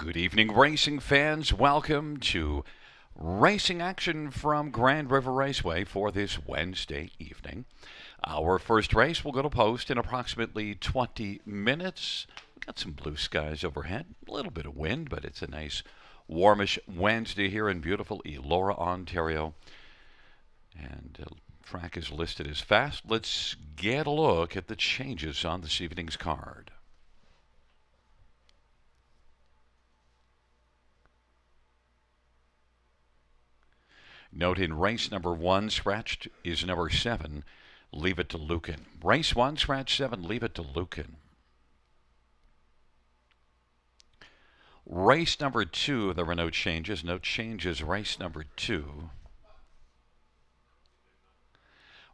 Good evening, racing fans. Welcome to racing action from Grand River Raceway for this Wednesday evening. Our first race will go to post in approximately 20 minutes. We've got some blue skies overhead, a little bit of wind, but it's a nice warmish Wednesday here in beautiful Elora, Ontario. And track is listed as fast. Let's get a look at the changes on this evening's card. Note in race number 1, scratched is number 7, Leave It to Lucan. Race 1, scratch 7, Leave It to Lucan. Race number 2, there were no changes. No changes, race number 2.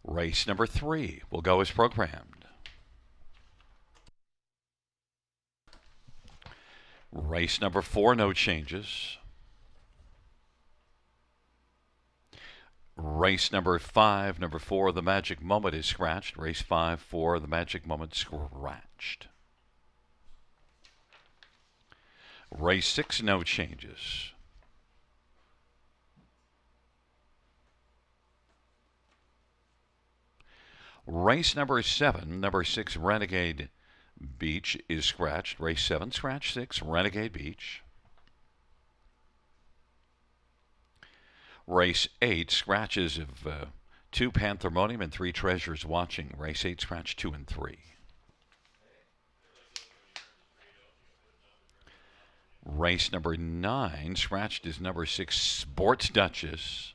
Race number 3 will go as programmed. Race number 4, no changes. Race number 5, number 4, the Magic Moment is scratched. Race 5, 4, the Magic Moment scratched. Race 6, no changes. Race number 7, number 6, Renegade Beach is scratched. Race 7, scratch 6, Renegade Beach. Race 8, scratches of 2, Panthermonium, and 3, Treasures Watching. Race 8, scratch 2 and 3. Race number 9, scratched is number 6, Sports Duchess.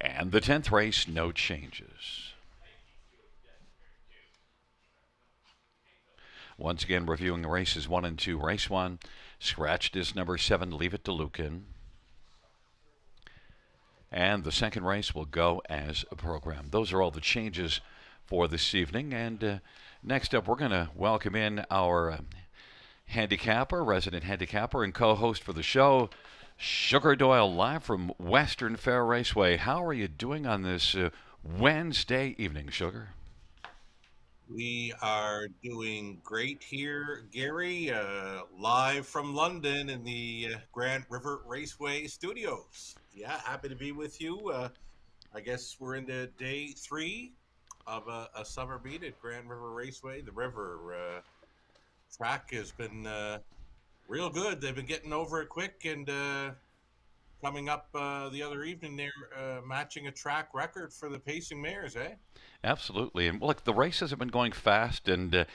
And the 10th race, no changes. Once again, reviewing races 1 and 2. Race 1, scratched is number 7, Leave It to Lucan. And the second race will go as a program. Those are all the changes for this evening. And next up, we're going to welcome in our handicapper, resident handicapper, and co-host for the show, Sugar Doyle, live from Western Fair Raceway. How are you doing on this Wednesday evening, Sugar? We are doing great here, Gary, live from London in the Grand River Raceway studios. Yeah, happy to be with you. I guess we're into day 3 of a summer meet at Grand River Raceway. The river track has been real good. They've been getting over it quick, and coming up the other evening, they're matching a track record for the pacing mares, eh? Absolutely. And look, the races have been going fast, and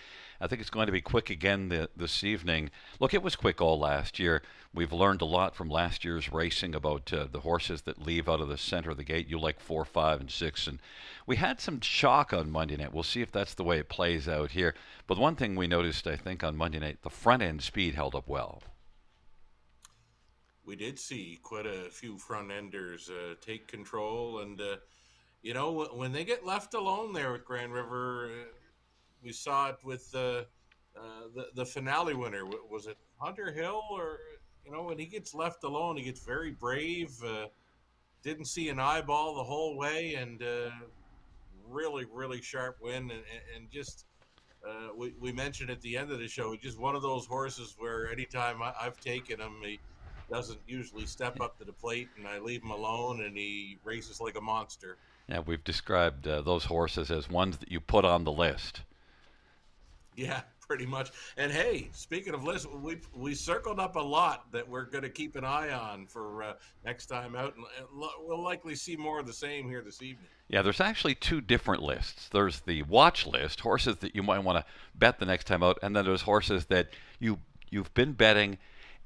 I think it's going to be quick again this evening. Look, it was quick all last year. We've learned a lot from last year's racing about the horses that leave out of the center of the gate. You like 4, 5, and 6. And we had some shock on Monday night. We'll see if that's the way it plays out here. But one thing we noticed, I think, on Monday night, the front end speed held up well. We did see quite a few front enders take control, and when they get left alone there with Grand River, we saw it with the finale winner. Was it Hunter Hill? Or when he gets left alone, he gets very brave. Didn't see an eyeball the whole way, and really, really sharp win, and just. We mentioned at the end of the show, just one of those horses where anytime I've taken him, he doesn't usually step up to the plate, and I leave him alone, and he races like a monster. Yeah, we've described those horses as ones that you put on the list. Yeah, pretty much. And hey, speaking of lists, we circled up a lot that we're going to keep an eye on for next time out, and we'll likely see more of the same here this evening. Yeah, there's actually 2 different lists. There's the watch list, horses that you might want to bet the next time out, and then there's horses that you've been betting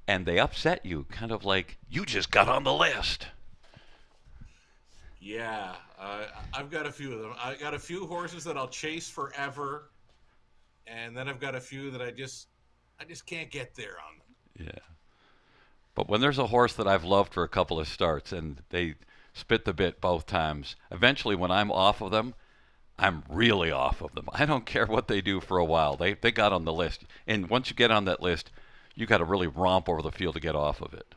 and they upset you, kind of like you just got on the list. Yeah, I've got a few of them. I got a few horses that I'll chase forever, and then I've got a few that I just can't get there on them. Yeah. But when there's a horse that I've loved for a couple of starts and they spit the bit both times, eventually when I'm off of them, I'm really off of them. I don't care what they do for a while. They got on the list. And once you get on that list, you got to really romp over the field to get off of it.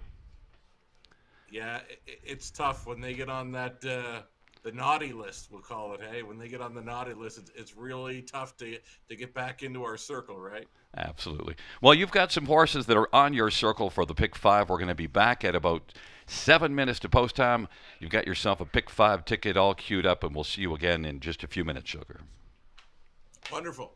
Yeah, it's tough when they get on that the naughty list, we'll call it. Hey, when they get on the naughty list, it's really tough to get back into our circle, right? Absolutely. Well, you've got some horses that are on your circle for the pick five. We're going to be back at about 7 minutes to post time. You've got yourself a pick five ticket all queued up, and we'll see you again in just a few minutes, Sugar. Wonderful.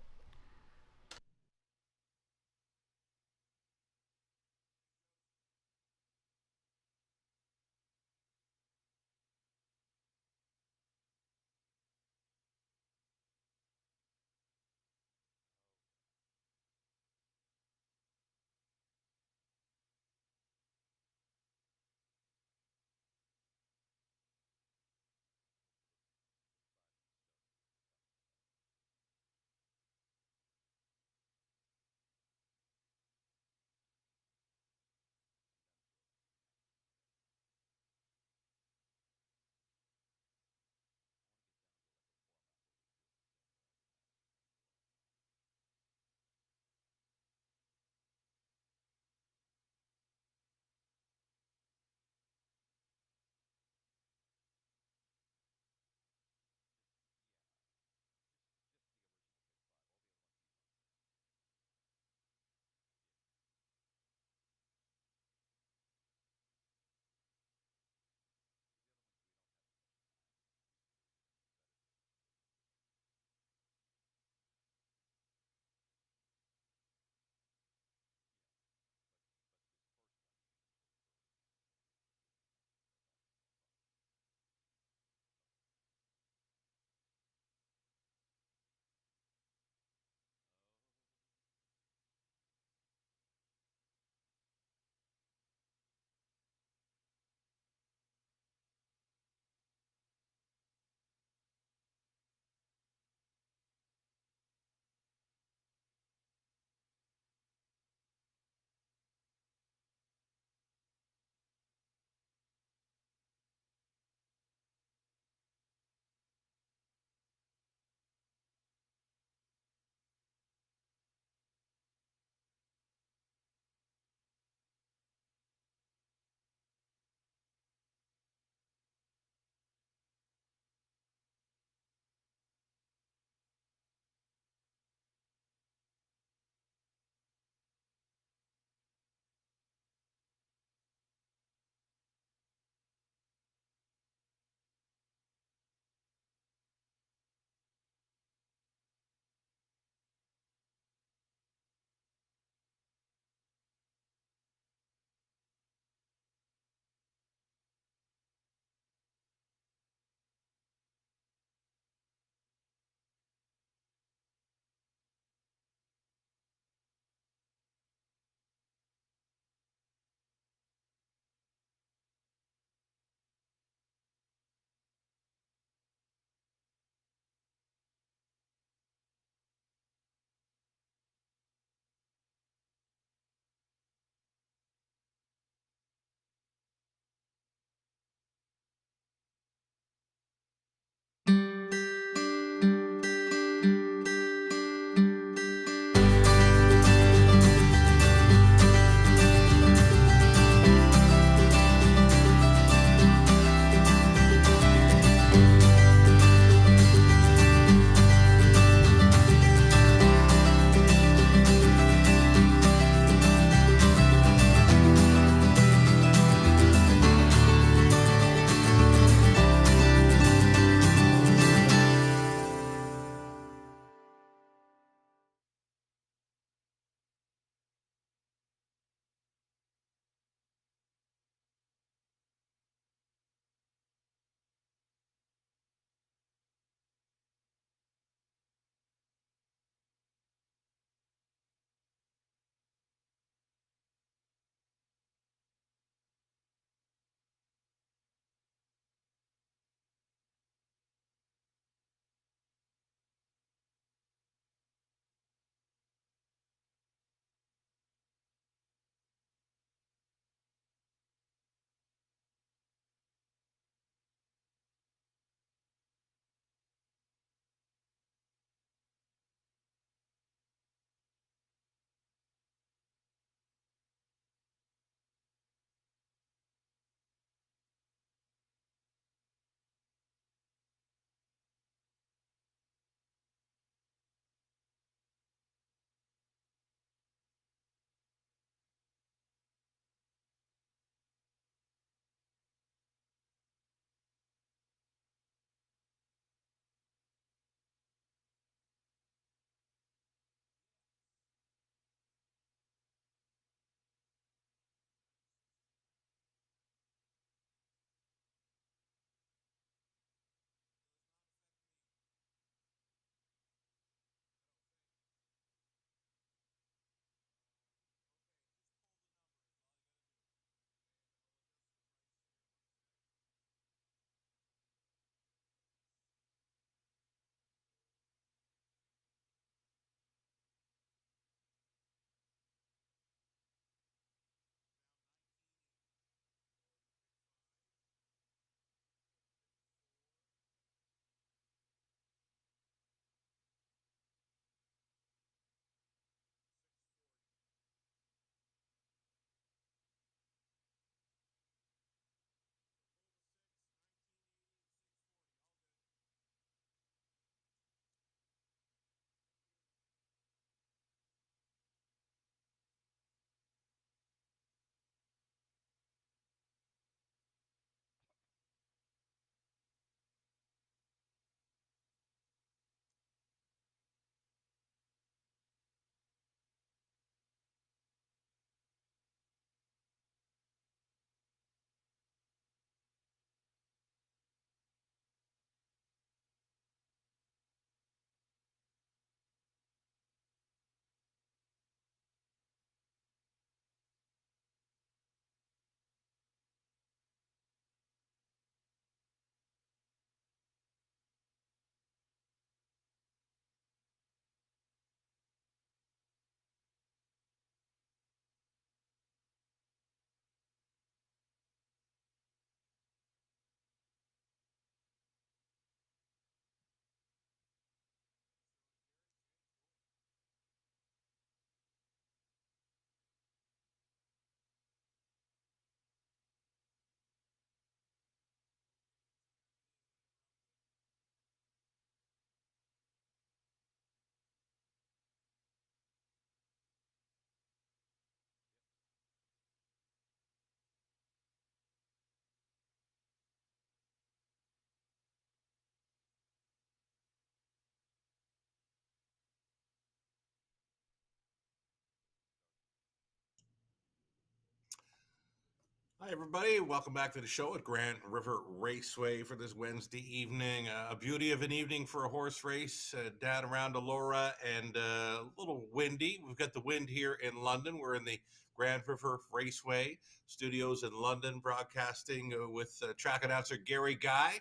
Hi, everybody. Welcome back to the show at Grand River Raceway for this Wednesday evening. A beauty of an evening for a horse race down around Elora and a little windy. We've got the wind here in London. We're in the Grand River Raceway studios in London, broadcasting with track announcer Gary Guy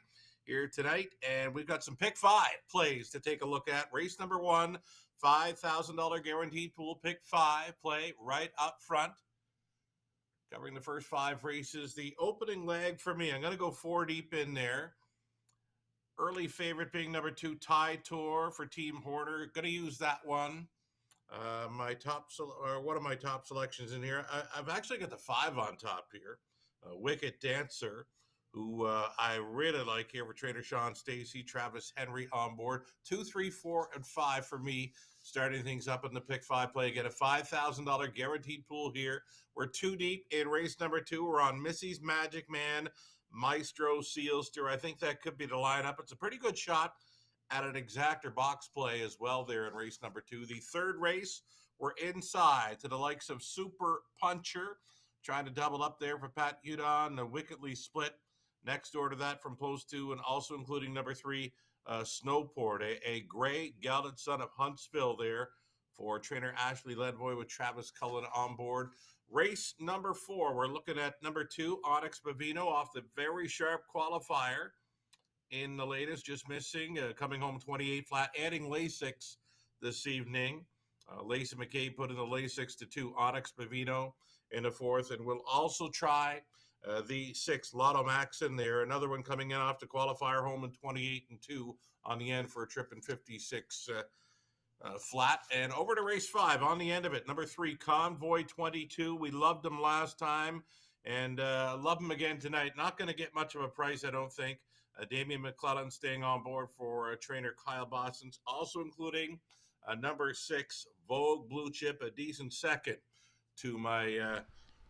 here tonight. And we've got some pick five plays to take a look at. Race number one, $5,000 guaranteed pool, pick five play right up front. Covering the first five races. The opening leg for me, I'm going to go four deep in there. Early favorite being number two, Tide Tour for Team Horner. Going to use that one. One of my top selections in here. I've actually got the five on top here. Wicked Dancer, who I really like here for trainer Sean Stacy, Travis Henry on board. 2, 3, 4, and 5 for me. Starting things up in the pick five play. Get a $5,000 guaranteed pool here. We're too deep in race number two. We're on Missy's Magic Man, Maestro Sealster. I think that could be the lineup. It's a pretty good shot at an exactor box play as well there in race number two. The third race, we're inside to the likes of Super Puncher, trying to double up there for Pat Udon, the Wickedly Split. Next door to that from Post 2 and also including number 3, Snowport, a gray gelded son of Huntsville there for trainer Ashley Ledvoy with Travis Cullen on board. Race number 4, we're looking at number 2, Onyx Bavino off the very sharp qualifier in the latest, just missing, coming home 28 flat, adding Lasix this evening. Lacey McCabe put in the Lasix to 2, Onyx Bavino in the fourth, and we'll also try the 6, Lotto Max in there. Another one coming in off the qualifier home in 28 and 2 on the end for a trip in 56 flat. And over to race 5 on the end of it. Number 3, Convoy 22. We loved him last time and love him again tonight. Not going to get much of a price, I don't think. Damian McClellan staying on board for trainer Kyle Bossons. Also including number 6, Vogue Blue Chip, a decent second to my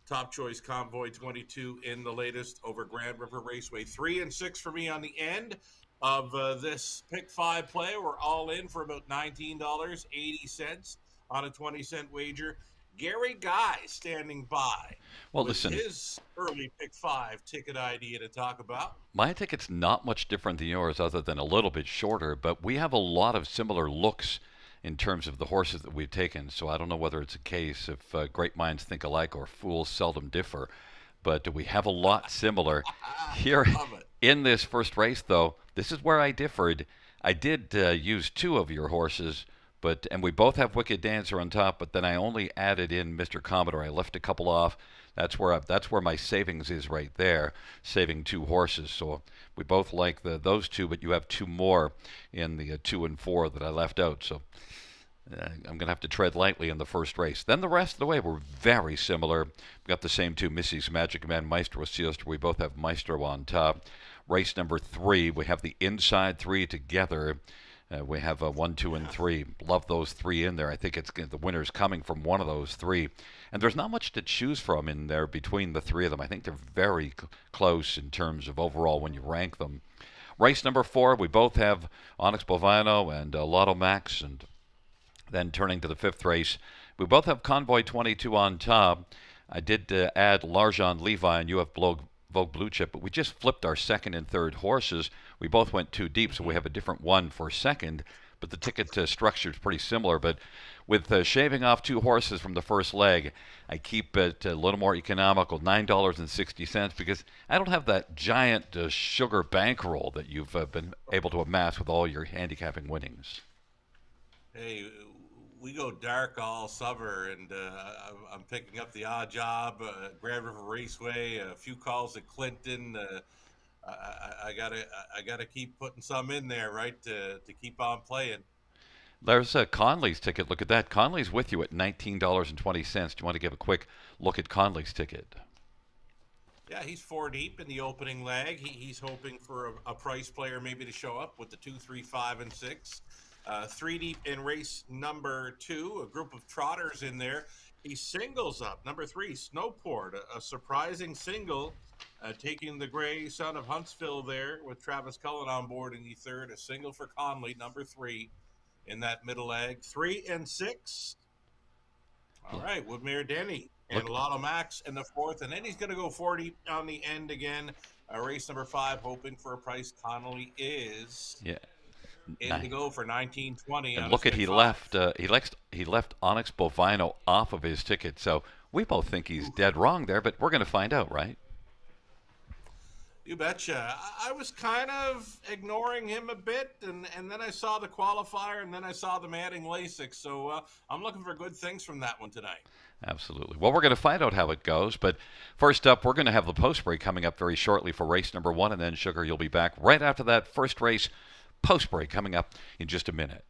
top choice Convoy 22 in the latest over Grand River Raceway. 3 and 6 for me on the end of this pick 5 play. We're all in for about $19.80 on a 20-cent wager. Gary Guy standing by. Well, with listen, his early pick 5 ticket idea to talk about. my ticket's not much different than yours other than a little bit shorter, but we have a lot of similar looks in terms of the horses that we've taken. So I don't know whether it's a case of great minds think alike or fools seldom differ, but we have a lot similar. Here Love it. in this first race, though, this is where I differed. I did use 2 of your horses, and we both have Wicked Dancer on top, but then I only added in Mr. Commodore. I left a couple off. That's where my savings is right there, saving 2 horses. So we both like those 2, but you have 2 more in the 2 and 4 that I left out. So I'm going to have to tread lightly in the first race. Then the rest of the way were very similar. We've got the same 2, Missy's Magic Man, Maestro Sealster. We both have Maestro on top. Race number 3, we have the inside 3 together. We have 1, 2, and 3. Love those 3 in there. I think the winner's coming from one of those 3. And there's not much to choose from in there between the 3 of them. I think they're very close in terms of overall when you rank them. Race number 4, we both have Onyx Bovino and Lotto Max. And then turning to the 5th race, we both have Convoy 22 on top. I did add Larjon Levi, and you have Vogue Blue Chip, but we just flipped our second and third horses. We both went 2 deep, so we have a different one for second, but the ticket structure is pretty similar. But with shaving off 2 horses from the first leg, I keep it a little more economical, $9.60, because I don't have that giant sugar bankroll that you've been able to amass with all your handicapping winnings. Hey, we go dark all summer, and I'm picking up the odd job, Grand River Raceway, a few calls at Clinton. I gotta keep putting some in there, right, to keep on playing. There's Conley's ticket. Look at that. Conley's with you at $19.20. Do you want to give a quick look at Conley's ticket? Yeah, he's 4 deep in the opening leg. He's hoping for a price player maybe to show up with the 2, 3, 5, and 6. 3 deep in race number 2, a group of trotters in there. He singles up. Number 3, Snowport, a surprising single, taking the gray son of Huntsville there with Travis Cullen on board in the third. A single for Conley, number 3 in that middle leg. 3 and 6. All right, Woodmere Denny. and Look, Lotto Max in the fourth, and then he's going to go 40 on the end again. Race number 5, hoping for a price. Connolly is yeah, in to nice. go for 1920 And on a look at split 5. he left Onyx Bovino off of his ticket. So we both think he's dead wrong there, but we're going to find out, right? You betcha. I was kind of ignoring him a bit, and then I saw the qualifier, and then I saw them adding LASIK. So I'm looking for good things from that one tonight. Absolutely. Well, we're going to find out how it goes, but first up, we're going to have the post break coming up very shortly for race number 1, and then Sugar, you'll be back right after that first race post break coming up in just a minute.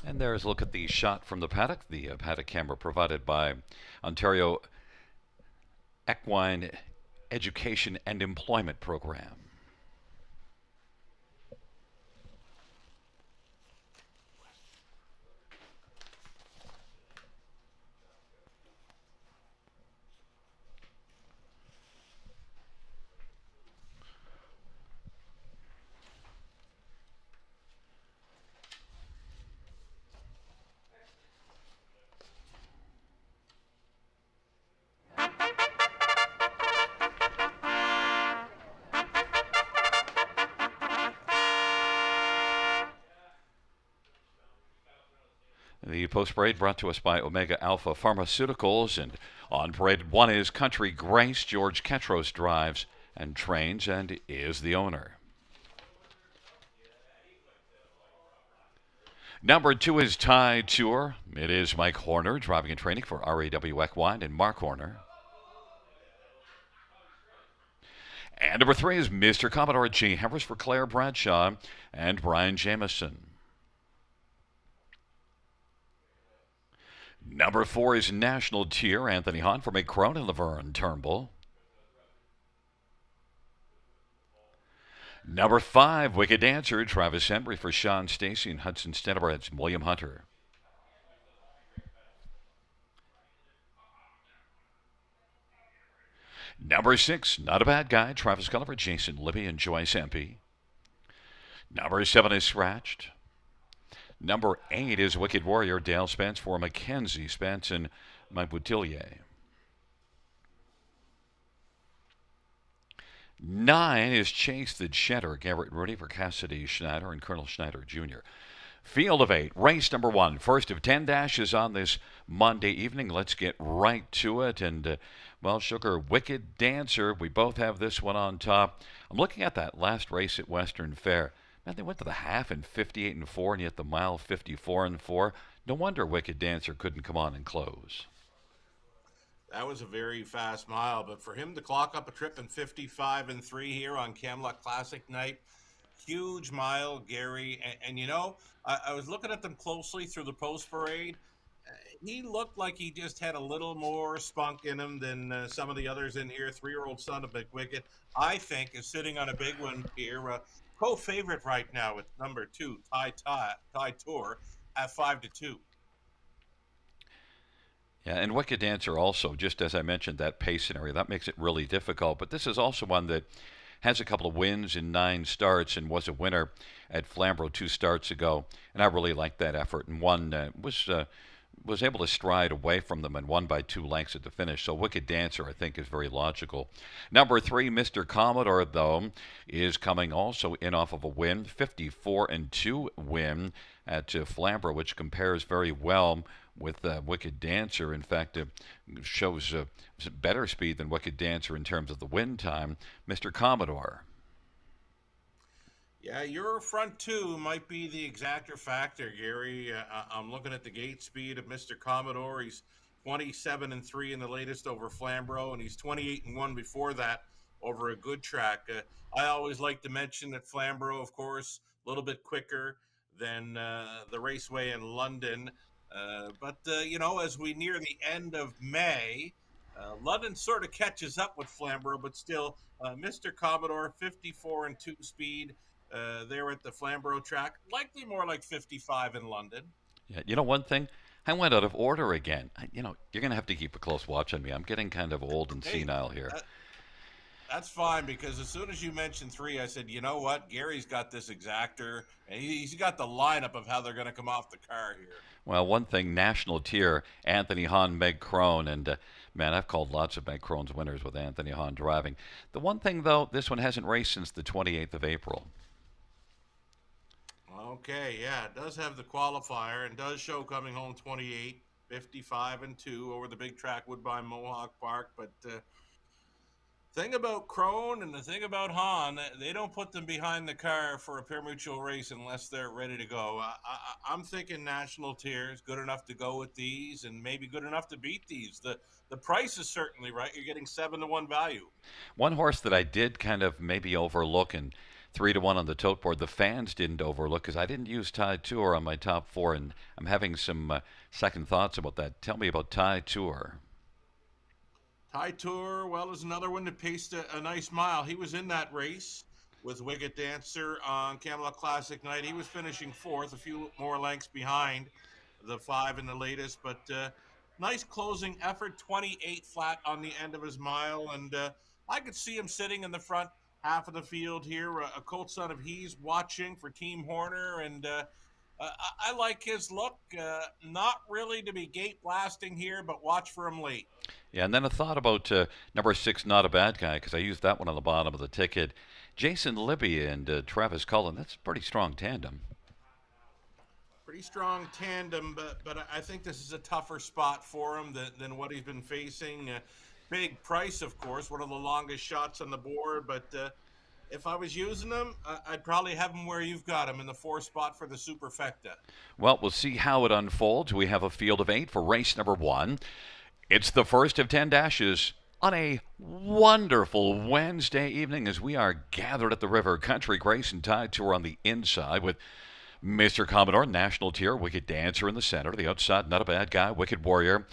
And there's a look at the shot from the paddock, the paddock camera provided by Ontario Equine Education and Employment Program. The post parade brought to us by Omega Alpha Pharmaceuticals, and on parade 1 is Country Grace. George Ketros drives and trains and is the owner. Number 2 is Tide Tour. It is Mike Horner driving and training for RAW Equine and Mark Horner. And number 3 is Mr. Commodore G. Heavers for Claire Bradshaw and Brian Jamison. Number 4 is National Tier. Anthony Hahn for McCrone and Laverne Turnbull. Number 5, Wicked Dancer. Travis Embry for Sean Stacy and Hudson Stenebred's William Hunter. Number 6, Not a Bad Guy. Travis Gulliver, Jason Libby, and Joyce Empey. Number 7 is Scratched. Number 8 is Wicked Warrior. Dale Spence for Mackenzie Spence and Mike Boutillier. 9 is Chase the Cheddar. Garrett Rudy for Cassidy Schneider and Colonel Schneider Jr. Field of 8, race number 1. First of 10 dashes on this Monday evening. Let's get right to it. And, well, Sugar, Wicked Dancer, we both have this one on top. I'm looking at that last race at Western Fair. Man, they went to the half in 58-4, and yet the mile 54-4. No wonder Wicked Dancer couldn't come on and close. That was a very fast mile, but for him to clock up a trip in 55-3 here on Camelot Classic night, huge mile, Gary. And you know, I was looking at them closely through the post parade. He looked like he just had a little more spunk in him than some of the others in here. 3-year-old son of McWicked, I think, is sitting on a big one here. Co-favorite right now with number 2, Tide Tour, at 5-2. Yeah, and Wicked Dancer also, just as I mentioned, that pace scenario, that makes it really difficult. But this is also one that has a couple of wins in 9 starts and was a winner at Flamborough 2 starts ago. And I really liked that effort, and was able to stride away from them and won by 2 lengths at the finish. So Wicked Dancer, I think, is very logical. Number 3, Mr. Commodore, though, is coming also in off of a win, 54-2 win at Flamborough, which compares very well with Wicked Dancer. In fact, shows better speed than Wicked Dancer in terms of the win time. Mr. Commodore. Yeah, your front 2 might be the exactor factor, Gary. I'm looking at the gate speed of Mr. Commodore. He's 27-3 in the latest over Flamborough, and he's 28-1 before that over a good track. I always like to mention that Flamborough, of course, a little bit quicker than the raceway in London. But as we near the end of May, London sort of catches up with Flamborough, but still, Mr. Commodore, 54 and 2 speed there at the Flamborough track, likely more like 55 in London. Yeah, one thing, I went out of order again. You're going to have to keep a close watch on me. I'm getting kind of old and Hey, senile here. that's fine, because as soon as you mentioned 3, I said, you know what? Gary's got this exactor, and he's got the lineup of how they're going to come off the car here. Well, one thing, national tier, Anthony Hahn, Meg Crone, and man, I've called lots of Meg Crone's winners with Anthony Hahn driving. The one thing, though, this one hasn't raced since the 28th of April. Okay, yeah, it does have the qualifier and does show coming home 28, 55 and 2 over the big track Woodbine Mohawk Park. But thing about Crone and the thing about Hahn, they don't put them behind the car for a pure mutual race unless they're ready to go. I'm thinking national tiers, good enough to go with these, and maybe good enough to beat these. The price is certainly right. You're getting 7-1 value. One horse that I did kind of maybe overlook, and 3-1 on the tote board, the fans didn't overlook, because I didn't use Tide Tour on my top 4, and I'm having some second thoughts about that. Tell me about Tide Tour. Tide Tour, well, is another one that paced a nice mile. He was in that race with Wicked Dancer on Camelot Classic night. He was finishing 4th, a few more lengths behind the 5 in the latest, but nice closing effort, 28 flat on the end of his mile, and I could see him sitting in the front half of the field here. A colt son of He's watching for Team Horner, and I like his look. Not really to be gate blasting here, but watch for him late. Yeah, and then a thought about number 6, Not a Bad Guy, because I used that one on the bottom of the ticket. Jason Libby and Travis Cullen, that's a pretty strong tandem. Pretty strong tandem, but I think this is a tougher spot for him than what he's been facing. Big price, of course, one of the longest shots on the board, but if I was using him, I'd probably have him where you've got him, in the 4 spot for the Superfecta. Well, we'll see how it unfolds. We have a field of 8 for race number 1. It's the first of 10 dashes on a wonderful Wednesday evening as we are gathered at the river. Country Grace and Tide Tour on the inside with Mr. Commodore, National Tier, Wicked Dancer in the center. The outside, Not a Bad Guy, Wicked Warrior.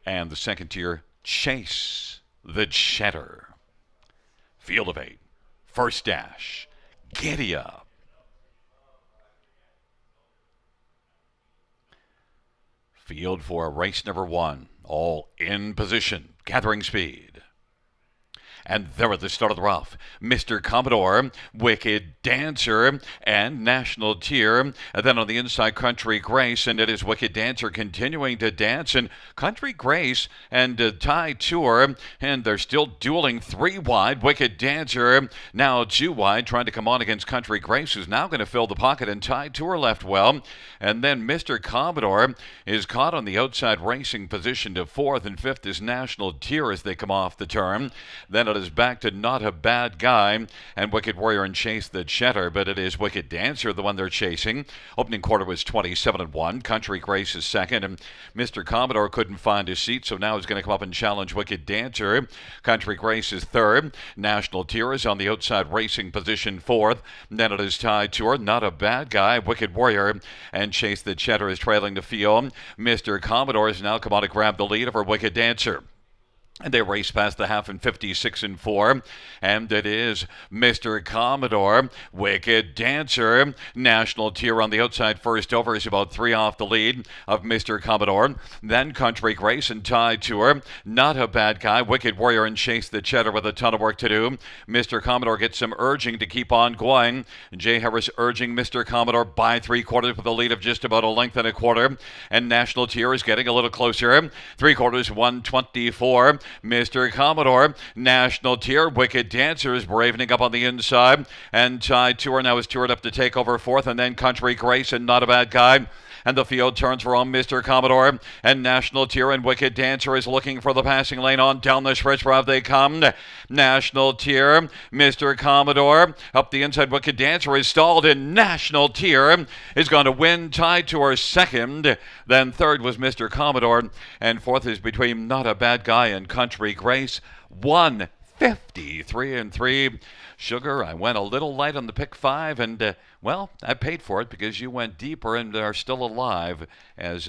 And the second tier, Chase the Cheddar. Field of 8. First dash. Giddy up. Field for race number 1. All in position. Gathering speed. And there at the start of the rough, Mr. Commodore, Wicked Dancer, and National Tier. And then on the inside, Country Grace, and it is Wicked Dancer continuing to dance. And Country Grace and Tide Tour, and they're still dueling 3 wide. Wicked Dancer now 2 wide, trying to come on against Country Grace, who's now going to fill the pocket, and Tide Tour left well. And then Mr. Commodore is caught on the outside racing position to 4th, and 5th is National Tier as they come off the turn. Then it is back to Not a Bad Guy and Wicked Warrior and Chase the Cheddar, but it is Wicked Dancer, the one they're chasing. Opening quarter was 27-1. Country Grace is second, and Mr. Commodore couldn't find his seat, so now he's going to come up and challenge Wicked Dancer. Country Grace is third. National Tier is on the outside racing position 4th. And then it is Tide Tour, Not a Bad Guy, Wicked Warrior, and Chase the Cheddar is trailing the field. Mr. Commodore has now come on to grab the lead over Wicked Dancer. And they race past the half in 56-4. And it is Mr. Commodore, Wicked Dancer, National Tier on the outside first over is about 3 off the lead of Mr. Commodore. Then Country Grace and Tide Tour. Not a Bad Guy, Wicked Warrior and Chase the Cheddar with a ton of work to do. Mr. Commodore gets some urging to keep on going. Jay Harris urging Mr. Commodore by 3/4 with a lead of just about a length and a quarter. And National Tier is getting a little closer. 3/4, 124. Mr. Commodore, National Tier, Wicked Dancer is bravening up on the inside, and Tide Tour now is toured up to take over 4th, and then Country Grace and Not a Bad Guy. and the field turns for Mr. Commodore. And National Tier and Wicked Dancer is looking for the passing lane. On down the stretch where they come. National Tier, Mr. Commodore. Up the inside, Wicked Dancer is stalled, and National Tier is going to win. Tied to our second. Then third was Mr. Commodore. And fourth is between Not a Bad Guy and Country Grace. 153 and 3. Sugar, I went a little light on the pick 5, and well, I paid for it because you went deeper and are still alive, as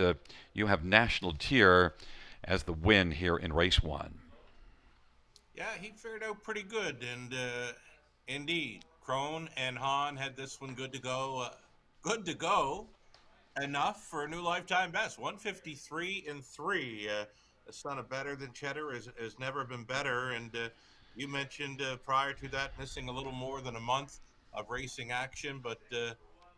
you have National Tier as the win here in race 1. Yeah, he fared out pretty good, and indeed, Crone and Hahn had this one good to go. Good to go enough for a new lifetime best. 153 and 3. A son of better than Cheddar has never been better. And you mentioned prior to that missing a little more than a month of racing action, but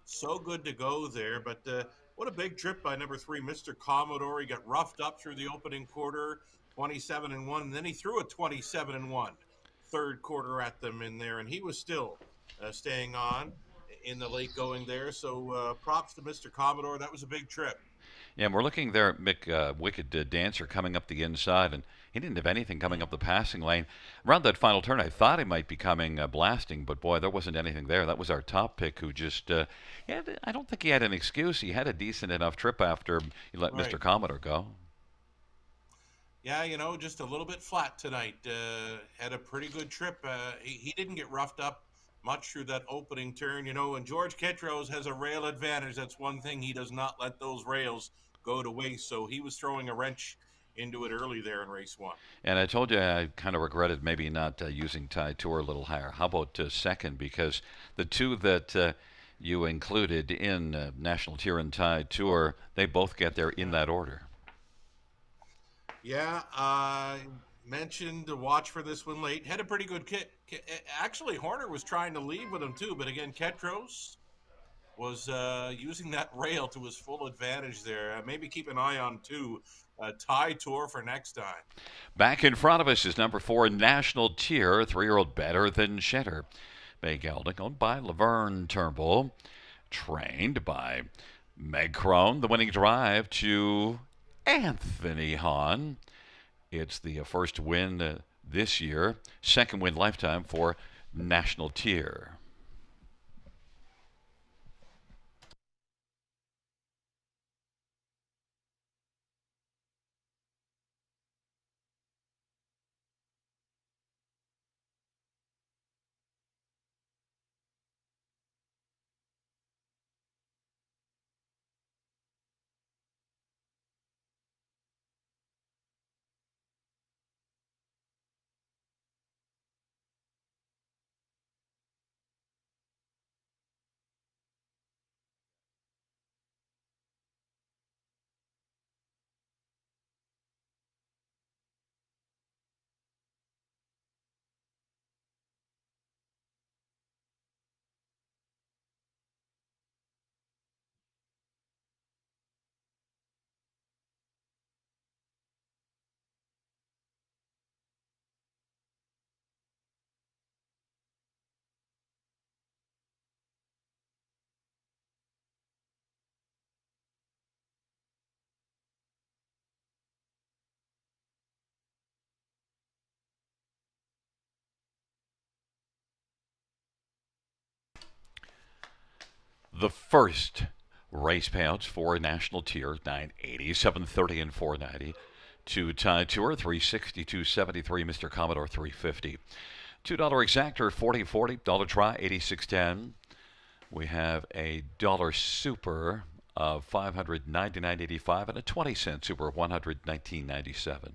so good to go there. But what a big trip by number 3, Mr. Commodore. He got roughed up through the opening quarter, 27 and 1, and then he threw a 27 and 1 third quarter at them in there, and he was still staying on in the late going there. So props to Mr. Commodore. That was a big trip. Yeah, and we're looking there at Mick Wicked Dancer coming up the inside, and he didn't have anything coming up the passing lane. Around that final turn, I thought he might be coming blasting, but boy, there wasn't anything there. That was our top pick who just, I don't think he had an excuse. He had a decent enough trip after he let Right. Mr. Commodore go. Yeah, just a little bit flat tonight. Had a pretty good trip. He didn't get roughed up much through that opening turn, and George Ketros has a rail advantage. That's one thing. He does not let those rails go to waste. So he was throwing a wrench into it early there in race 1. And I told you I kind of regretted maybe not using Tide Tour a little higher. How about second? Because the two that you included in National Tier and Tide Tour, they both get there in that order. Yeah, I mentioned to watch for this one late. Had a pretty good kit. Actually, Horner was trying to lead with him too, but again, Ketros was using that rail to his full advantage there. Maybe keep an eye on too. Tie Tour for next time. Back in front of us is number 4, National Tier, 3-year-old Better Than Cheddar. Bay Gelding, owned by Laverne Turnbull, trained by Meg Crone. The winning drive to Anthony Hahn. It's the first win this year, second win lifetime for National Tier. The first race payouts for National Tier, 980, 730, and 490. To Tide Tour, 360, 273, Mr. Commodore, 350. $2 exactor, 4040, dollar try, 8610. We have a dollar super of 599.85 and a 20-cent super of 119.97.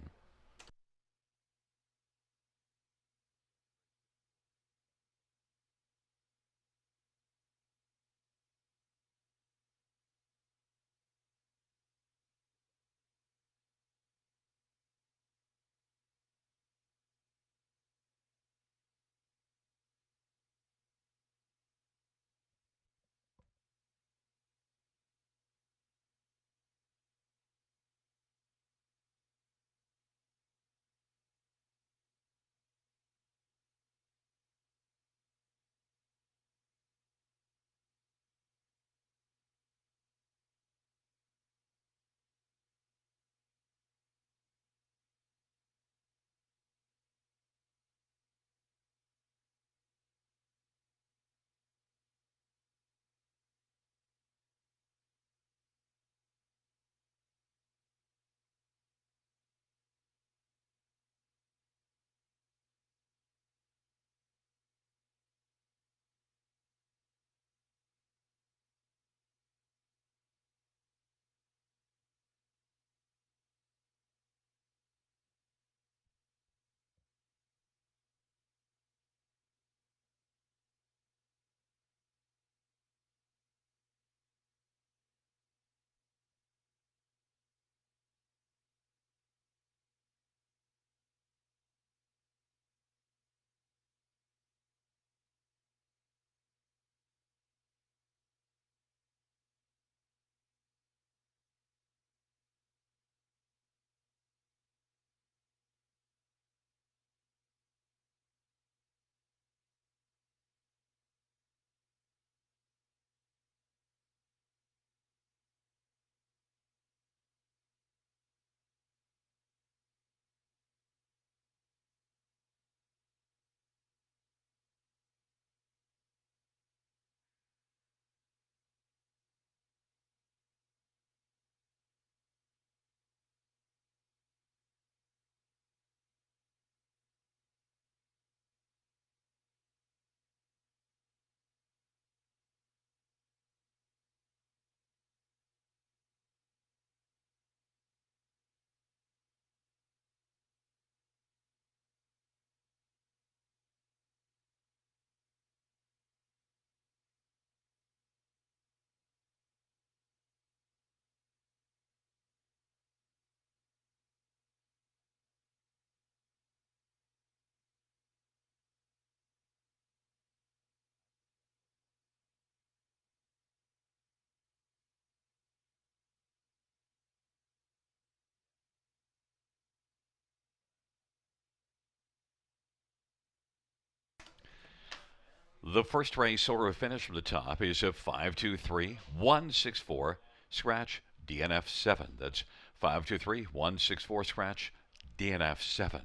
The first race order of finish from the top is a 523-164 scratch DNF 7. That's 523-164 scratch DNF 7.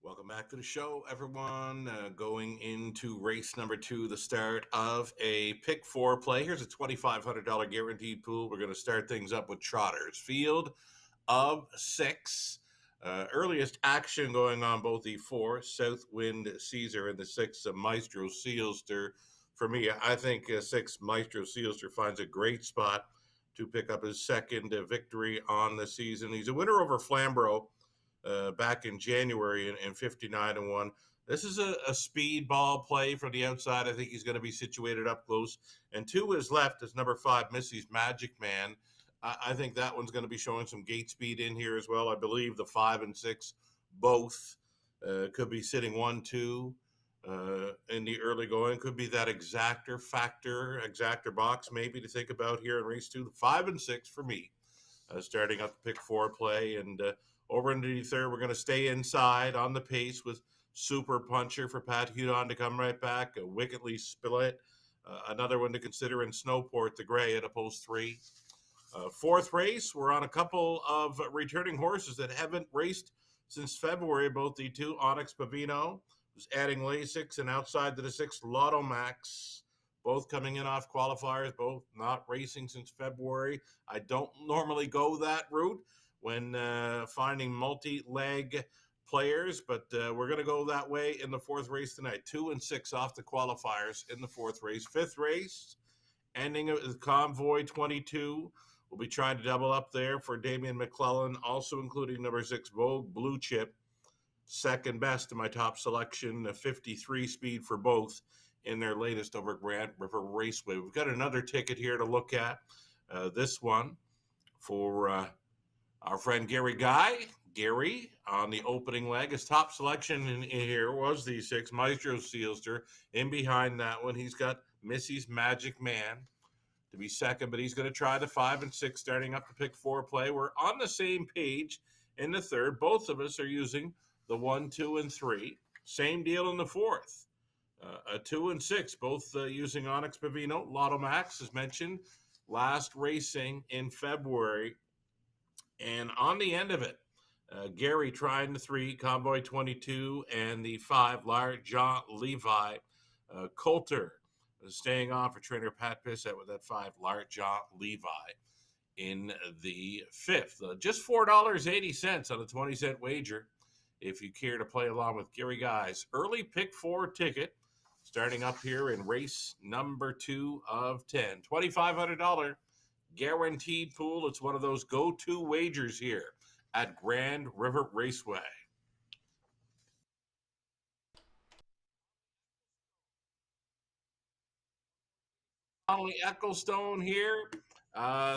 Welcome back to the show, everyone. Going into race number 2, the start of a pick 4 play. Here's a $2,500 guaranteed pool. We're going to start things up with Trotters. Field of 6. Earliest action going on both the 4, Southwind Caesar, and the 6, Maestro Sealster. For me, I think 6, Maestro Sealster finds a great spot to pick up his second victory on the season. He's a winner over Flamborough back in January in 59-1. This is a speed ball play from the outside. I think he's going to be situated up close. And to his left is number 5, Missy's Magic Man. I think that one's going to be showing some gate speed in here as well. I believe the 5 and 6 both could be sitting 1-2 in the early going. Could be that exactor box maybe to think about here in race 2. The 5 and 6 for me, starting up the pick 4 play. And over into the third, we're going to stay inside on the pace with Super Puncher for Pat Hudon to come right back. Wickedly Split, another one to consider in Snowport, the Gray at a post 3. Fourth race, we're on a couple of returning horses that haven't raced since February. Both the 2, Onyx Pavino, who's adding Lasix, and outside to the 6, Lotto Max. Both coming in off qualifiers, both not racing since February. I don't normally go that route when finding multi-leg players, but we're going to go that way in the fourth race tonight. 2 and 6 off the qualifiers in the fourth race. Fifth race, ending with Convoy 22. We'll be trying to double up there for Damian McClellan, also including number 6, Vogue Blue Chip. Second best in my top selection, a 53 speed for both in their latest over Grand River Raceway. We've got another ticket here to look at. This one for our friend Gary Guy. Gary on the opening leg. His top selection in here was the 6, Maestro Sealster. In behind that one, he's got Missy's Magic Man to be second, but he's going to try the 5 and 6 starting up the pick 4 play. We're on the same page in the third. Both of us are using the 1, 2, and 3. Same deal in the fourth. A 2 and 6, both using Onyx Pavino. Lotto Max, as mentioned, last racing in February. And on the end of it, Gary trying the 3, Convoy 22, and the 5, L'Art Jean Levi. Coulter staying on for trainer Pat Pissett with that 5, L'Art Jean Levi in the fifth. Just $4.80 on a 20-cent wager if you care to play along with Gary Guy's early pick 4 ticket starting up here in race number 2 of 10. $2,500 guaranteed pool. It's one of those go-to wagers here at Grand River Raceway. Connolly Ecclestone here.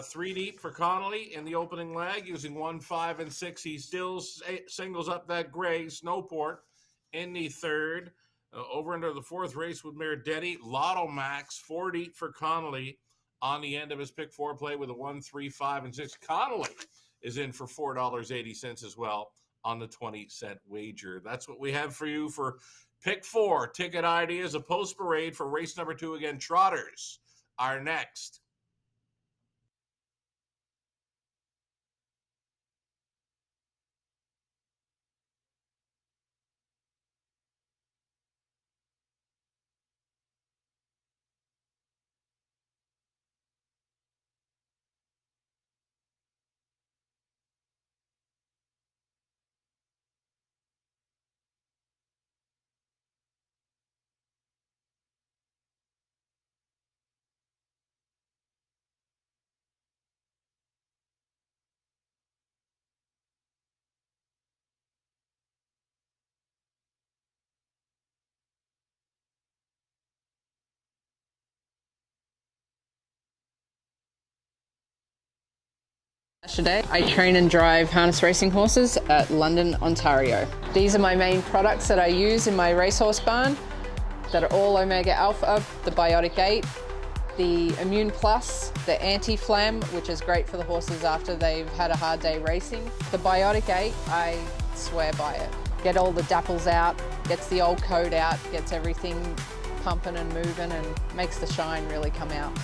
3 deep for Connolly in the opening leg using 1, 5, and 6. He still singles up that gray Snowport in the third. Over into the fourth race with Meridetti. Lotto Max, 4 deep for Connolly on the end of his pick 4 play with a 1, 3, 5, and 6. Connolly is in for $4.80 as well on the 20-cent wager. That's what we have for you for pick 4. Ticket ideas, a post parade for race number 2 again. Trotters are next. Today, I train and drive harness racing horses at London, Ontario. These are my main products that I use in my racehorse barn that are all Omega Alpha, the Biotic 8, the Immune Plus, the Anti-Flam, which is great for the horses after they've had a hard day racing. The Biotic 8, I swear by it. Get all the dapples out, gets the old coat out, gets everything pumping and moving and makes the shine really come out.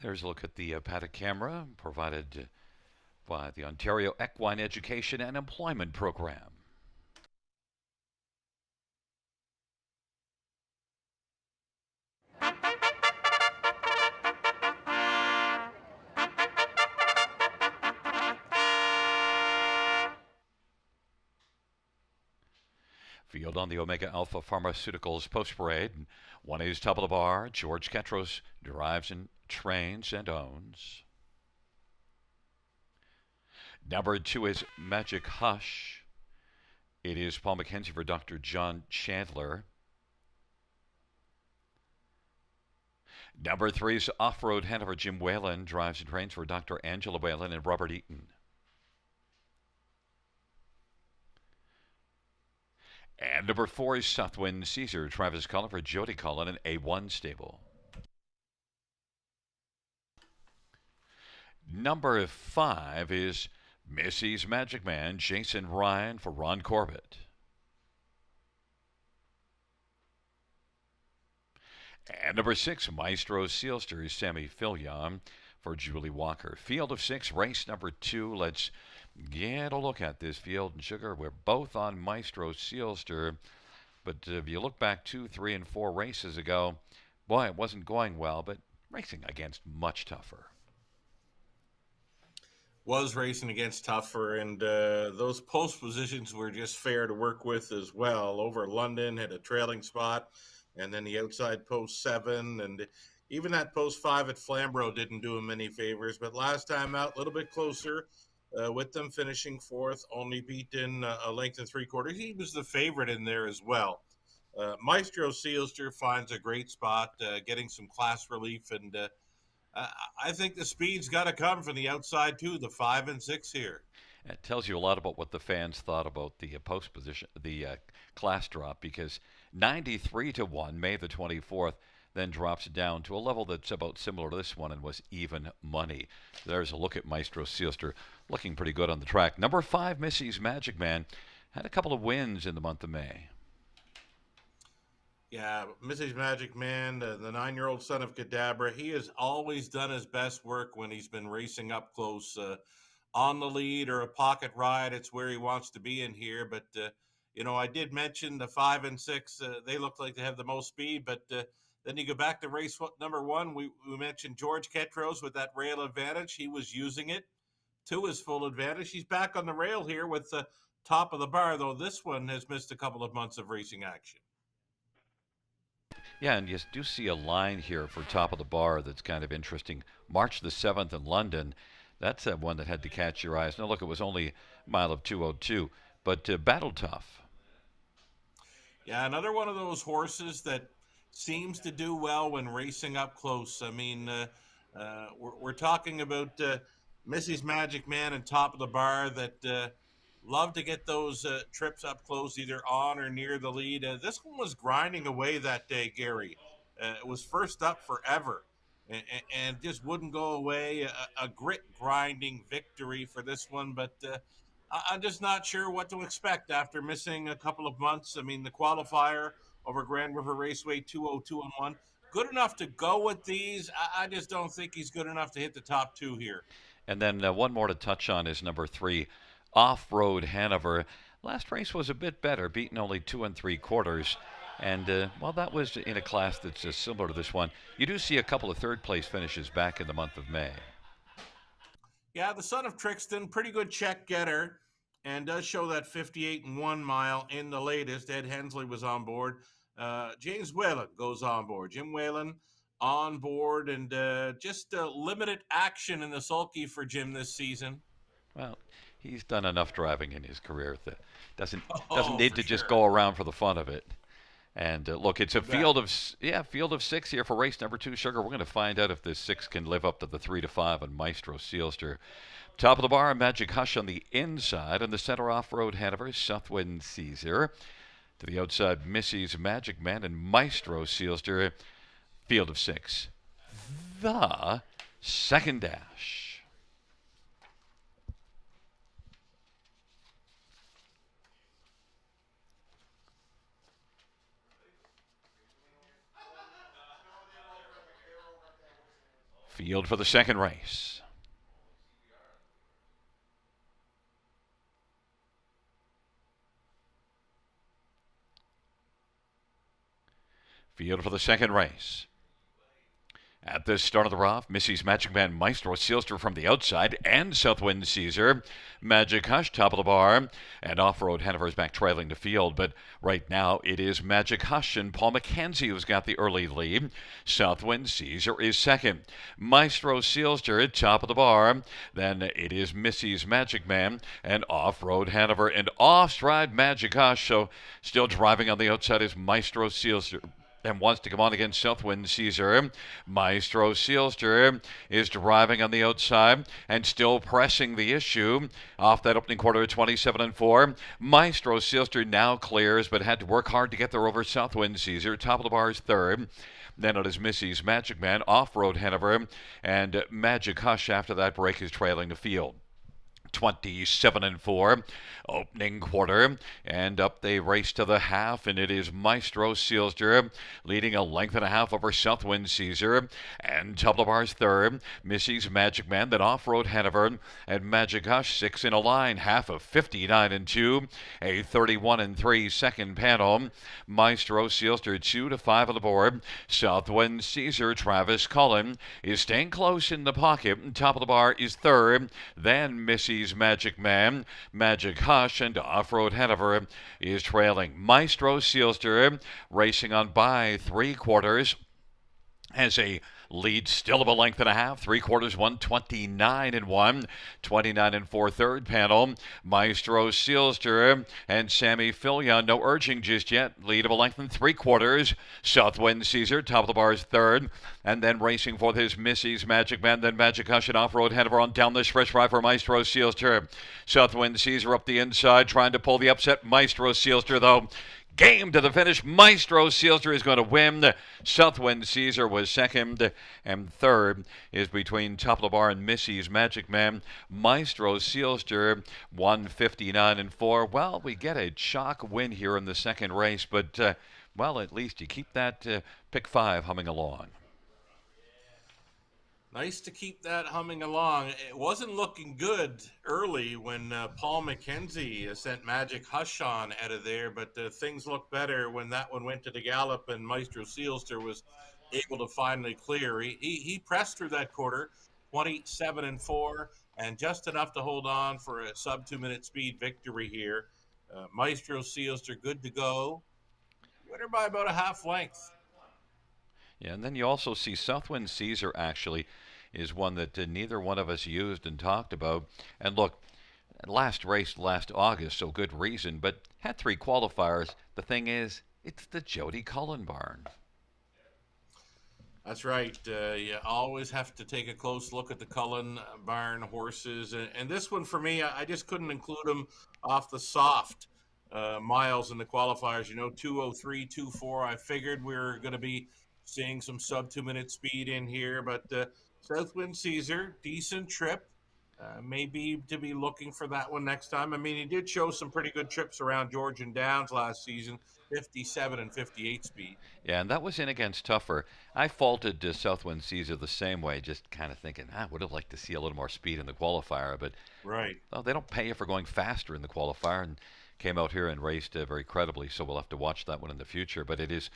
There's a look at the paddock camera provided by the Ontario Equine Education and Employment Program. Field on the Omega Alpha Pharmaceuticals post parade. 1A's top of the bar. George Ketros drives and trains and owns. Number 2 is Magic Hush. It is Paul McKenzie for Dr. John Chandler. Number 3 is Off-Road Hanover. Jim Whalen drives and trains for Dr. Angela Whalen and Robert Eaton. And number 4 is Southwind Caesar. Travis Cullen for Jody Cullen and A1 Stable. Number 5 is Missy's Magic Man. Jason Ryan for Ron Corbett. And number 6, Maestro Sealster. Sammy Filion for Julie Walker. Field of 6, race number 2. Let's get a look at this field. And Sugar, we're both on Maestro Sealster. But if you look back 2, 3, and 4 races ago, boy, it wasn't going well, but racing against much tougher. Was racing against tougher, and those post positions were just fair to work with as well. Over London had a trailing spot, and then the outside post 7, and even that post 5 at Flamborough didn't do him any favors. But last time out, a little bit closer, with them finishing 4th, only beaten a length and 3/4. He was the favorite in there as well. Maestro Sealster finds a great spot, getting some class relief, and I think the speed's got to come from the outside too, the 5 and 6 here. It tells you a lot about what the fans thought about the post position, the class drop, because 93-1, May the 24th, then drops down to a level that's about similar to this one and was even money. There's a look at Maestro Sealster, looking pretty good on the track. Number 5, Missy's Magic Man, had a couple of wins in the month of May. Yeah, Missy's Magic Man, the 9-year-old son of Kadabra, he has always done his best work when he's been racing up close on the lead or a pocket ride. It's where he wants to be in here. But, I did mention the 5 and 6. They look like they have the most speed. But then you go back to race number 1. We mentioned George Ketros with that rail advantage. He was using it to his full advantage. He's back on the rail here with the top of the bar, though this one has missed a couple of months of racing action. Yeah, and you do see a line here for top of the bar that's kind of interesting. March the 7th in London. That's one that had to catch your eyes. Now, look, it was only a mile of 2:02, but Battle Tough. Yeah, another one of those horses that seems to do well when racing up close. I mean, we're talking about Missy's Magic Man and top of the bar that love to get those trips up close, either on or near the lead. This one was grinding away that day, Gary. It was first up forever and just wouldn't go away. A grit grinding victory for this one, but I'm just not sure what to expect after missing a couple of months. I mean, the qualifier over Grand River Raceway 2:02.1, good enough to go with these. I just don't think he's good enough to hit the top 2 here. And then one more to touch on is number 3, Off-Road Hanover. Last race was a bit better, beaten only 2 3/4. And, that was in a class that's similar to this one. You do see a couple of third-place finishes back in the month of May. Yeah, the son of Trixton, pretty good check getter, and does show that 58 and 1 mile in the latest. Ed Hensley was on board. James Whalen goes on board. Jim Whalen on board, and just limited action in the sulky for Jim this season. Well, he's done enough driving in his career that doesn't Oh, need for to just sure. go around for the fun of it. And look, it's a field of 6 here for race number 2. Sugar, we're going to find out if this 6 can live up to the 3-5 on Maestro Sealster. Top of the bar, Magic Hush on the inside, and the center Off-Road Hanover, Southwind Caesar. To the outside, Missy's Magic Man and Maestro Sealster. Field of 6. The second dash. Field for the second race. Field for the second race. At the start of the rough, Missy's Magic Man Maestro Sealster from the outside, and Southwind Caesar. Magic Hush top of the bar, and Off-Road Hanover's back trailing the field. But right now it is Magic Hush and Paul McKenzie who's got the early lead. Southwind Caesar is second. Maestro Sealster top of the bar. Then it is Missy's Magic Man and Off-Road Hanover, and off-stride Magic Hush. So still driving on the outside is Maestro Sealster and wants to come on against Southwind Caesar. Maestro Sealster is driving on the outside and still pressing the issue. Off that opening quarter at 27-4. Maestro Sealster now clears, but had to work hard to get there over Southwind Caesar. Top of the bar is third. Then it is Missy's Magic Man, Off-Road Hanover, and Magic Hush after that break is trailing the field. 27-4 opening quarter, and up they race to the half, and it is Maestro Sealster leading a length and a half over Southwind Caesar, and top of the bar's third. Missy's Magic Man, then Off-Road Hanover, and Magic Hush six in a line, half of 59-2, a 31-3 second panel. Maestro Sealster 2 to 5 on the board. Southwind Caesar, Travis Cullen is staying close in the pocket. Top of the bar is third. Then Missy's Magic Man, Magic Hush, and Off-Road Hanover is trailing. Maestro Sealster racing on by 3/4 has a lead still of a length and a half. 3/4, 129-1, 29-4 third panel. Maestro Sealster and Sammy Filion, no urging just yet. Lead of a length and 3/4. Southwind Caesar, top of the bars third. And then racing for his Missy's Magic Man, then Magic Hush and Off-Road Hanover on down the stretch right for Maestro Sealster. Southwind Caesar up the inside, trying to pull the upset. Maestro Sealster, though, game to the finish. Maestro Sealster is going to win. Southwind Caesar was second, and third is between top of the bar and Missy's Magic Man. Maestro Sealster 159-4. Well, we get a chalk win here in the second race, but well, at least you keep that pick five humming along. Nice to keep that humming along. It wasn't looking good early when Paul McKenzie sent Magic Hush on out of there, but things looked better when that one went to the gallop and Maestro Sealster was able to finally clear. He pressed through that quarter, 27-4, and just enough to hold on for a sub 2-minute speed victory here. Maestro Sealster good to go. Winner by about a half length. Yeah, and then you also see Southwind Caesar actually is one that neither one of us used and talked about. And look, last race last August, so good reason, but had 3 qualifiers. The thing is, it's the Jody Cullen barn. That's right. You always have to take a close look at the Cullen barn horses. And this one, for me, I just couldn't include them off the soft miles in the qualifiers. 2:03, 2:04. I figured we were going to be seeing some sub 2-minute speed in here. But Southwind Caesar, decent trip. Maybe to be looking for that one next time. I mean, he did show some pretty good trips around Georgian Downs last season, 57 and 58 speed. Yeah, and that was in against tougher. I faulted Southwind Caesar the same way, just kind of thinking, I would have liked to see a little more speed in the qualifier, but right. Well, they don't pay you for going faster in the qualifier, and came out here and raced very credibly, so we'll have to watch that one in the future. But it is,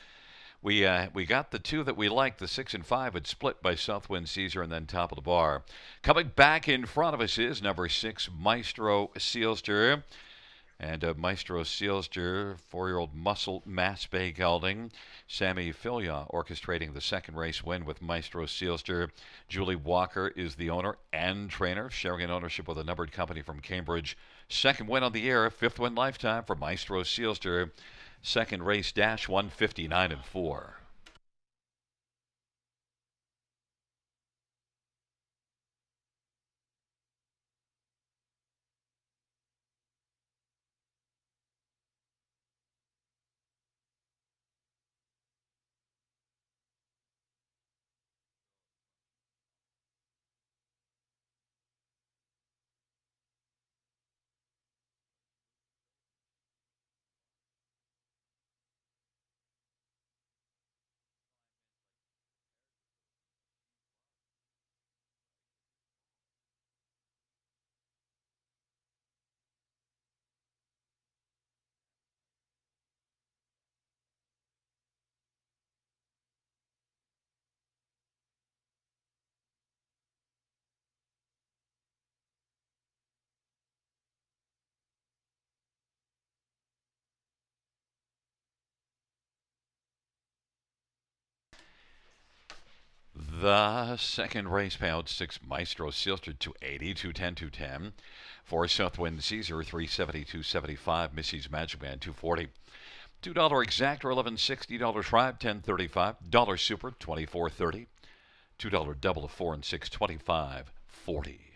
we got the 2 that we liked, the 6 and 5, had split by Southwind Caesar and then top of the bar. Coming back in front of us is number 6, Maestro Sealster. And Maestro Sealster, 4-year-old muscle Mass Bay gelding. Sammy Filion orchestrating the second race win with Maestro Sealster. Julie Walker is the owner and trainer, sharing an ownership with a numbered company from Cambridge. Second win on the year, 5th win lifetime for Maestro Sealster. Second race dash 159-4. The second race payout, 6 Maestro Silster, 280, 210, 210. 4 Southwind Caesar, 370, 275. Missy's Magic Man, 240. $2 Exactor, 1160. Tribe, 1035. Dollar Super, 2430. $2 Double of 4 and 6, 2540.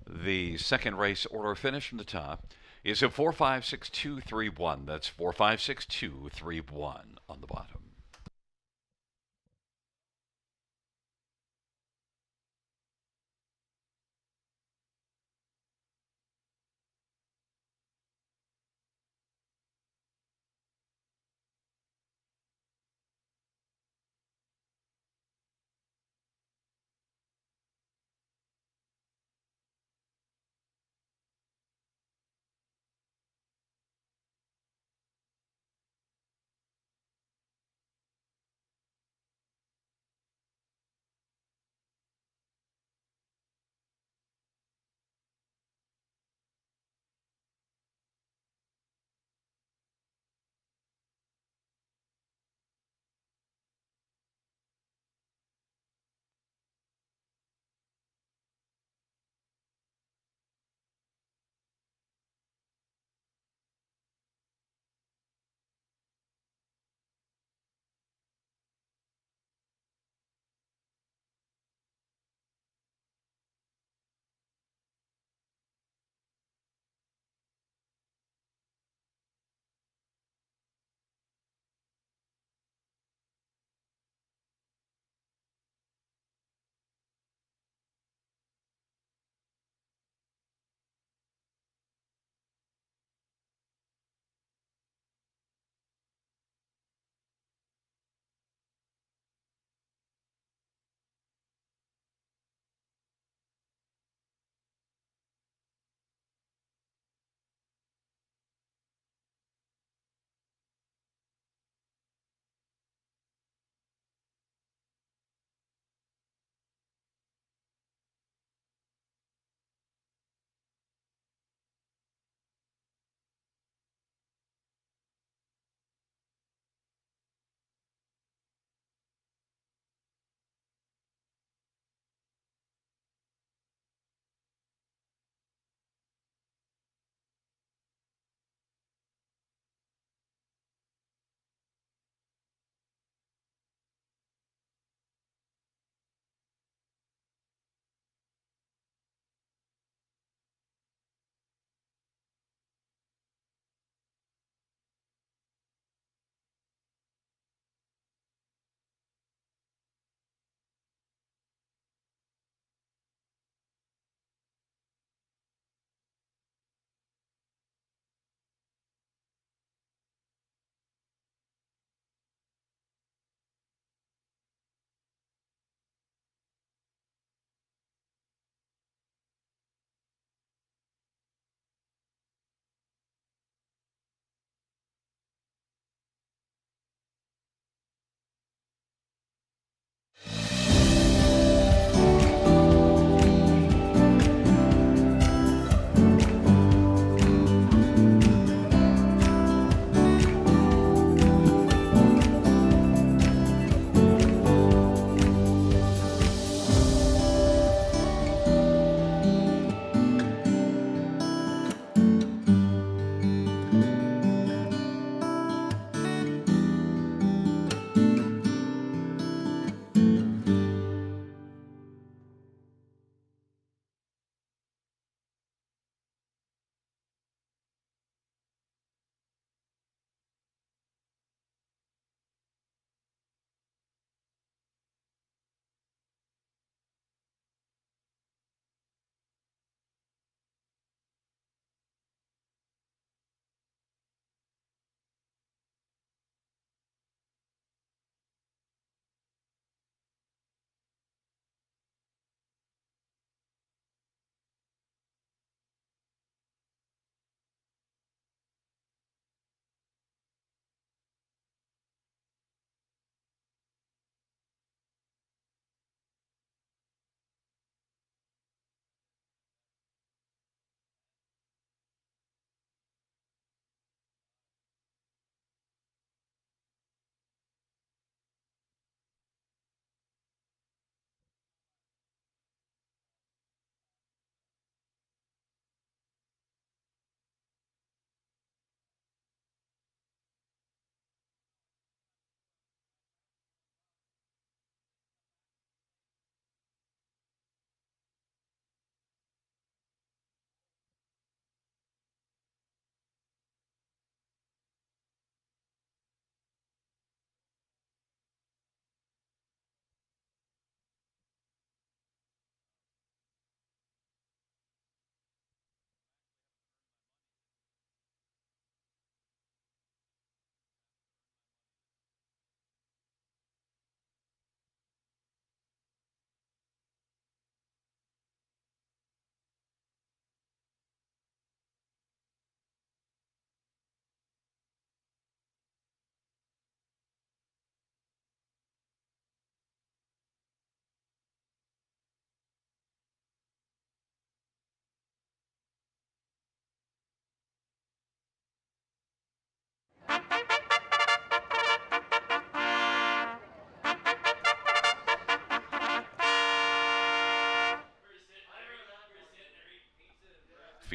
The second race order finish from the top is a 456231. That's 456231 on the bottom.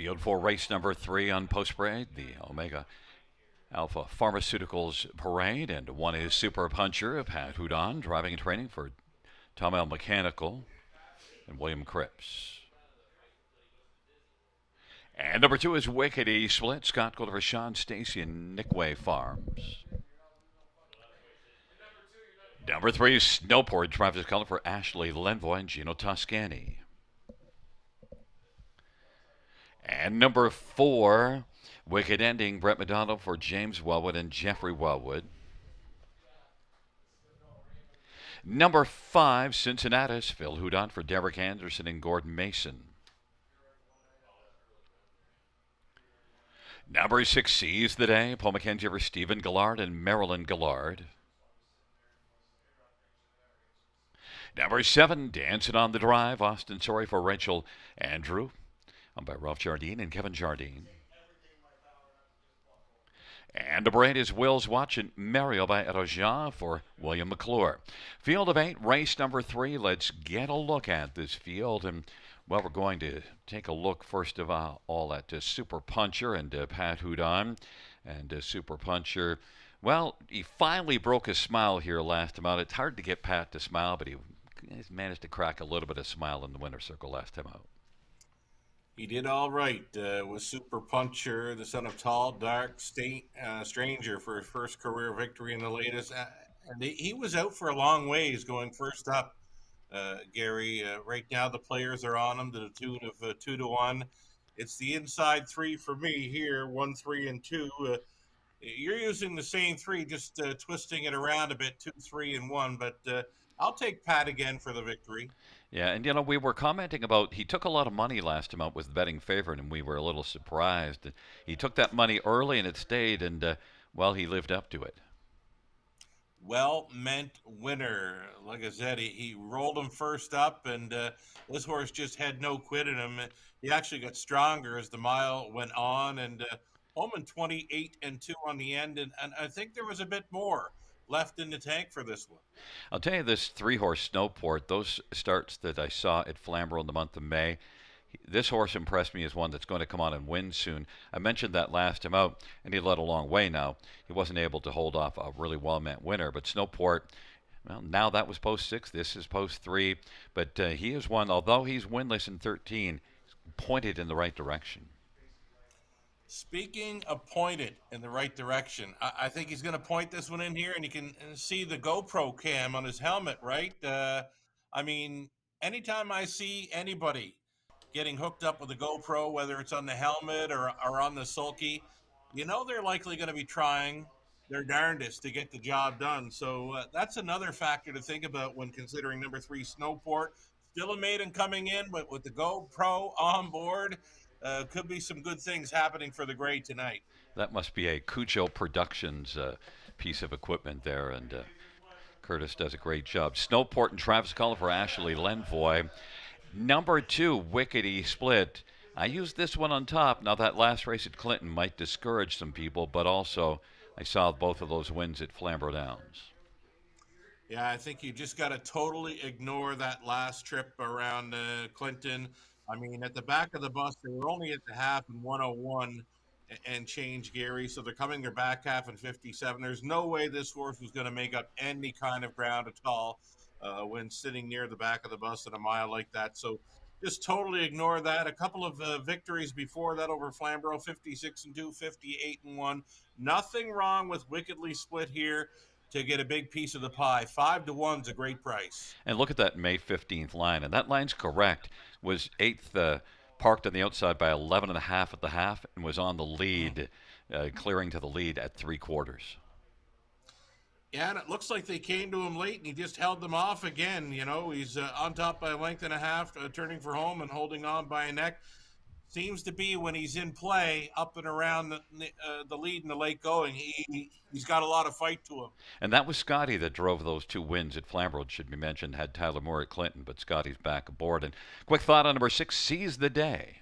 Field for race number 3 on Post Parade, the Omega Alpha Pharmaceuticals Parade, and one is Super Puncher, Pat Houdon, driving and training for Tom L. Mechanical and William Cripps. And number 2 is Wicked E-Split, Scott Golder, Sean Stacy, and Nickway Farms. Number 3 is Snowport, driver's color for Ashley Lenvoy and Gino Toscani. And number 4, Wicked Ending, Brett McDonald for James Wellwood and Jeffrey Wellwood. Number 5, Cincinnatus, Phil Houdon for Derek Anderson and Gordon Mason. Number 6, Seize the Day, Paul McKenzie for Stephen Gillard and Marilyn Gillard. Number 7, Dancing on the Drive, Austin Sorry for Rachel Andrew, owned by Ralph Jardine and Kevin Jardine. And number 8 is Will's Watch and Mario by Eroja for William McClure. Field of 8, race number 3. Let's get a look at this field. And, well, we're going to take a look, first of all, at Super Puncher and Pat Houdon. And Super Puncher, well, he finally broke a smile here last time out. It's hard to get Pat to smile, but he's managed to crack a little bit of smile in the winner's circle last time out. He did all right with Super Puncher, the son of Tall, Dark, Stranger for his first career victory in the latest. And he was out for a long ways going first up, Gary. Right now the players are on him to the tune of 2-1. It's the inside 3 for me here, 1, 3, and 2. You're using the same 3, just twisting it around a bit, 2, 3, and 1. But I'll take Pat again for the victory. Yeah, and we were commenting about he took a lot of money last time out with the betting favorite, and we were a little surprised. He took that money early, and it stayed, and, well, he lived up to it. Well-meant winner. Like I said, he rolled him first up, and this horse just had no quit in him. He actually got stronger as the mile went on, and home in 28 and 2 on the end, and I think there was a bit more left in the tank for this one. I'll tell you this 3-horse Snowport, those starts that I saw at Flamborough in the month of May, this horse impressed me as one that's going to come on and win soon. I mentioned that last time out, and he led a long way now. He wasn't able to hold off a really well-meant winner, but Snowport, well, now that was post 6, this is post 3, but he is one, although he's winless in 13, pointed in the right direction. Speaking of pointed in the right direction, I think he's going to point this one in here, and you can see the GoPro cam on his helmet, right? I mean, anytime I see anybody getting hooked up with a GoPro, whether it's on the helmet or on the sulky, you know they're likely going to be trying their darndest to get the job done. So that's another factor to think about when considering number 3, Snowport. Still a maiden coming in, but with the GoPro on board, could be some good things happening for the grade tonight. That must be a Cujo Productions piece of equipment there, and Curtis does a great job. Snowport and Travis Cullen for Ashley Lenvoy. Number 2, Wicked E-Split. I used this one on top. Now, that last race at Clinton might discourage some people, but also I saw both of those wins at Flamborough Downs. Yeah, I think you just got to totally ignore that last trip around Clinton. I mean, at the back of the bus, they were only at the half in 101 and change, Gary. So they're coming their back half in 57. There's no way this horse was going to make up any kind of ground at all when sitting near the back of the bus at a mile like that. So just totally ignore that. A couple of victories before that over Flamborough, 56 and 2, 58 and 1. Nothing wrong with Wickedly Split here to get a big piece of the pie. 5-1 is a great price. And look at that May 15th line, and that line's correct. Was 8th, parked on the outside by 11.5 at the half, and was on the lead, clearing to the lead at 3/4. Yeah, and it looks like they came to him late, and he just held them off again. You know, he's on top by a length and a half, turning for home and holding on by a neck. Seems to be when he's in play, up and around the lead and the late going, he's got a lot of fight to him. And that was Scotty that drove those 2 wins at Flamborough, it should be mentioned, had Tyler Moore at Clinton, but Scotty's back aboard. And quick thought on number 6, Seize the Day.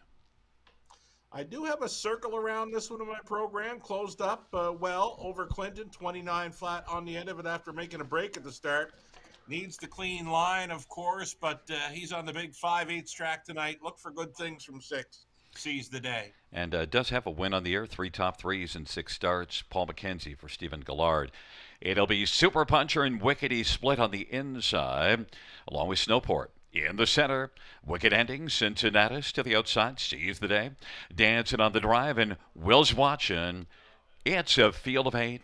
I do have a circle around this one in my program, closed up well over Clinton, 29 flat on the end of it after making a break at the start. Needs the clean line, of course, but he's on the big 5/8 track tonight. Look for good things from 6. seize the day. And does have a win on the year, 3 top threes and 6 starts. Paul McKenzie for Stephen Gillard. It'll be Super Puncher and Wickety Split on the inside, along with Snowport. In the center, Wicked Ending, Cincinnatus to the outside, seize the day. Dancing on the drive, and Will's watching. It's a field of 8.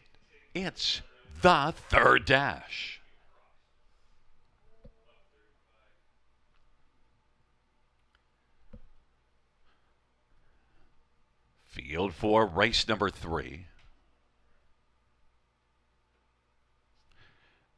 It's the third dash. Field 4, race number 3.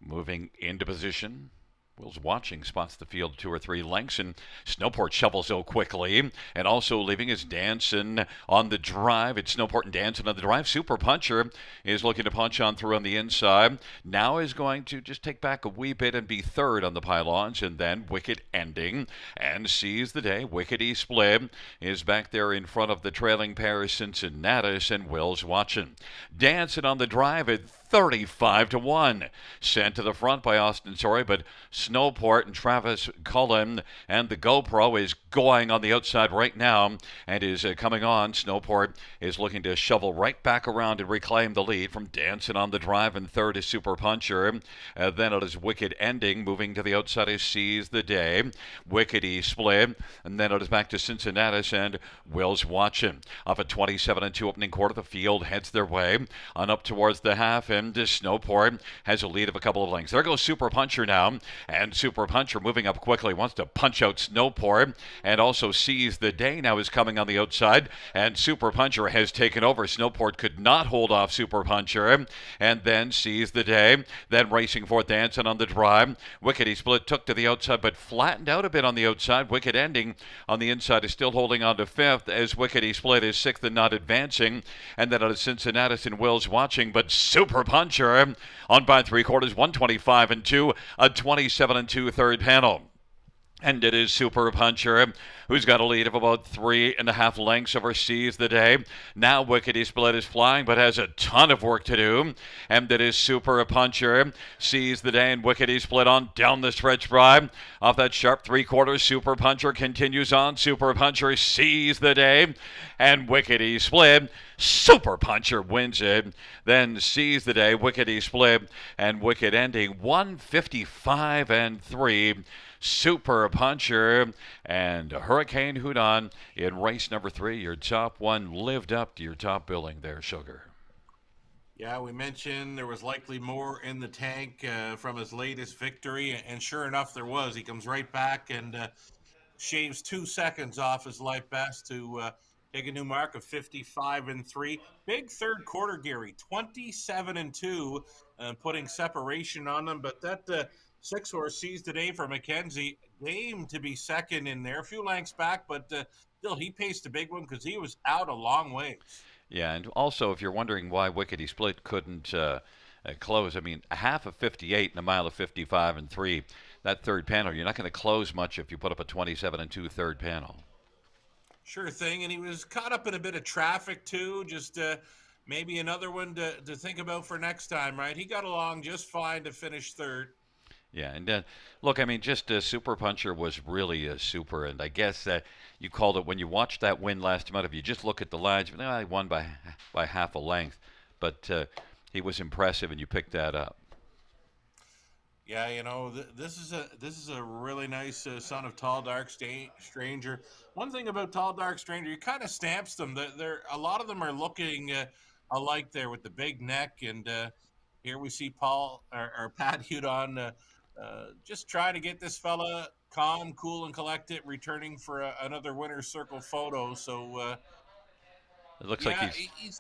Moving into position. Will's watching, spots the field 2 or 3 lengths, and Snowport shovels so quickly. And also leaving is Danson on the drive. It's Snowport and Danson on the drive. Super Puncher is looking to punch on through on the inside. Now is going to just take back a wee bit and be third on the pylons, and then Wicked Ending and seize the day. Wickety Split is back there in front of the trailing pair, Cincinnatus, and Will's watching. Danson on the drive at 35-1. Sent to the front by Austin Sorry, but Snowport and Travis Cullen and the GoPro is going on the outside right now and is coming on. Snowport is looking to shovel right back around and reclaim the lead from Danson on the drive, and third is Super Puncher. Then it is Wicked Ending moving to the outside is Seize the Day. Wickety Split, and then it is back to Cincinnatus and Will's watching. Off at 27-2 opening quarter, the field heads their way on up towards the half, and Snowport has a lead of a couple of lengths. There goes Super Puncher now, and Super Puncher moving up quickly, wants to punch out Snowport, and also Seize the Day now is coming on the outside, and Super Puncher has taken over. Snowport could not hold off Super Puncher, and then Seize the Day, then racing for Danson on the drive. Wickety Split took to the outside, but flattened out a bit on the outside. Wicked Ending on the inside is still holding on to fifth, as Wickety Split is sixth and not advancing, and then it is Cincinnatus and Will's watching, but Super Puncher on by 3/4, 125-2, a 27-2 third panel. And it is Super Puncher, who's got a lead of about 3.5 lengths over Seize the Day. Now Wickety Split is flying, but has a ton of work to do. And it is Super Puncher, Seize the Day, and Wickety Split on down the stretch drive. Off that sharp 3/4, Super Puncher continues on. Super Puncher, Seize the Day, and Wickety Split. Super Puncher wins it. Then Seize the Day, Wickety Split, and Wicked Ending, 155-3. Super Puncher and Hurricane Hudon in race number 3. Your top one lived up to your top billing there, Sugar. Yeah, we mentioned there was likely more in the tank from his latest victory, and sure enough, there was. He comes right back and shaves 2 seconds off his life best to take a new mark of 55-3. Big third quarter, Gary, 27-2, putting separation on them, but that 6-horse Seize the Day for McKenzie, game to be second in there, a few lengths back, but still he paced a big one because he was out a long ways. Yeah, and also if you're wondering why Wickety Split couldn't close, I mean, a half of 58 and a mile of 55-3, that third panel, you're not going to close much if you put up a 27-2 third panel. Sure thing, and he was caught up in a bit of traffic too, just maybe another one to think about for next time, right? He got along just fine to finish third. Yeah, and look, I mean, just Super Puncher was really super, and I guess you called it when you watched that win last month. If you just look at the lines, I won by half a length, but he was impressive, and you picked that up. Yeah, you know, this is a really nice son of Tall Dark Stranger. One thing about Tall Dark Stranger, he kind of stamps them. They're a lot of them are looking alike there with the big neck, and here we see Paul or Pat Hudon. Just trying to get this fella calm, cool, and collected, returning for another winner's circle photo. So It looks yeah, like he's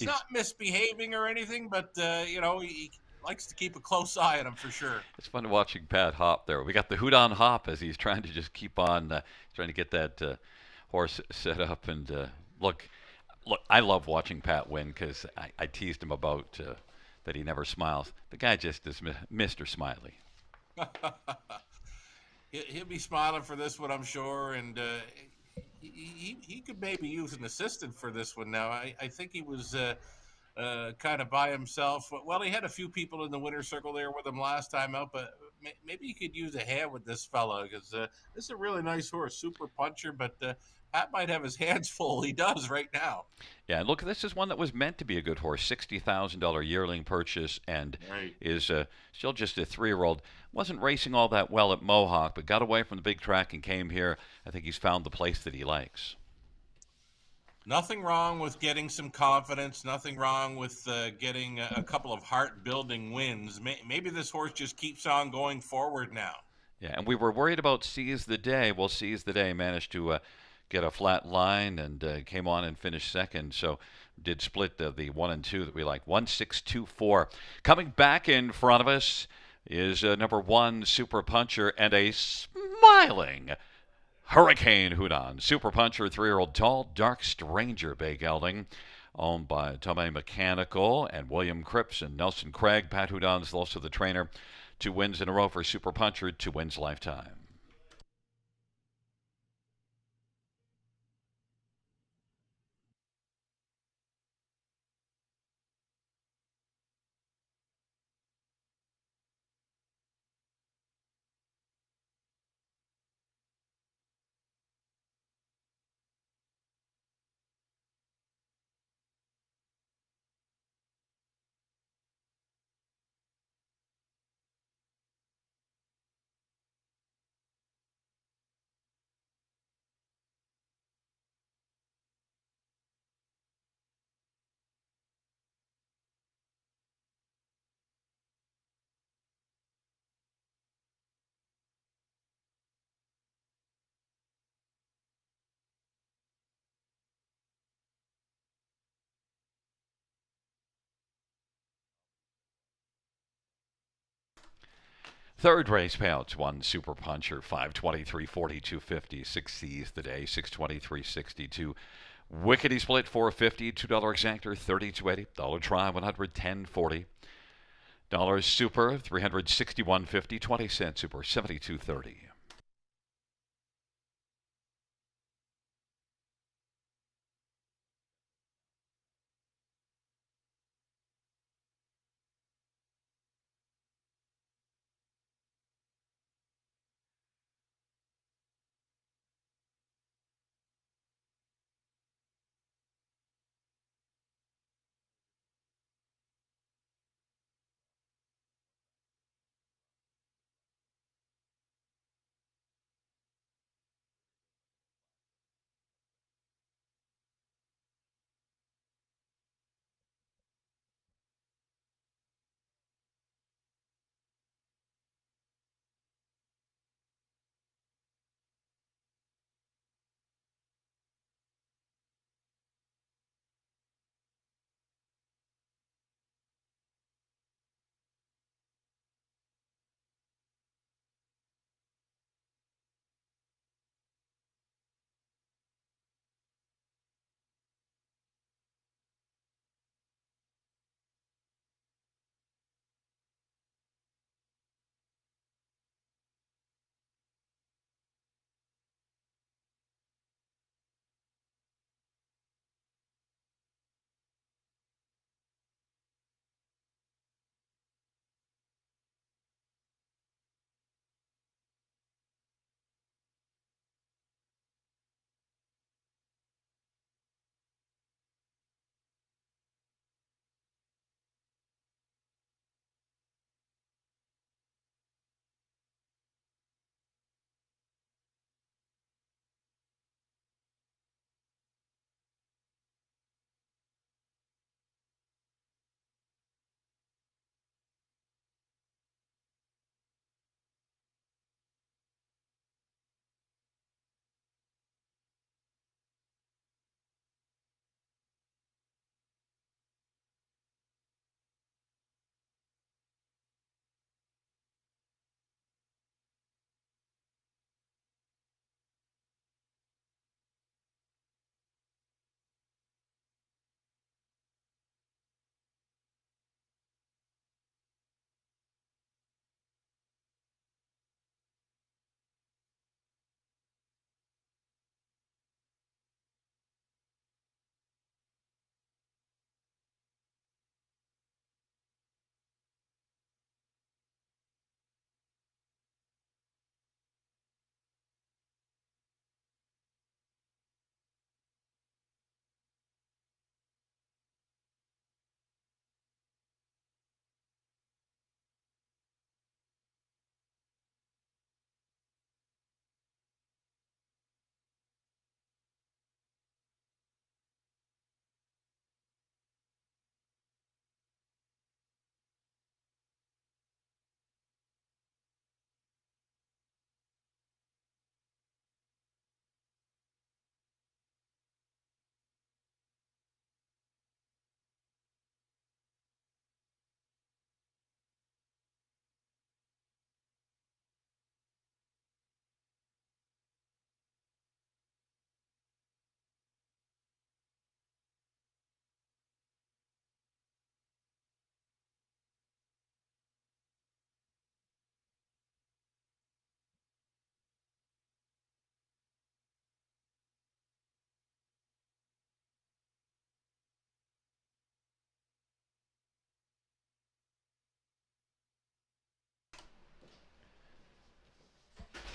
not misbehaving or anything, but you know, he likes to keep a close eye on him for sure. it's fun watching Pat hop there. We got the Hudon hop as he's trying to just keep on trying to get that horse set up. And look, I love watching Pat win because I teased him about that he never smiles. The guy just is Mr. Smiley. He'll be smiling for this one, I'm sure, and he could maybe use an assistant for this one now. I think he was kind of by himself. Well, he had a few people in the winner's circle there with him last time out, but maybe he could use a hand with this fella because this is a really nice horse, Super Puncher, but Pat might have his hands full. He does right now. Yeah, and look, this is one that was meant to be a good horse, $60,000 yearling purchase, and Right. is still just a 3-year-old. Wasn't racing all that well at Mohawk, but got away from the big track and came here. I think he's found the place that he likes. Nothing wrong with getting some confidence. Nothing wrong with getting a couple of heart-building wins. Maybe this horse just keeps on going forward now. Yeah, and we were worried about Seize the Day. Well, Seize the Day managed to get a flat line and came on and finished second. So did split the 1 and 2 that we like. 1-6-2-4. Coming back in front of us is number 1 Super Puncher and a smiling Hurricane Hunan. Super Puncher, 3-year-old tall, dark stranger bay gelding, owned by Tomei Mechanical and William Cripps and Nelson Craig. Pat Hudon's also the trainer. 2 wins in a row for Super Puncher, 2 wins lifetime. Third race payouts: 1 Super Puncher, 523, 42.50. 6 Seize the Day, 623, 62. Wickety Split, 450. $2 Exactor, 32.80. Dollar Try, 110.40. Dollars Super, 361.50. 20-cent Super, 72.30.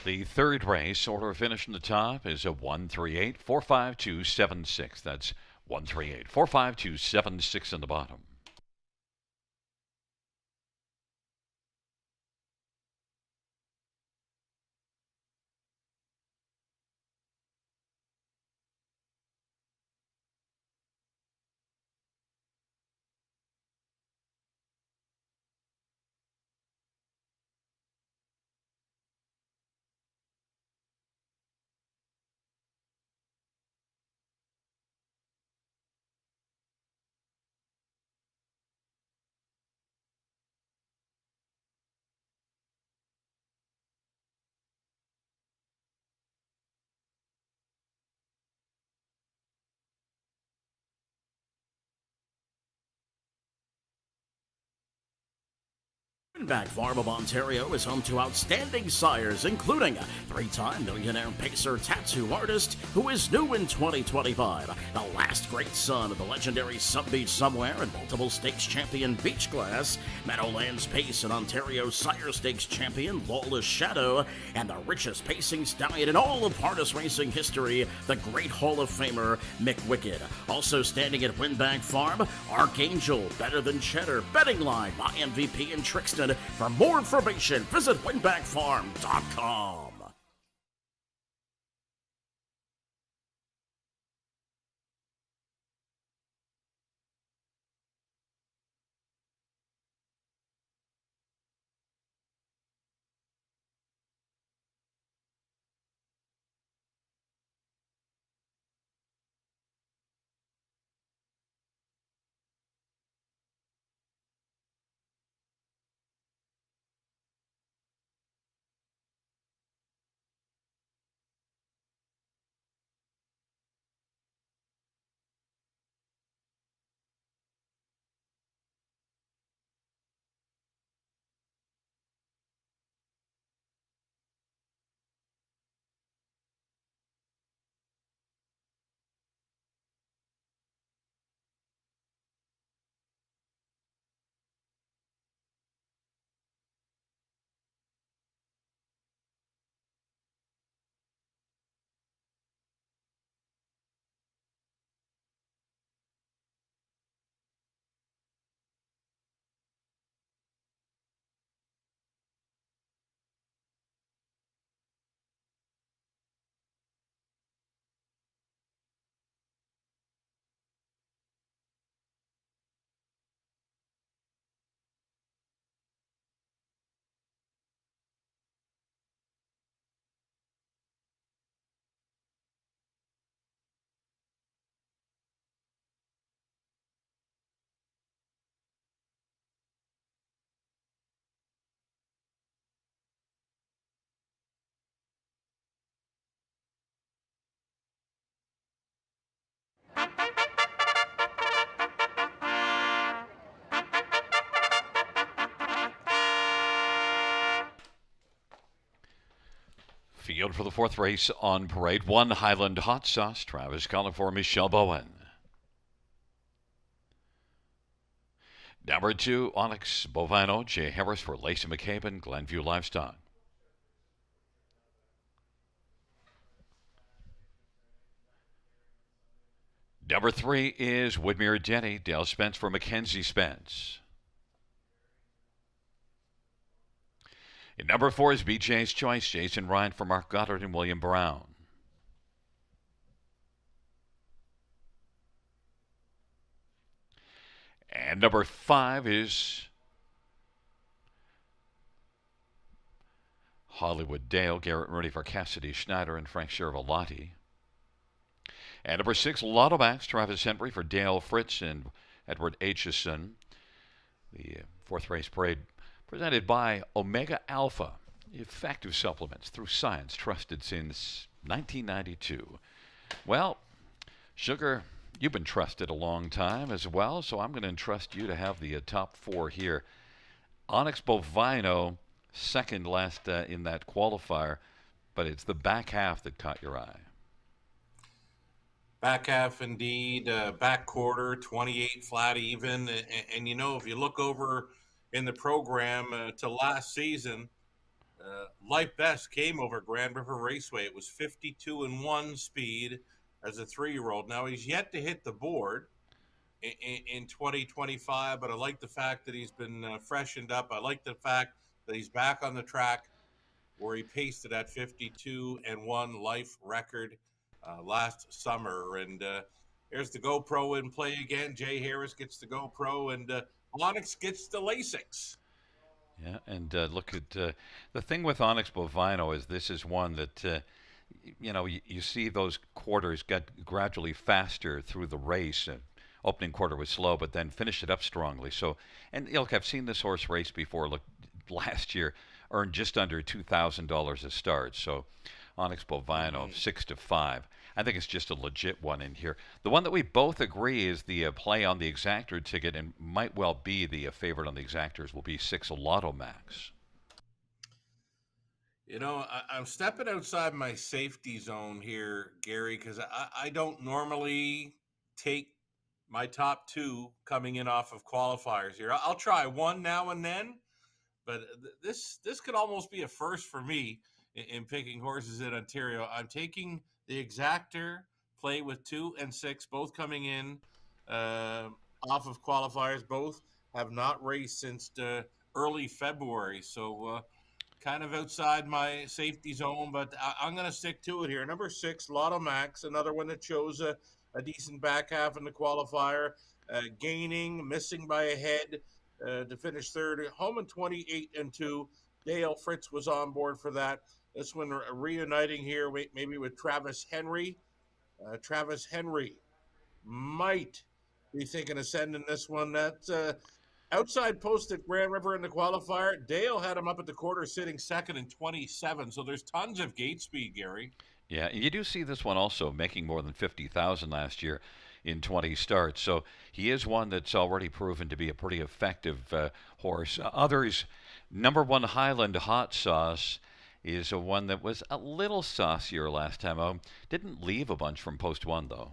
The third race, order of finish in the top, is a 138-45276. That's 138-45276 in the bottom. Winbak Farm of Ontario is home to outstanding sires, including three-time millionaire pacer tattoo artist who is new in 2025, the last great son of the legendary Some Beach Somewhere and multiple stakes champion Beachglass, Meadowlands Pace and Ontario Sire Stakes champion Lawless Shadow, and the richest pacing stallion in all of harness racing history, the great Hall of Famer Mick Wicked. Also standing at Winbak Farm, Archangel, Better Than Cheddar, Betting Line, My MVP, and Trixton. For more information, visit winbakfarm.com. Field for the fourth race on parade. 1 Highland Hot Sauce. Travis calling for Michelle Bowen. Number 2 Onyx Bovino. Jay Harris for Lacey McCabe and Glenview Livestock. Number 3 is Woodmere Denny. Dale Spence for Mackenzie Spence. And number 4 is BJ's Choice, Jason Ryan for Mark Goddard and William Brown. And number 5 is Hollywood Dale, Garrett Mooney for Cassidy Schneider and Frank Cervalotti. And number 6, Lotto Max, Travis Henry for Dale Fritz and Edward Aitchison. The fourth race parade presented by Omega Alpha, effective supplements through science trusted since 1992. Well, Sugar, you've been trusted a long time as well, so I'm going to entrust you to have the top 4 here. Onyx Bovino, second last in that qualifier, but it's the back half that caught your eye. Back half indeed, back quarter, 28 flat even. And you know, if you look over in the program to last season, Life Best came over Grand River Raceway. It was 52-1 speed as a 3-year-old. Now he's yet to hit the board in 2025, but I like the fact that he's been freshened up. I like the fact that he's back on the track where he pasted that 52-1 life record last summer. And here's the GoPro in play again. Jay Harris gets the GoPro, and Onyx gets the Lasix. Yeah, and look at the thing with Onyx Bovino is this is one that you see those quarters get gradually faster through the race. Opening quarter was slow, but then finished it up strongly. So, and look, I've seen this horse race before. Look, last year earned just under $2,000 a start. So, Onyx Bovino 6-5. I think it's just a legit one in here. The one that we both agree is the play on the exactor ticket and might well be the favorite on the exactors will be 6 Lotto Max. I'm stepping outside my safety zone here, Gary, because I don't normally take my top 2 coming in off of qualifiers here. I'll try one now and then, but this could almost be a first for me in picking horses in Ontario. I'm taking the exactor play with 2 and 6, both coming in off of qualifiers. Both have not raced since early February, so kind of outside my safety zone, but I'm going to stick to it here. Number 6, Lotto Max, another one that chose a decent back half in the qualifier, missing by a head to finish third. Home in 28-2. Dale Fritz was on board for that. This one reuniting here, maybe with Travis Henry. Travis Henry might be thinking of sending this one. That's outside post at Grand River in the qualifier. Dale had him up at the quarter sitting second in 27. So there's tons of gate speed, Gary. Yeah, and you do see this one also making more than 50,000 last year in 20 starts. So he is one that's already proven to be a pretty effective horse. Others, number 1 Highland Hot Sauce is a one that was a little saucier last time. Didn't leave a bunch from post 1 though.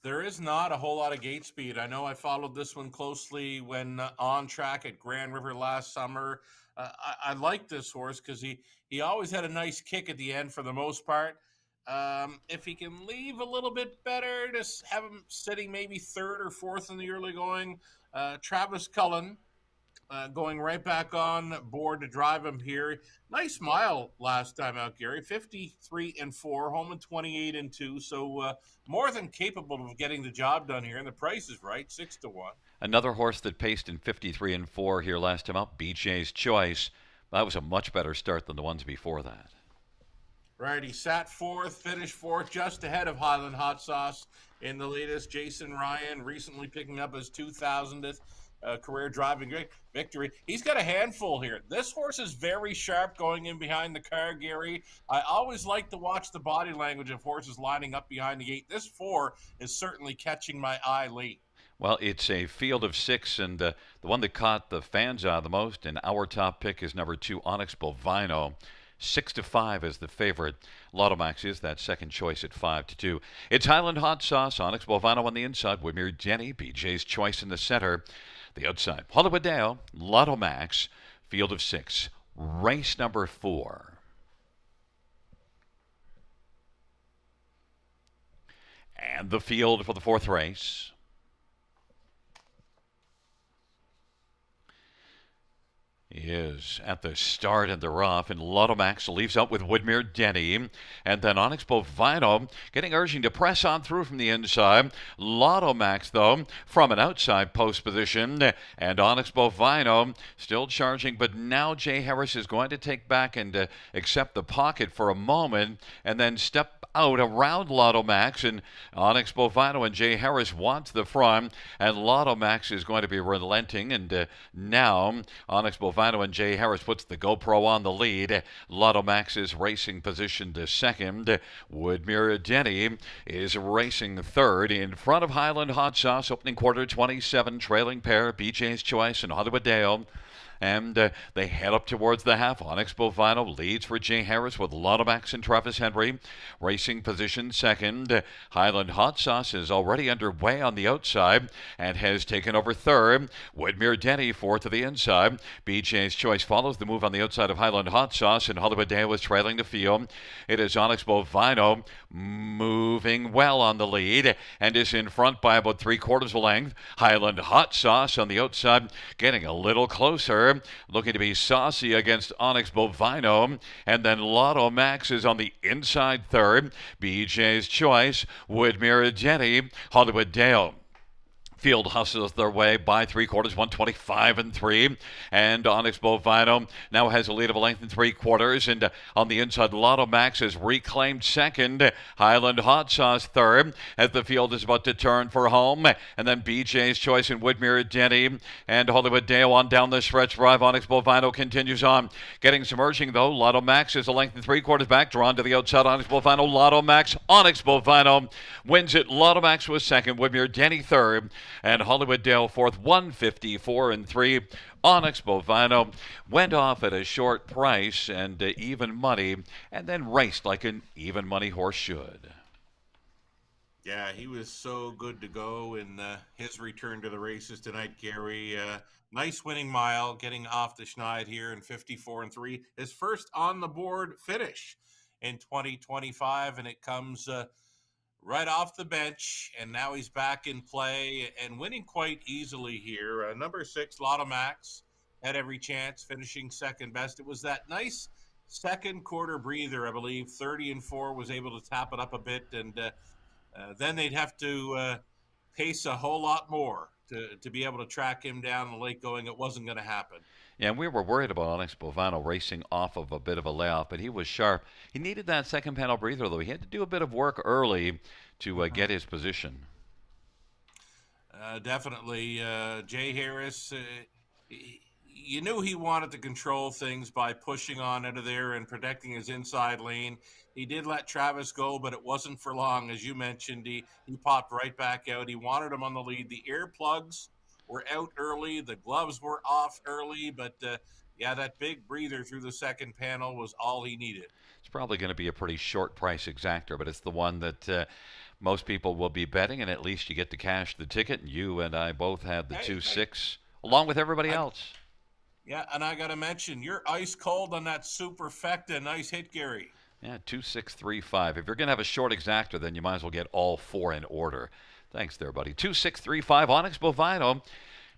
There is not a whole lot of gate speed. I know I followed this one closely when on track at Grand River last summer. I like this horse because he always had a nice kick at the end for the most part. If he can leave a little bit better, just have him sitting maybe 3rd or 4th in the early going. Travis Cullen going right back on board to drive him here. Nice mile last time out, Gary. 53-4, home in 28-2. So more than capable of getting the job done here. And the price is right, 6-1. Another horse that paced in 53-4 here last time out, BJ's Choice. That was a much better start than the ones before that. Right, he sat 4th, finished 4th, just ahead of Highland Hot Sauce in the latest. Jason Ryan recently picking up his 2,000th career driving victory. He's got a handful here. This horse is very sharp going in behind the car, Gary. I always like to watch the body language of horses lining up behind the gate. This 4 is certainly catching my eye late. Well, it's a field of 6, and the one that caught the fans eye the most, and our top pick is number 2, Onyx Bovino. 6-5 is the favorite. Lotto Max is that second choice at 5-2. It's Highland Hot Sauce, Onyx Bovino on the inside, Woodmere Denny, BJ's Choice in the center. The outside, Hollywood Dale, Lotto Max, field of 6. Race number 4. And the field for the 4th race. Is at the start and they're off, and Lotto Max leaves out with Woodmere Denny, and then Onyx Bovino getting urging to press on through from the inside. Lotto Max, though, from an outside post position, and Onyx Bovino still charging, but now Jay Harris is going to take back and accept the pocket for a moment, and then step out around Lotto Max, and Onyx Bovino and Jay Harris want the front, and Lotto Max is going to be relenting, and now Onyx Bovino and Jay Harris puts the GoPro on the lead. Lotto Max is racing position to second. Woodmere Denny is racing third in front of Highland Hot Sauce, opening quarter 27, trailing pair, BJ's Choice and Hollywood Dale. And they head up towards the half. Onyx Bovino leads for Jay Harris with Lotomax and Travis Henry. Racing position second. Highland Hot Sauce is already underway on the outside and has taken over third. Woodmere Denny fourth to the inside. BJ's Choice follows the move on the outside of Highland Hot Sauce, and Hollywood Dale is trailing the field. It is Onyx Bovino moving well on the lead and is in front by about 3/4 of a length. Highland Hot Sauce on the outside getting a little closer, looking to be saucy against Onyx Bovino. And then Lotto Max is on the inside third. BJ's Choice, Woodmere Denny, Hollywood Dale. Field hustles their way by 3/4, 125 and 3. And Onyx Bovino now has a lead of a length and 3/4. And on the inside, Lotto Max is reclaimed second. Highland Hot Sauce third as the field is about to turn for home. And then BJ's Choice and Woodmere Denny and Hollywood Dale on down the stretch drive. Onyx Bovino continues on. Getting submerging though. Lotto Max is a length and 3/4 back. Drawn to the outside. Onyx Bovino, Lotto Max. Onyx Bovino wins it. Lotto Max was second. Woodmere Denny third. And Hollywood Dale fourth, 154 and 3. Onyx Bovino went off at a short price and even money, and then raced like an even money horse should. Yeah, he was so good to go in his return to the races tonight, Gary. Nice winning mile, getting off the schneid here in 54 and 3. His first on the board finish in 2025, and it comes right off the bench, and now he's back in play and winning quite easily here. Number 6, Lotto Max, had every chance, finishing second best. It was that nice second quarter breather, I believe. 30 and 4 was able to tap it up a bit, and then they'd have to pace a whole lot more to be able to track him down the late going. It wasn't going to happen. Yeah, and we were worried about Onyx Bovino racing off of a bit of a layoff, but he was sharp. He needed that second panel breather, though. He had to do a bit of work early to get his position. Definitely. Jay Harris, you knew he wanted to control things by pushing on out of there and protecting his inside lane. He did let Travis go, but it wasn't for long. As you mentioned, he popped right back out. He wanted him on the lead. The earplugs were out early. The gloves were off early, but that big breather through the second panel was all he needed. It's probably going to be a pretty short price exactor, but it's the one that most people will be betting, and at least you get to cash the ticket. And you and I both had the 2-6, along with everybody else. Yeah, and I got to mention, you're ice cold on that superfecta. Nice hit, Gary. Yeah, 2-6-3-5. If you're going to have a short exactor, then you might as well get all four in order. Thanks there, buddy. 2-6-3-5. Onyx Bovino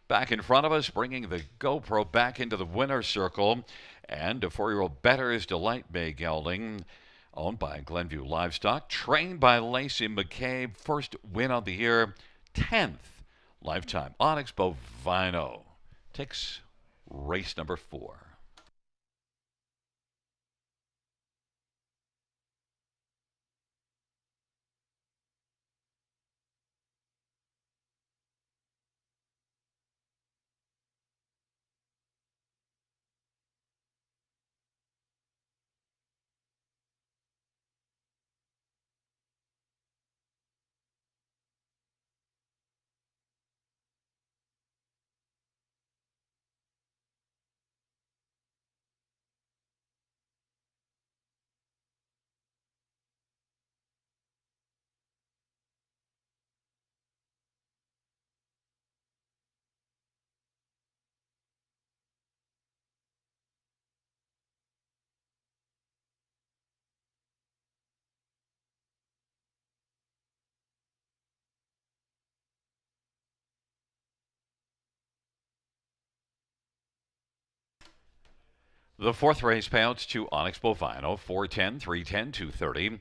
back in front of us, bringing the GoPro back into the winner's circle. And a 4-year-old bettor is Delight May Gelding, owned by Glenview Livestock, trained by Lacey McCabe. First win of the year, 10th lifetime. Onyx Bovino takes race number 4. The fourth race payouts to Onyx Bovino, 410, 310, 230.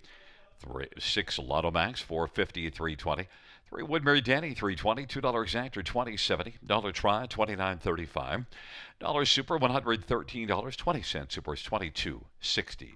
6 Lotto Max, 450, 320. 3 Woodmere Denny, 320. $2 exactor, 20.70. Dollar try, 29.35. Dollar super, $113.20. Super is 22.60.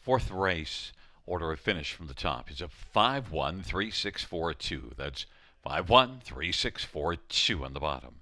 fourth race order of finish from the top is a 5-1-3-6-4-2. That's 5-1-3-6-4-2 on the bottom.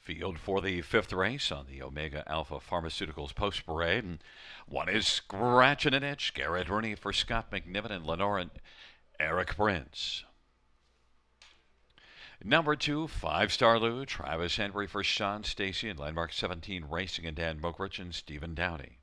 Field for the fifth race on the Omega Alpha Pharmaceuticals post parade. And one is scratching an itch. Garrett Rooney for Scott McNiven and Lenore and Eric Prince. Number 2, 5-Star Lou, Travis Henry for Sean Stacy and Landmark 17 Racing and Dan Mokrich and Stephen Downey.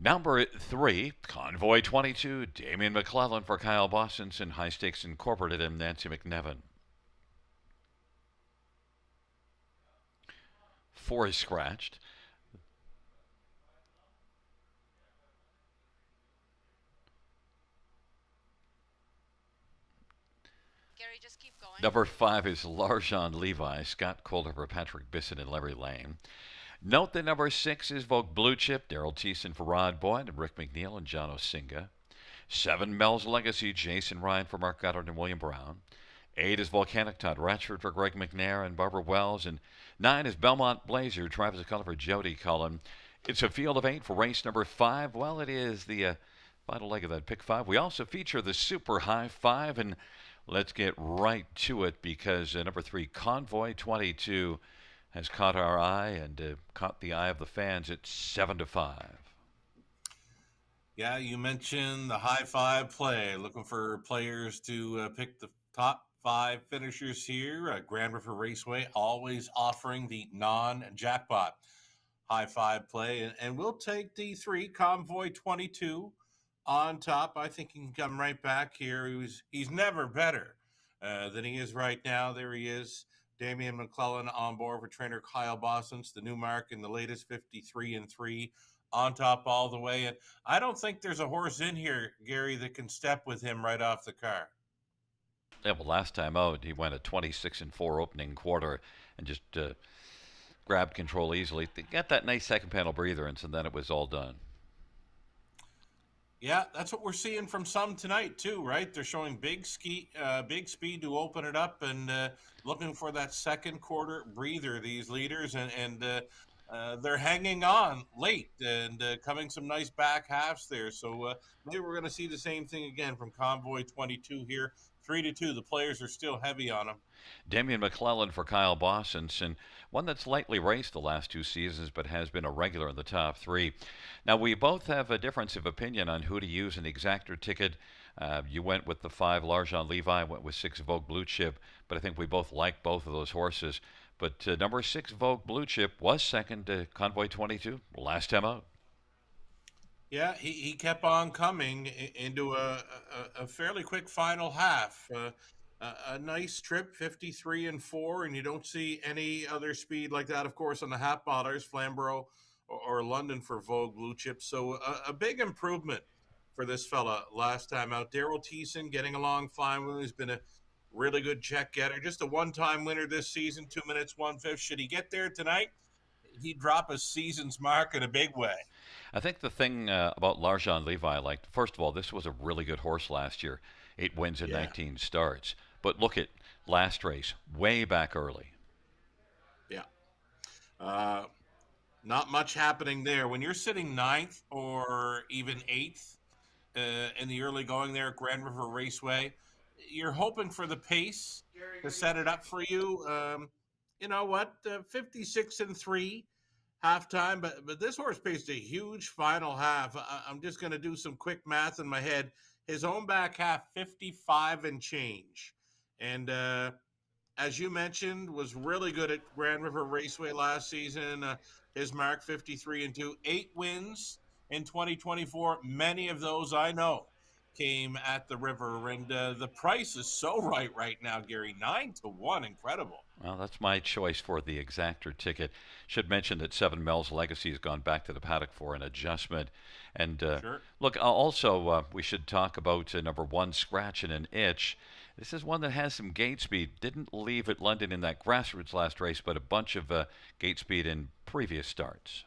Number 3, Convoy 22, Damian McClellan for Kyle Boston's and High Stakes Incorporated and Nancy McNevin. 4 is scratched. Gary, just keep going. Number 5 is Larjon Levi, Scott Colder, Patrick Bissett, and Larry Lane. Note that number 6 is Vogue Blue Chip, Daryl Thiessen for Rod Boyd, and Rick McNeil and John Osinga. 7, Mel's Legacy, Jason Ryan for Mark Goddard and William Brown. 8 is Volcanic, Todd Ratchford for Greg McNair and Barbara Wells. And 9 is Belmont Blazer, Travis Cullen for Jody Cullen. It's a field of 8 for race number 5. Well, it is the final leg of that pick 5. We also feature the Super High 5, and let's get right to it because number 3, Convoy 22, has caught our eye and caught the eye of the fans at 7-5. Yeah, you mentioned the high 5 play. Looking for players to pick the top 5 finishers here. Grand River Raceway always offering the non-jackpot high 5 play. And we'll take the 3, Convoy 22, on top. I think he can come right back here. He's never better than he is right now. There he is. Damian McClellan on board for trainer Kyle Boston's, the new mark in the latest 53-3, on top all the way. And I don't think there's a horse in here, Gary, that can step with him right off the car. Yeah, well, last time out, he went a 26-4 opening quarter and just grabbed control easily. They got that nice second panel breather, and so then it was all done. Yeah, that's what we're seeing from some tonight too, right? They're showing big speed to open it up and looking for that second quarter breather. These leaders and they're hanging on late and coming some nice back halves there. So maybe we're going to see the same thing again from Convoy 22 here. 3-2. The players are still heavy on him. Damian McClellan for Kyle Boston's, and one that's lightly raced the last 2 seasons but has been a regular in the top 3. Now, we both have a difference of opinion on who to use in the exactor ticket. You went with the 5 Larjon Levi, went with 6 Vogue Blue Chip, but I think we both like both of those horses. But number 6 Vogue Blue Chip was second to Convoy 22 last time out. Yeah, he kept on coming into a fairly quick final half. A nice trip, 53-4, and you don't see any other speed like that, of course, on the half botters, Flamborough or London for Vogue Blue Chip. So a big improvement for this fella last time out. Daryl Thiessen getting along fine with him. He's been a really good check getter. Just a one-time winner this season, 2 minutes, 1/5. Should he get there tonight, he'd drop a season's mark in a big way. I think the thing about Larjon Levi, like, first of all, this was a really good horse last year. 8 wins and 19 starts. But look at last race, way back early. Yeah. Not much happening there. When you're sitting 9th or even 8th in the early going there at Grand River Raceway, you're hoping for the pace to set it up for you. You know what? 56-3 halftime, but this horse paced a huge final half. I'm just going to do some quick math in my head. His own back half, 55 and change. And as you mentioned, was really good at Grand River Raceway last season. His mark, 53-2, 8 wins in 2024. Many of those I know came at the river, and the price is so right now, Gary. 9-1, incredible. Well, that's my choice for the exactor ticket. Should mention that 7 Mel's Legacy has gone back to the paddock for an adjustment. And Sure. look, also we should talk about number 1, Scratching an Itch. This is one that has some gate speed. Didn't leave at London in that grassroots last race, but a bunch of gate speed in previous starts.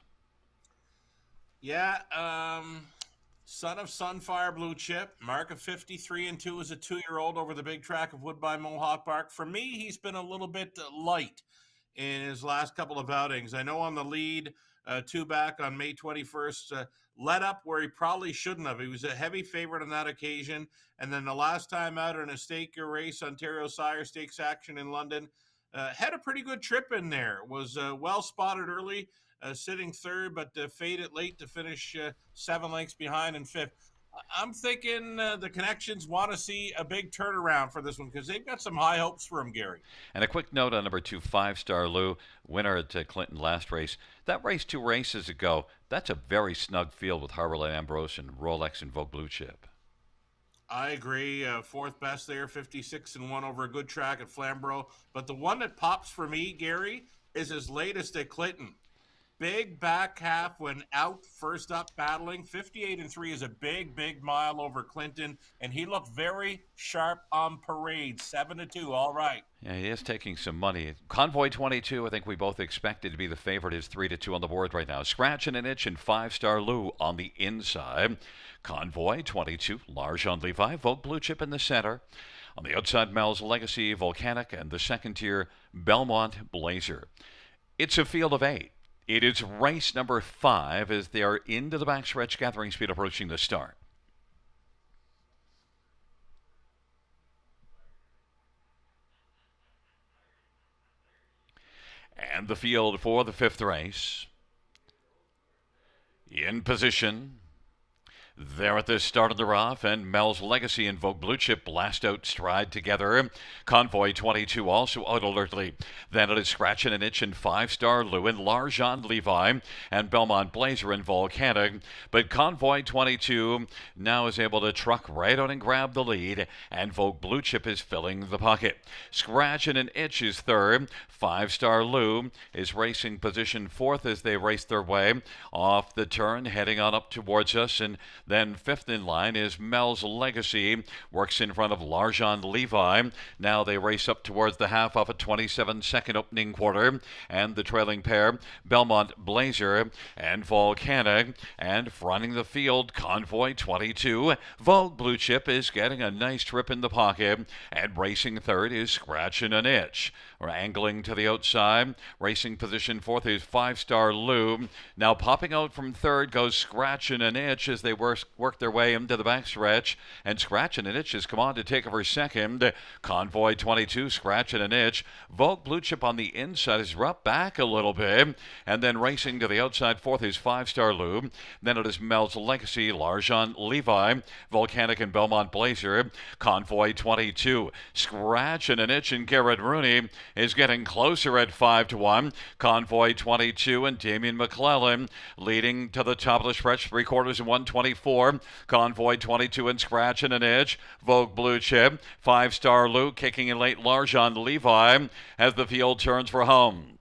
Yeah, son of Sunfire Blue Chip, mark of 53-2 as a 2-year-old over the big track of Woodbine Mohawk Park. For me, he's been a little bit light in his last couple of outings. I know on the lead, two back on May 21st. Let up where he probably shouldn't have. He was a heavy favorite on that occasion. And then the last time out in a stake race, Ontario Sire Stakes action in London, had a pretty good trip in there. Was well spotted early, sitting third, but faded late to finish 7 lengths behind in fifth. I'm thinking the Connections want to see a big turnaround for this one because they've got some high hopes for him, Gary. And a quick note on number 2, 5-Star Lou, winner at Clinton last race. That race 2 races ago, that's a very snug field with Harberlin Ambrose and Rolex and Vogue Blue Chip. I agree. Fourth best there, 56-1 over a good track at Flamborough. But the one that pops for me, Gary, is his latest at Clinton. Big back half when out first up battling. 58-3 is a big mile over Clinton, and he looked very sharp on parade. 7-2, all right. Yeah, he is taking some money. Convoy 22, I think we both expected to be the favorite, is 3-2 on the board right now. Scratch and an Itch and 5-Star Lou on the inside. Convoy 22, L'Argent Levi, Vogue Blue Chip in the center. On the outside, Mel's Legacy, Volcanic, and the second tier, Belmont Blazer. It's a field of 8. It is race number 5 as they are into the backstretch, gathering speed approaching the start. And the field for the 5th race. In position. There at the start of the rough, and Mel's Legacy and Vogue Blue Chip blast out stride together. Convoy 22 also out alertly. Then it is Scratch and an Itch and 5-Star Lou and L'Argent Levi and Belmont Blazer and Volcanic. But Convoy 22 now is able to truck right out and grab the lead, and Vogue Blue Chip is filling the pocket. Scratch and an Itch is third. 5-Star Lou is racing position 4th as they race their way off the turn, heading on up towards us, and then 5th in line is Mel's Legacy, works in front of L'Argent Levi. Now they race up towards the half of a 27-second opening quarter, and the trailing pair, Belmont Blazer and Volcanic, and fronting the field, Convoy 22. Vogue Blue Chip is getting a nice trip in the pocket, and racing third is Scratch and an Itch. We're angling to the outside, racing position 4th is 5-Star Lou. Now popping out from third goes Scratch and an Itch as they work their way into the backstretch, and Scratch and an Itch has come on to take over second. Convoy 22, Scratch and an Itch. Vogue Blue Chip on the inside is rubbed back a little bit, and then racing to the outside 4th is 5-Star Lou. Then it is Mel's Legacy, L'Argent Levi, Volcanic and Belmont Blazer. Convoy 22, Scratch and an Itch, and Garrett Rooney is getting closer at 5-1. Convoy 22 and Damien McClellan leading to the top of the stretch, 3/4 and 124. Convoy 22 and Scratch and an Itch. Vogue Blue Chip, 5-Star Lou kicking in late, L'Argent Levi as the field turns for home.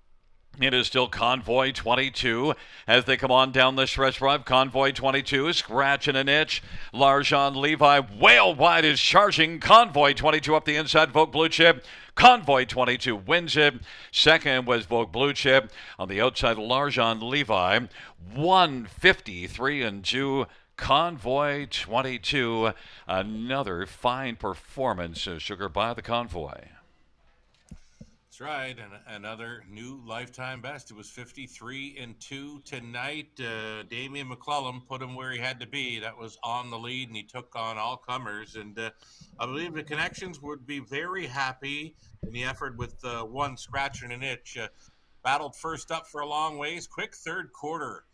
It is still Convoy 22 as they come on down the stretch drive. Convoy 22, Scratch and an Itch. L'Argent Levi, whale wide, is charging. Convoy 22 up the inside. Vogue Blue Chip. Convoy 22 wins it. Second was Vogue Blue Chip. On the outside, L'Argent Levi. 153-2. Convoy 22. Another fine performance, Sugar, by the Convoy. That's right, and another new lifetime best. It was 53-2 tonight. Damien McClellan put him where he had to be. That was on the lead, and he took on all comers. And I believe the Connections would be very happy in the effort with one Scratch and an Itch. Battled first up for a long ways. Quick third quarter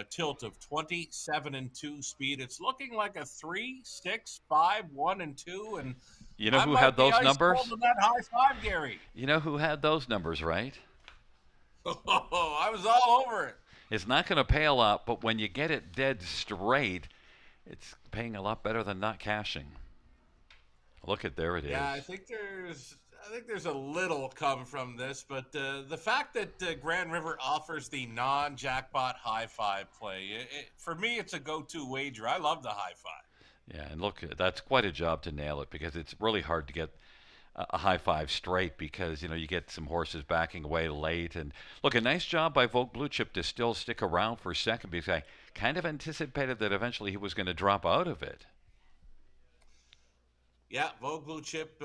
tilt of 27-2 speed. It's looking like a 3, 6, 5, 1, and 2, and you know who had those numbers? That high five, Gary. You know who had those numbers, right? Oh, I was all over it. It's not going to pay a lot, but when you get it dead straight, it's paying a lot better than not cashing. Look at, there it is. Yeah, I think there's a little come from this, but the fact that Grand River offers the non-jackpot high five play, for me, it's a go-to wager. I love the high five. Yeah, and look, that's quite a job to nail it because it's really hard to get a high five straight because, you get some horses backing away late. And look, a nice job by Vogue Blue Chip to still stick around for second because I kind of anticipated that eventually he was going to drop out of it. Yeah, Vogue Blue Chip,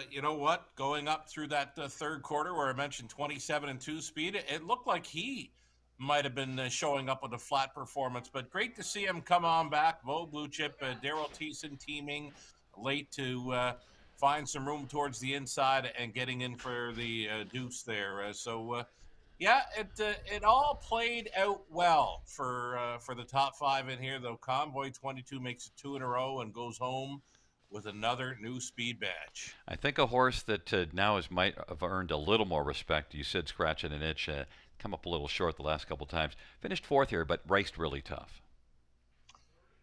you know what? Going up through that third quarter where I mentioned 27-2 speed, it looked like he might have been showing up with a flat performance, but great to see him come on back. Bo Blue Chip, Daryl Thiessen teaming late to find some room towards the inside and getting in for the deuce there. Yeah, it all played out well for the top five in here. Though Convoy 22 makes it two in a row and goes home with another new speed badge. I think a horse that now might have earned a little more respect. You said scratching an itch, come up a little short the last couple times. Finished fourth here, but raced really tough.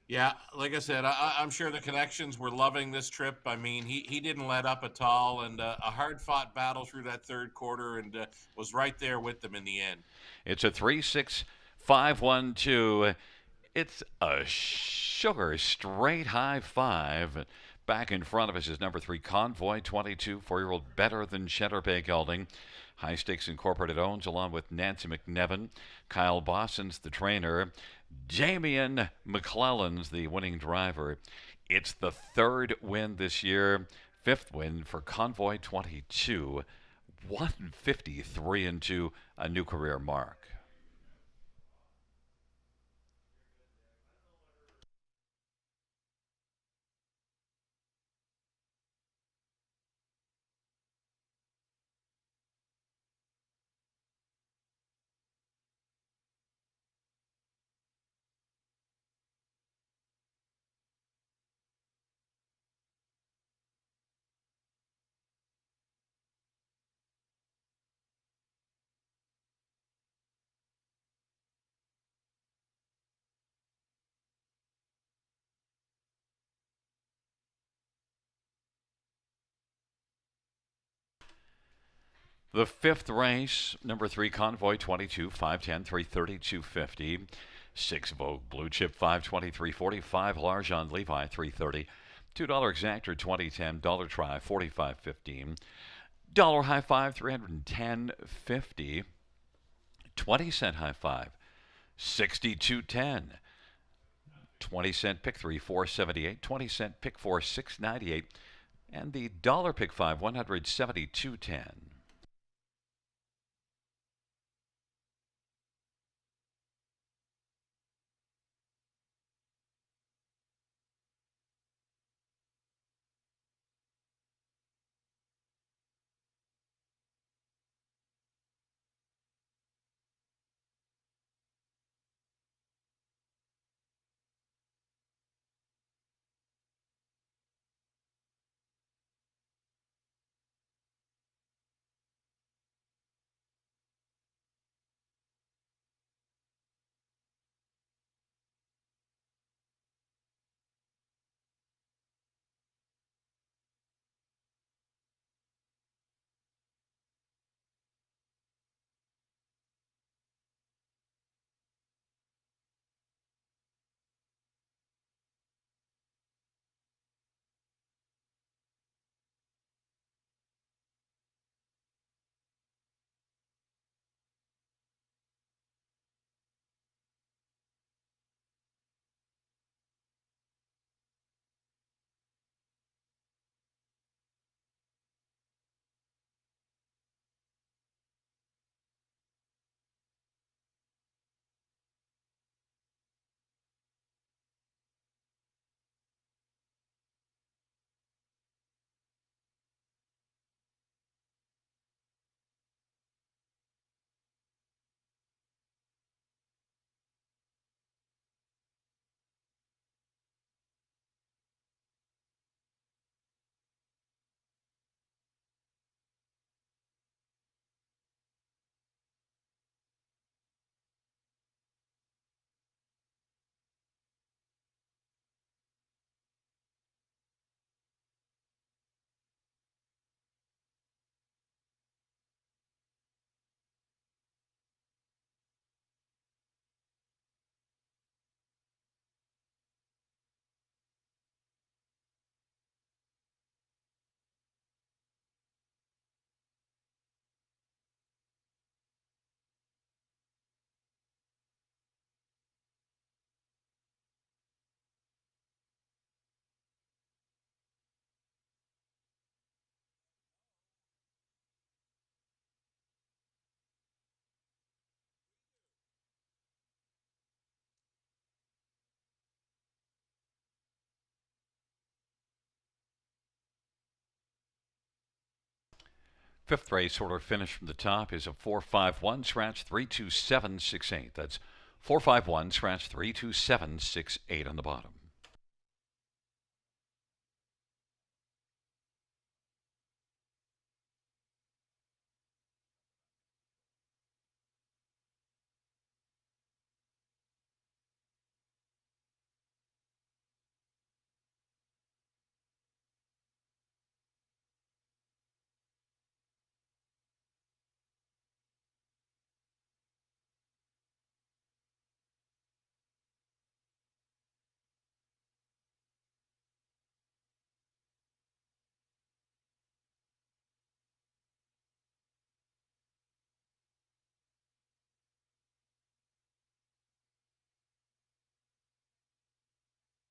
Yeah, like I said, I'm sure the connections were loving this trip. I mean, he didn't let up at all, and a hard-fought battle through that third quarter, and was right there with them in the end. It's a 3-6-5-1-2. It's a sugar straight high five. Back in front of us is number 3 Convoy 22, 4-year-old Better Than Cheddar Bay Gelding. High Stakes Incorporated owns along with Nancy McNevin. Kyle Bosson's the trainer. Damian McClellan's the winning driver. It's the third win this year, fifth win for Convoy 22. 153-2, a new career mark. The fifth race, number 3 Convoy 22, 510, 330, 250. 6 Vogue Blue Chip 523, 45. Larjon Levi 330. $2 Exactor 2010. Dollar Try 45.15. Dollar High Five 310.50. 20-cent High Five 62.10. 20-cent Pick 3 478. 20-cent Pick 4 698. And the dollar Pick 5 172.10. Fifth race order finish from the top is a 451 scratch 32768. That's 451 scratch 32768 on the bottom.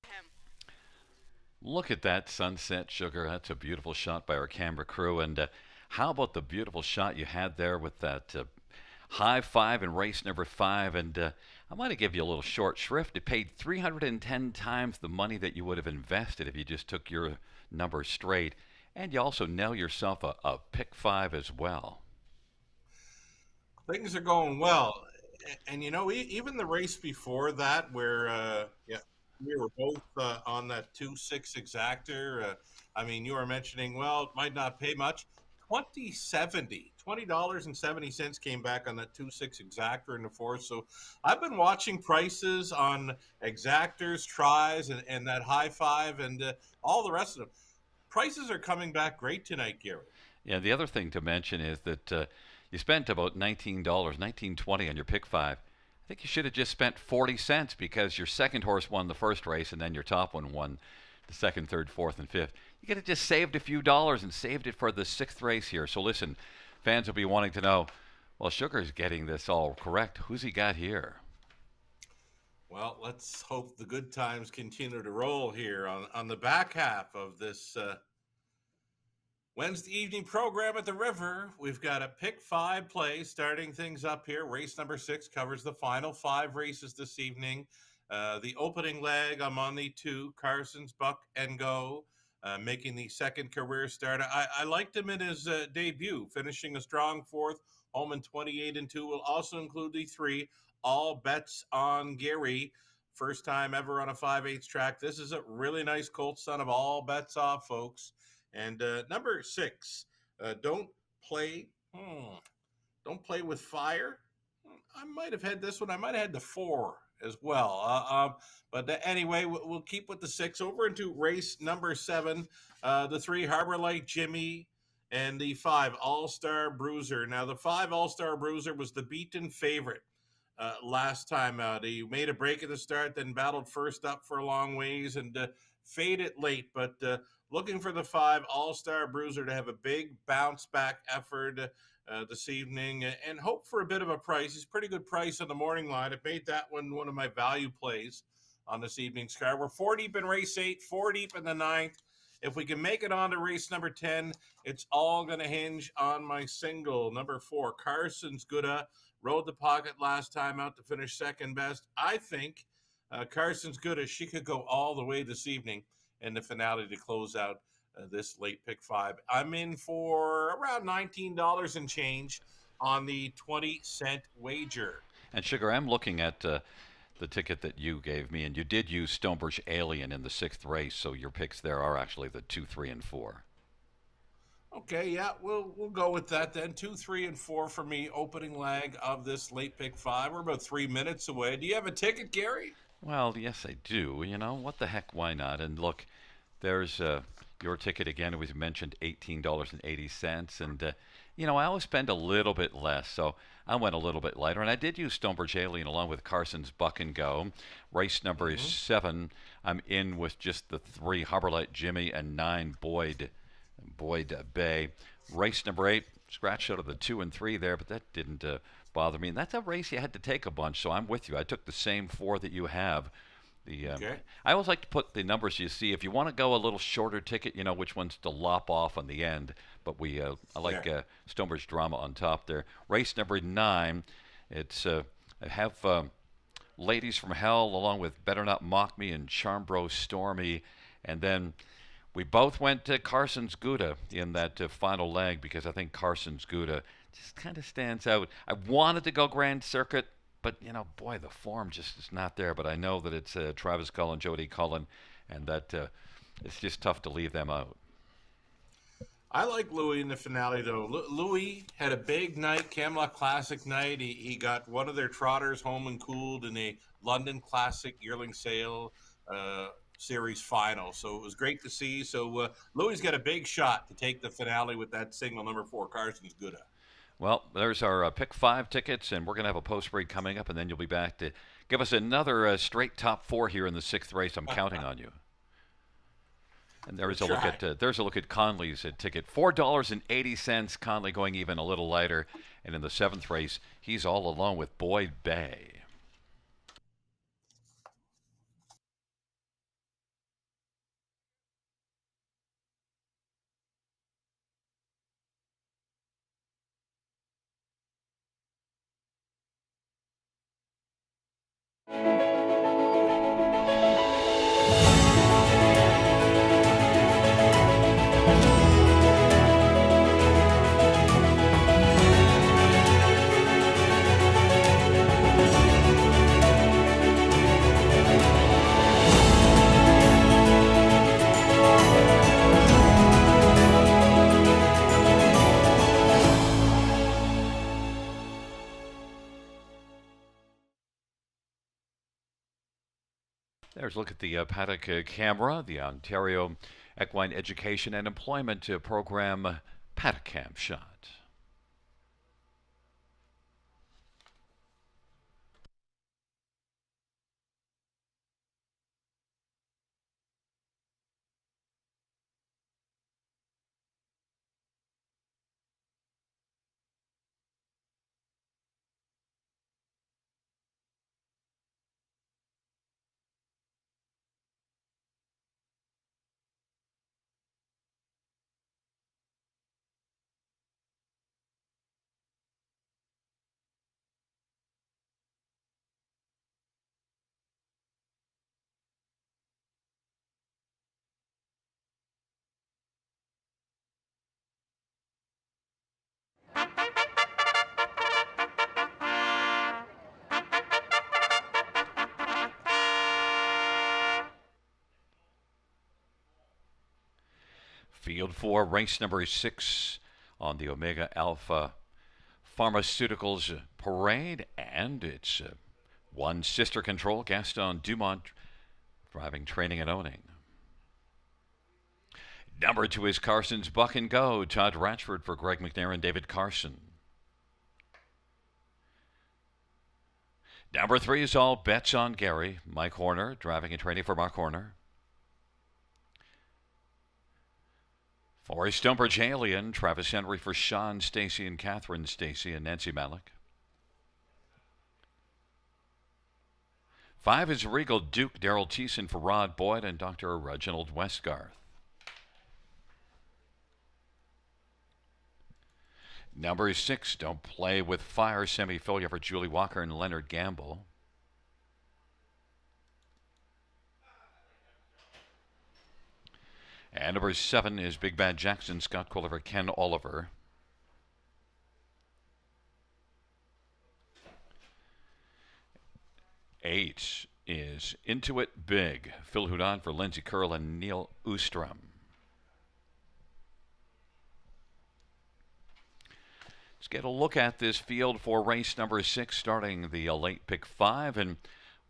Him. Look at that sunset, Sugar. That's a beautiful shot by our camera crew. And how about the beautiful shot you had there with that high five in race number 5? And I want to give you a little short shrift. It paid 310 times the money that you would have invested if you just took your numbers straight. And you also nail yourself a pick 5 as well. Things are going well. And even the race before that, where yeah, we were both on that 2-6 exactor. I mean, you were mentioning, well, it might not pay much. $20.70 came back on that 2-6 exactor in the fourth. So I've been watching prices on exactors, tries, and that high five, and all the rest of them. Prices are coming back great tonight, Gary. Yeah, the other thing to mention is that you spent about $19, $19.20 on your pick 5. I think you should have just spent 40 cents because your second horse won the first race and then your top one won the second, third, fourth, and fifth. You could have just saved a few dollars and saved it for the 6th race here. So listen, fans will be wanting to know, well, Sugar's getting this all correct. Who's he got here? Well, let's hope the good times continue to roll here on the back half of this Wednesday evening program at the River. We've got a pick 5 play starting things up here. Race number 6 covers the final 5 races this evening. The opening leg, I'm on the 2, Carson's Buck and Go, making the second career start. I liked him in his debut, finishing a strong 4th, home in 28-2. We'll also include the 3, All Bets on Gary. First time ever on a 5/8 track. This is a really nice colt, son of All Bets Off, folks. And number 6, don't play with fire. I might have had this one. I might have had the 4 as well. But anyway, we'll keep with the 6. Over into race number 7, the 3, Harbor Light Jimmy, and the 5, All-Star Bruiser. Now, the 5, All-Star Bruiser was the beaten favorite last time out. He made a break at the start, then battled first up for a long ways and faded late. But looking for the 5, All-Star Bruiser, to have a big bounce-back effort this evening and hope for a bit of a price. He's pretty good price on the morning line. I made that one of my value plays on this evening's card. We're 4 deep in race 8, 4 deep in the 9th. If we can make it on to race number 10, it's all going to hinge on my single, number 4, Carson's Gouda. Rode the pocket last time out to finish second best. I think Carson's Gouda, she could go all the way this evening in the finale to close out this late pick 5. I'm in for around $19 and change on the 20-cent wager. And Sugar, I'm looking at the ticket that you gave me, and you did use Stonebridge Alien in the 6th race, so your picks there are actually the 2, 3, and 4. Okay, yeah, we'll go with that then. 2, 3, and 4 for me, opening leg of this late pick 5. We're about 3 minutes away. Do you have a ticket, Gary? Well, yes, I do. You know, what the heck, why not? And look, there's your ticket again. It was mentioned $18.80. And, I always spend a little bit less, so I went a little bit lighter. And I did use Stonebridge Alien along with Carson's Buck and Go. Race number is 7. I'm in with just the 3, Harbor Light Jimmy, and 9, Boyd Bay. Race number 8, scratched out of the 2 and 3 there, but that didn't bother me. And that's a race you had to take a bunch, so I'm with you. I took the same 4 that you have. Okay. I always like to put the numbers you see. If you want to go a little shorter ticket, you know which ones to lop off on the end. But I like Stonebridge Drama on top there. Race number 9, it's I have Ladies from Hell along with Better Not Mock Me and Charmbro Stormy, and then We both went to Carson's Gouda in that final leg because I think Carson's Gouda just kind of stands out. I wanted to go Grand Circuit, but boy, the form just is not there. But I know that it's Travis Cullen, Jody Cullen, and that it's just tough to leave them out. I like Louis in the finale, though. Louis had a big night, Camelot Classic night. He got one of their trotters home and cooled in a London Classic yearling sale series final. So it was great to see. So Louis got a big shot to take the finale with that single number 4, Carson's Gouda. Well, there's our pick 5 tickets, and we're going to have a post break coming up, and then you'll be back to give us another straight top 4 here in the 6th race. I'm counting on you. And there's a look at Conley's ticket, $4.80. Conley going even a little lighter, and in the 7th race, he's all alone with Boyd Bay. There's a look at the paddock camera, the Ontario Equine Education and Employment Program paddock cam shot. Field 4, race number 6 on the Omega Alpha Pharmaceuticals Parade, and it's one sister control, Gaston Dumont, driving, training, and owning. Number 2 is Carson's Buck and Go, Todd Ratchford for Greg McNair and David Carson. Number 3 is All Bets on Gary, Mike Horner, driving and training for Mark Horner. For Stonebridge Alien, Travis Henry for Sean Stacy and Catherine Stacy and Nancy Malik. 5 is Regal Duke, Daryl Thiessen for Rod Boyd and Dr. Reginald Westgarth. Number 6, Don't Play with Fire, Sammy Filia for Julie Walker and Leonard Gamble. And number 7 is Big Bad Jackson, Scott Quilliver, Ken Oliver. Eight is Into It Big, Phil Houdon for Lindsay Curl and Neil Oostrom. Let's get a look at this field for race number 6, starting the late pick 5. And,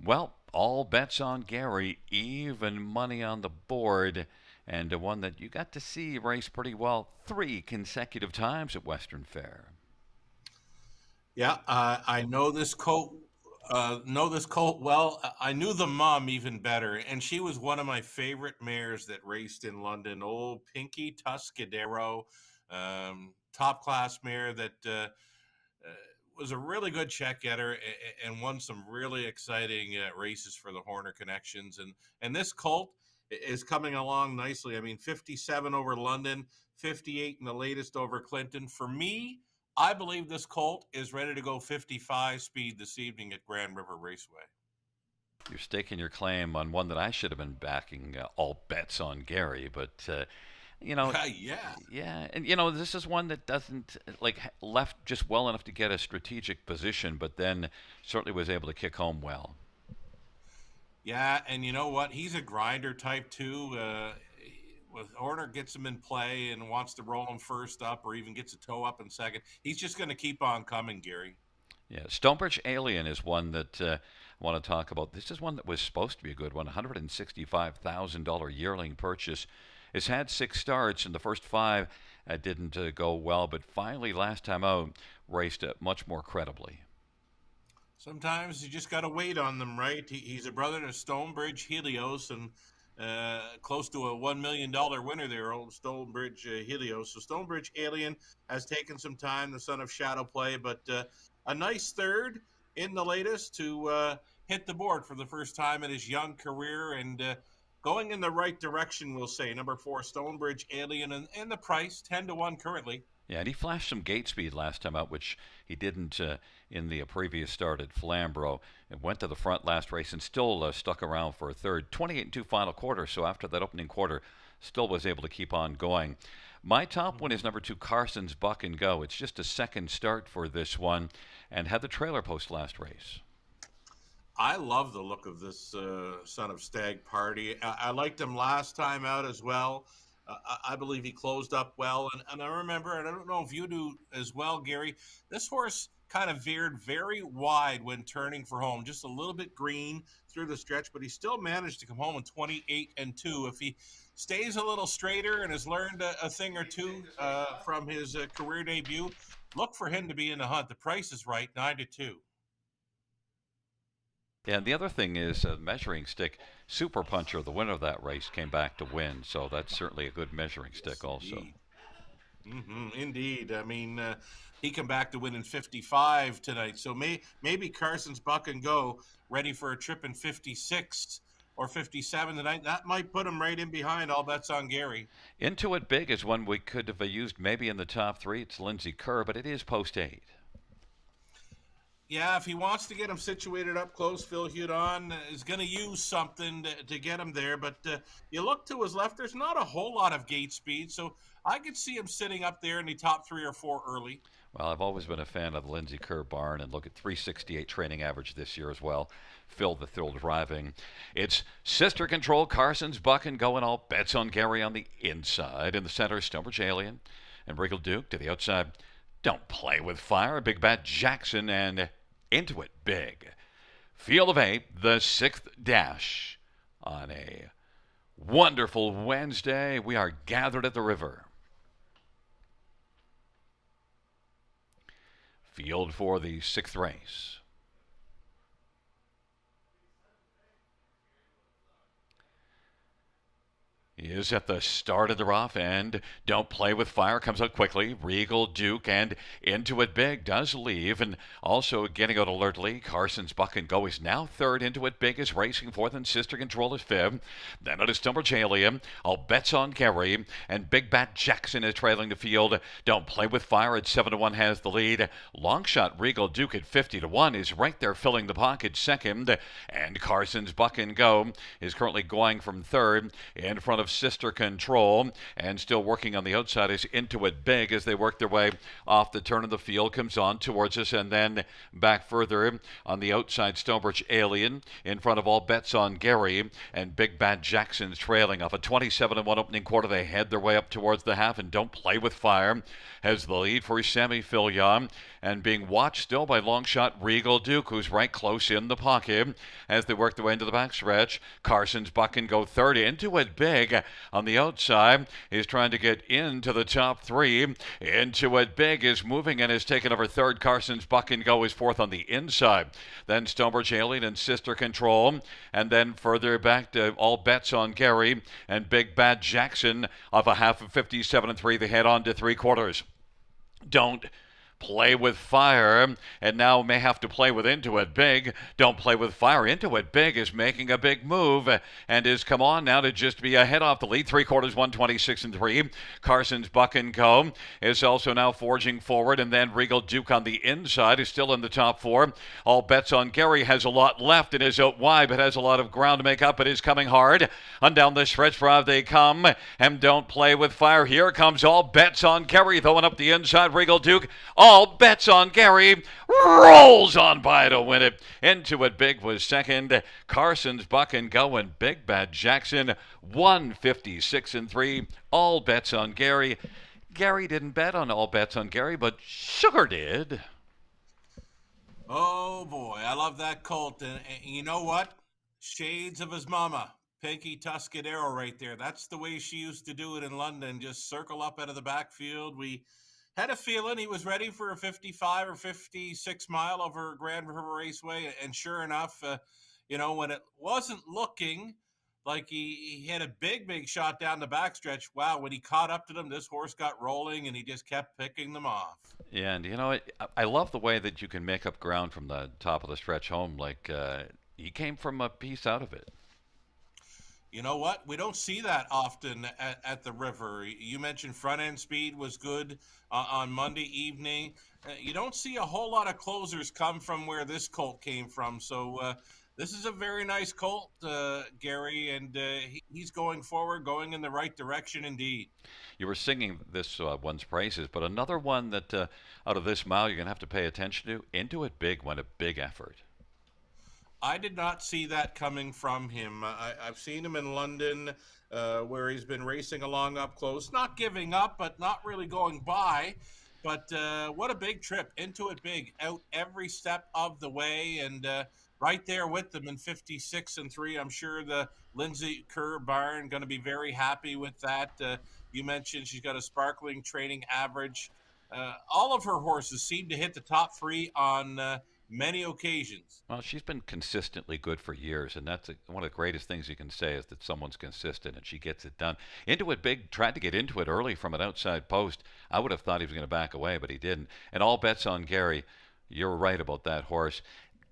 well, all bets on Gary, even money on the board. And one that you got to see race pretty well 3 consecutive times at Western Fair. Yeah, I know this colt. Well. I knew the mom even better, and she was one of my favorite mares that raced in London. Old Pinky Tuscadero, top class mare that was a really good check getter and won some really exciting races for the Horner Connections. And this colt is coming along nicely. I mean, 57 over London, 58 in the latest over Clinton. For me, I believe this colt is ready to go 55 speed this evening at Grand River Raceway. You're staking your claim on one that I should have been backing, all bets on Gary, but you know, Yeah. yeah, and this is one that doesn't left just well enough to get a strategic position, but then certainly was able to kick home well. Yeah, and you know what? He's a grinder type too. With Horner gets him in play and wants to roll him first up, or even gets a toe up in second, he's just going to keep on coming, Gary. Yeah, Stonebridge Alien is one that I want to talk about. This is one that was supposed to be a good one, $165,000 yearling purchase. It's had 6 starts, and the first 5 didn't go well, but finally, last time out, raced much more credibly. Sometimes you just got to wait on them, right? He's a brother to Stonebridge Helios, and close to a $1 million winner there, old Stonebridge Helios. So Stonebridge Alien has taken some time, the son of Shadow Play, but a nice third in the latest to hit the board for the first time in his young career, and going in the right direction, we'll say. Number 4, Stonebridge Alien, and the price, 10-1 currently. Yeah, and he flashed some gate speed last time out, which he didn't in the previous start at Flamborough. It went to the front last race and still stuck around for a third. 28-2 final quarter, so after that opening quarter, still was able to keep on going. My top one is number 2, Carson's Buck and Go. It's just a second start for this one, and had the trailer post last race. I love the look of this son of Stag Party. I liked him last time out as well. I believe he closed up well. And I remember, and I don't know if you do as well, Gary, this horse kind of veered very wide when turning for home, just a little bit green through the stretch, but he still managed to come home in 28-2. If he stays a little straighter and has learned a thing or two from his career debut, look for him to be in the hunt. The price is right, 9-2. Yeah, and the other thing is measuring stick. Super Puncher, the winner of that race, came back to win, so that's certainly a good measuring stick also. Indeed. I mean, he come back to win in 55 tonight, so maybe Carson's Buck and Go ready for a trip in 56 or 57 tonight. That might put him right in behind All Bets on Gary. Into It Big is one we could have used maybe in the top 3. It's Lindsay Kerr, but it is post 8. Yeah, if he wants to get him situated up close, Phil Hudon is going to use something to get him there. But you look to his left, there's not a whole lot of gate speed. So I could see him sitting up there in the top 3 or 4 early. Well, I've always been a fan of the Lindsay Kerr barn, and look at 368 training average this year as well. Phil the Thrill driving. It's Sister Control, Carson's Buck and Go, and All Bets on Gary on the inside. In the center, Stonebridge Alien and Regal Duke to the outside. Don't Play with Fire, Big Bad Jackson, and Into It Big. Field of 8, the 6th dash on a wonderful Wednesday. We are gathered at the river. Field for the 6th race. Is at the start of the rough end. Don't Play with Fire comes out quickly. Regal Duke and Into It Big does leave, and also getting out alertly. Carson's Buck and Go is now 3rd. Into It Big is racing 4th, and Sister Control is 5th. Then it is Stonebridge Alien. All Bets on Gary, and Big Bat Jackson is trailing the field. Don't Play with Fire at 7-1 has the lead. Long Shot Regal Duke at 50-1 is right there filling the pocket 2nd, and Carson's Buck and Go is currently going from 3rd in front of Sister Control, and still working on the outside is Into It Big as they work their way off the turn of the field, comes on towards us, and then back further on the outside. Stonebridge Alien in front of All Bets on Gary, and Big Bad Jackson's trailing off a 27-1 opening quarter. They head their way up towards the half, and Don't Play with Fire has the lead for Sammy Filion, and being watched still by Long Shot Regal Duke, who's right close in the pocket as they work their way into the backstretch. Carson's Buck and Go 3rd. Into It Big on the outside is trying to get into the top 3. Into It Big is moving and has taken over 3rd. Carson's Buck and Go is 4th on the inside. Then Stonebridge Alien and Sister Control, and then further back to All Bets on Gary and Big Bad Jackson of a half of 57-3. They head on to 3/4. Don't Play with Fire, and now may have to play with Into It Big. Don't Play with Fire. Into It Big is making a big move and is come on now to just be ahead off the lead. 3/4, 126-3. Carson's Buck and Co. is also now forging forward, and then Regal Duke on the inside is still in the top four. All Bets on Gary has a lot left and is out wide, but has a lot of ground to make up. It is coming hard. On down the stretch drive they come, and Don't Play with Fire. Here comes All Bets on Gary, throwing up the inside. Regal Duke. All Bets on Gary rolls on by to win it. Into It Big was second. Carson's Buck and Go and Big Bad Jackson 156-3. All Bets on Gary. Gary didn't bet on All Bets on Gary, but Sugar did. Oh boy, I love that colt, and you know what? Shades of his mama, Pinky Tuscadero, right there. That's the way she used to do it in London. Just circle up out of the backfield. We had a feeling he was ready for a 55 or 56 mile over Grand River Raceway, and sure enough, when it wasn't looking like he had a big shot down the backstretch, wow, when he caught up to them, this horse got rolling, and he just kept picking them off. Yeah, and I love the way that you can make up ground from the top of the stretch home. Like he came from a piece out of it. You know what? We don't see that often at the river. You mentioned front end speed was good on Monday evening. You don't see a whole lot of closers come from where this colt came from. So this is a very nice colt, Gary, and he's going forward, going in the right direction indeed. You were singing this one's praises, but another one that out of this mile you're going to have to pay attention to. Into It Big went a big effort. I did not see that coming from him. I've seen him in London where he's been racing along up close, not giving up, but not really going by. But what a big trip. Into It Big, out every step of the way, and right there with them in 56-3. I'm sure the Lindsay Kerr barn going to be very happy with that. You mentioned she's got a sparkling training average. All of her horses seem to hit the top three on many occasions. Well, she's been consistently good for years, and that's one of the greatest things you can say is that someone's consistent and she gets it done. Into It Big tried to get into it early from an outside post. I would have thought he was going to back away, but he didn't. And All Bets on Gary. You're right about that horse.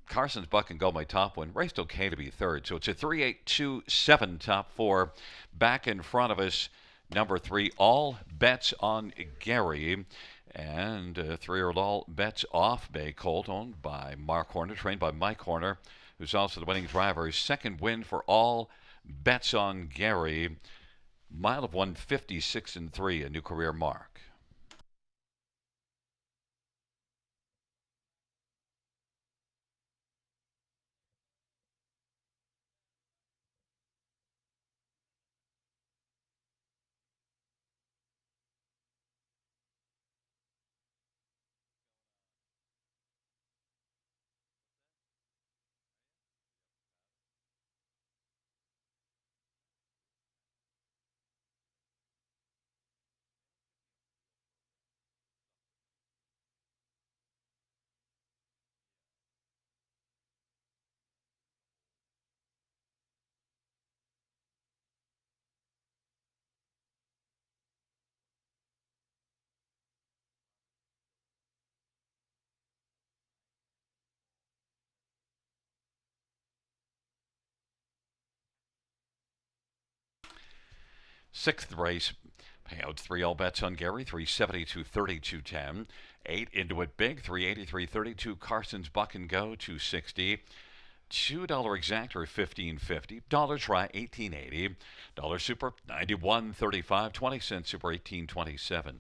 Carson's Buck and Go, my top one, raced okay to be third. So it's a 3-8-2-7 top four. Back in front of us, number 3, All Bets on Gary. And 3 are All Bets Off Bay Colt, owned by Mark Horner, trained by Mike Horner, who's also the winning driver. His second win for All Bets on Gary. Mile of 156-3, a new career mark. Sixth race, payouts 3 All Bets on Gary, 372, 32-10. 8 Into It Big, 383, 32. Carson's Buck and Go, 260. $2 exactor, 15.50. Dollar try, 18.80. Dollar super, 91.35. 20-cent super, 18.27.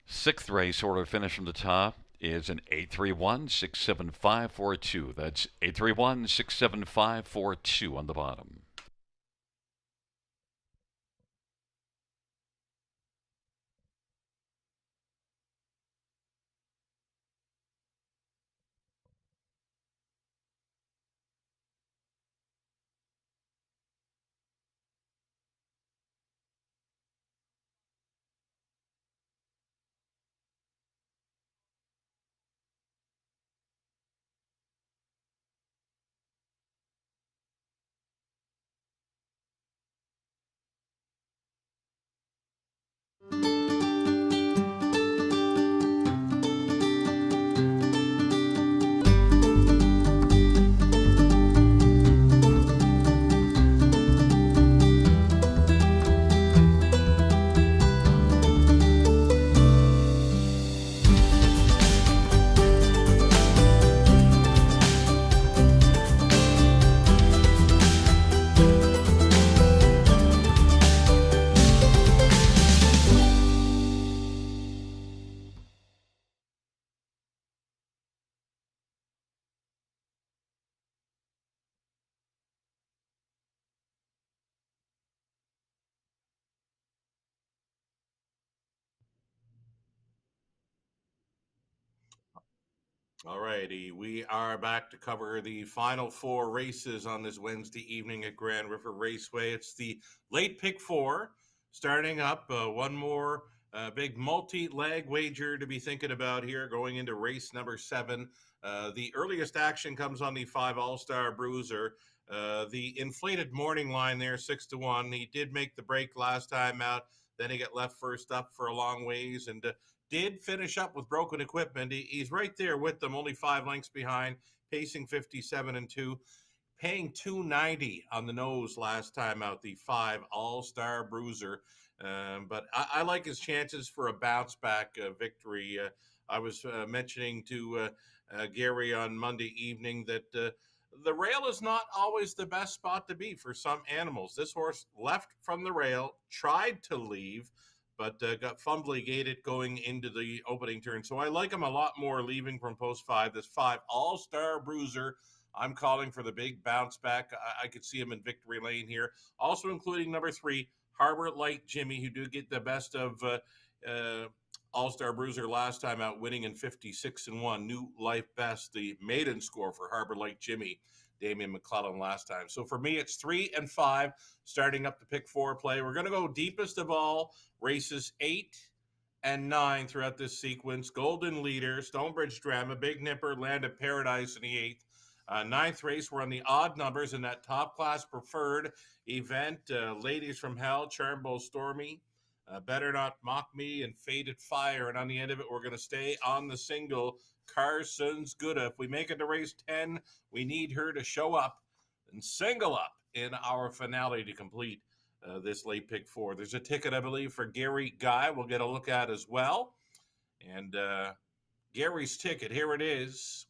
Sixth race order finish from the top is an 831-67542. That's 831-67542 on the bottom. All righty, we are back to cover the final four races on this Wednesday evening at Grand River Raceway. It's the late pick four starting up. One more big multi-leg wager to be thinking about here going into race number 7. The earliest action comes on the 5 All-Star Bruiser. The inflated morning line there, 6-1. He did make the break last time out. Then he got left first up for a long ways and did finish up with broken equipment. He's right there with them, only 5 lengths behind, pacing 57-2, paying $290 on the nose last time out, the 5 All-Star Bruiser. But I like his chances for a bounce back victory. I was mentioning to Gary on Monday evening that the rail is not always the best spot to be for some animals. This horse left from the rail, tried to leave, but got fumbly gated going into the opening turn. So I like him a lot more leaving from post 5. This 5 All-Star Bruiser, I'm calling for the big bounce back. I could see him in victory lane here. Also including number 3, Harbor Light Jimmy, who did get the best of All-Star Bruiser last time out, winning in 56-1. New life best, the maiden score for Harbor Light Jimmy, Damian McClellan last time. So for me, it's 3 and 5 starting up the pick 4 play. We're going to go deepest of all, races 8 and 9 throughout this sequence. Golden Leader, Stonebridge Drama, Big Nipper, Land of Paradise in the 8th. 9th race, we're on the odd numbers in that top class preferred event. Ladies from Hell, Charmbo Stormy, Better Not Mock Me, and Faded Fire. And on the end of it, we're going to stay on the single, Carson's Good. If we make it to race 10, we need her to show up and single up in our finale to complete this late pick 4. There's a ticket, I believe, for Gary Guy we'll get a look at as well. And Gary's ticket, here it is.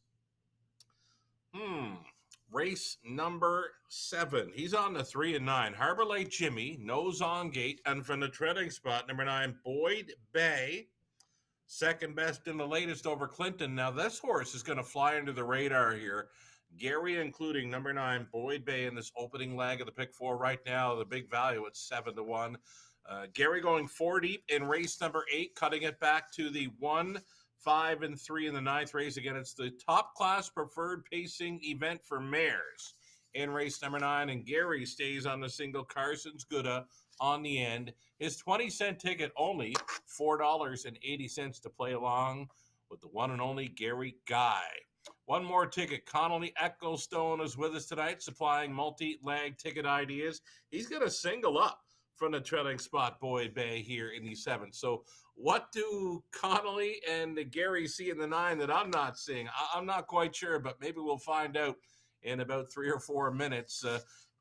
Race number 7. He's on the 3 and 9. Harbor Light Jimmy, nose on gate, and from the treading spot, number 9, Boyd Bay, second best in the latest over Clinton. Now this horse is going to fly under the radar here. Gary including number 9, Boyd Bay, in this opening leg of the pick 4 right now. The big value at 7-1. Gary going 4 deep in race number 8, cutting it back to the 1, 5, and 3 in the 9th race. Again, it's the top class preferred pacing event for mares in race number 9. And Gary stays on the single, Carson's Gooda on the end. His 20-cent ticket only $4.80 to play along with the one and only Gary Guy. One more ticket. Connolly Ecclestone is with us tonight, supplying multi-leg ticket ideas. He's going to single up from the trailing spot, Boyd Bay, here in the 7th. So what do Connolly and Gary see in the 9 that I'm not seeing? I'm not quite sure, but maybe we'll find out in about 3 or 4 minutes.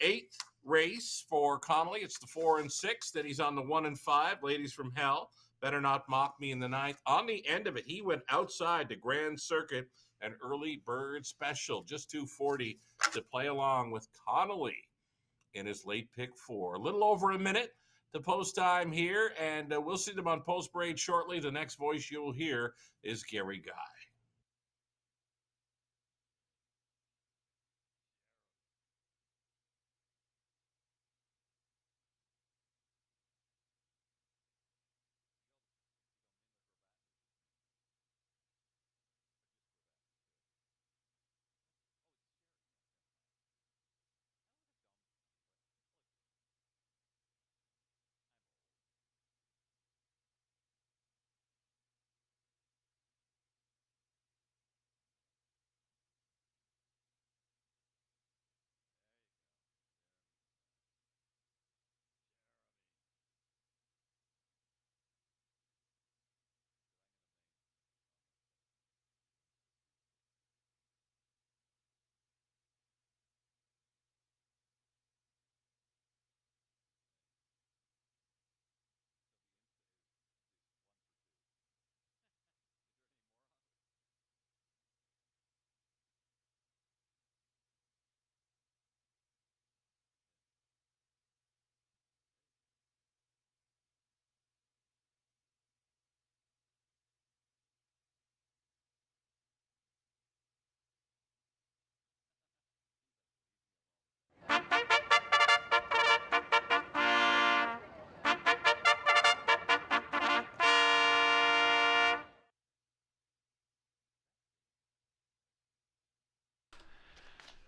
8th race for Connolly. It's the 4 and 6. Then he's on the 1 and 5. Ladies from Hell, Better Not Mock Me in the 9th. On the end of it, he went outside the Grand Circuit, an early bird special, just $240 to play along with Connolly in his late pick 4. A little over a minute to post time here, and we'll see them on post parade shortly. The next voice you'll hear is Gary Guy.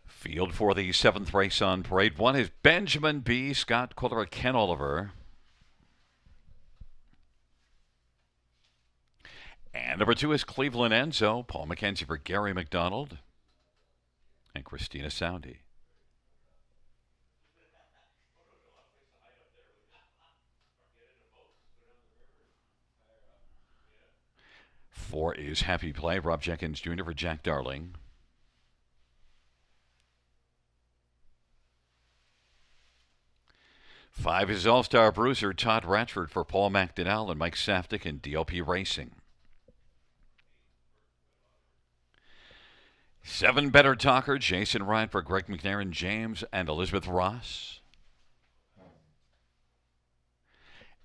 Field for the seventh race on parade. One is Benjamin B. Scott Quiller, Ken Oliver. And number 2 is Cleveland Enzo, Paul McKenzie for Gary McDonald, and Christina Soundy. Four is Happy Play, Rob Jenkins Jr. for Jack Darling. 5 is All-Star Bruiser, Todd Ratchford for Paul McDonnell and Mike Saftik in DOP Racing. 7 Better Talker, Jason Ryan for Greg McNair, James and Elizabeth Ross.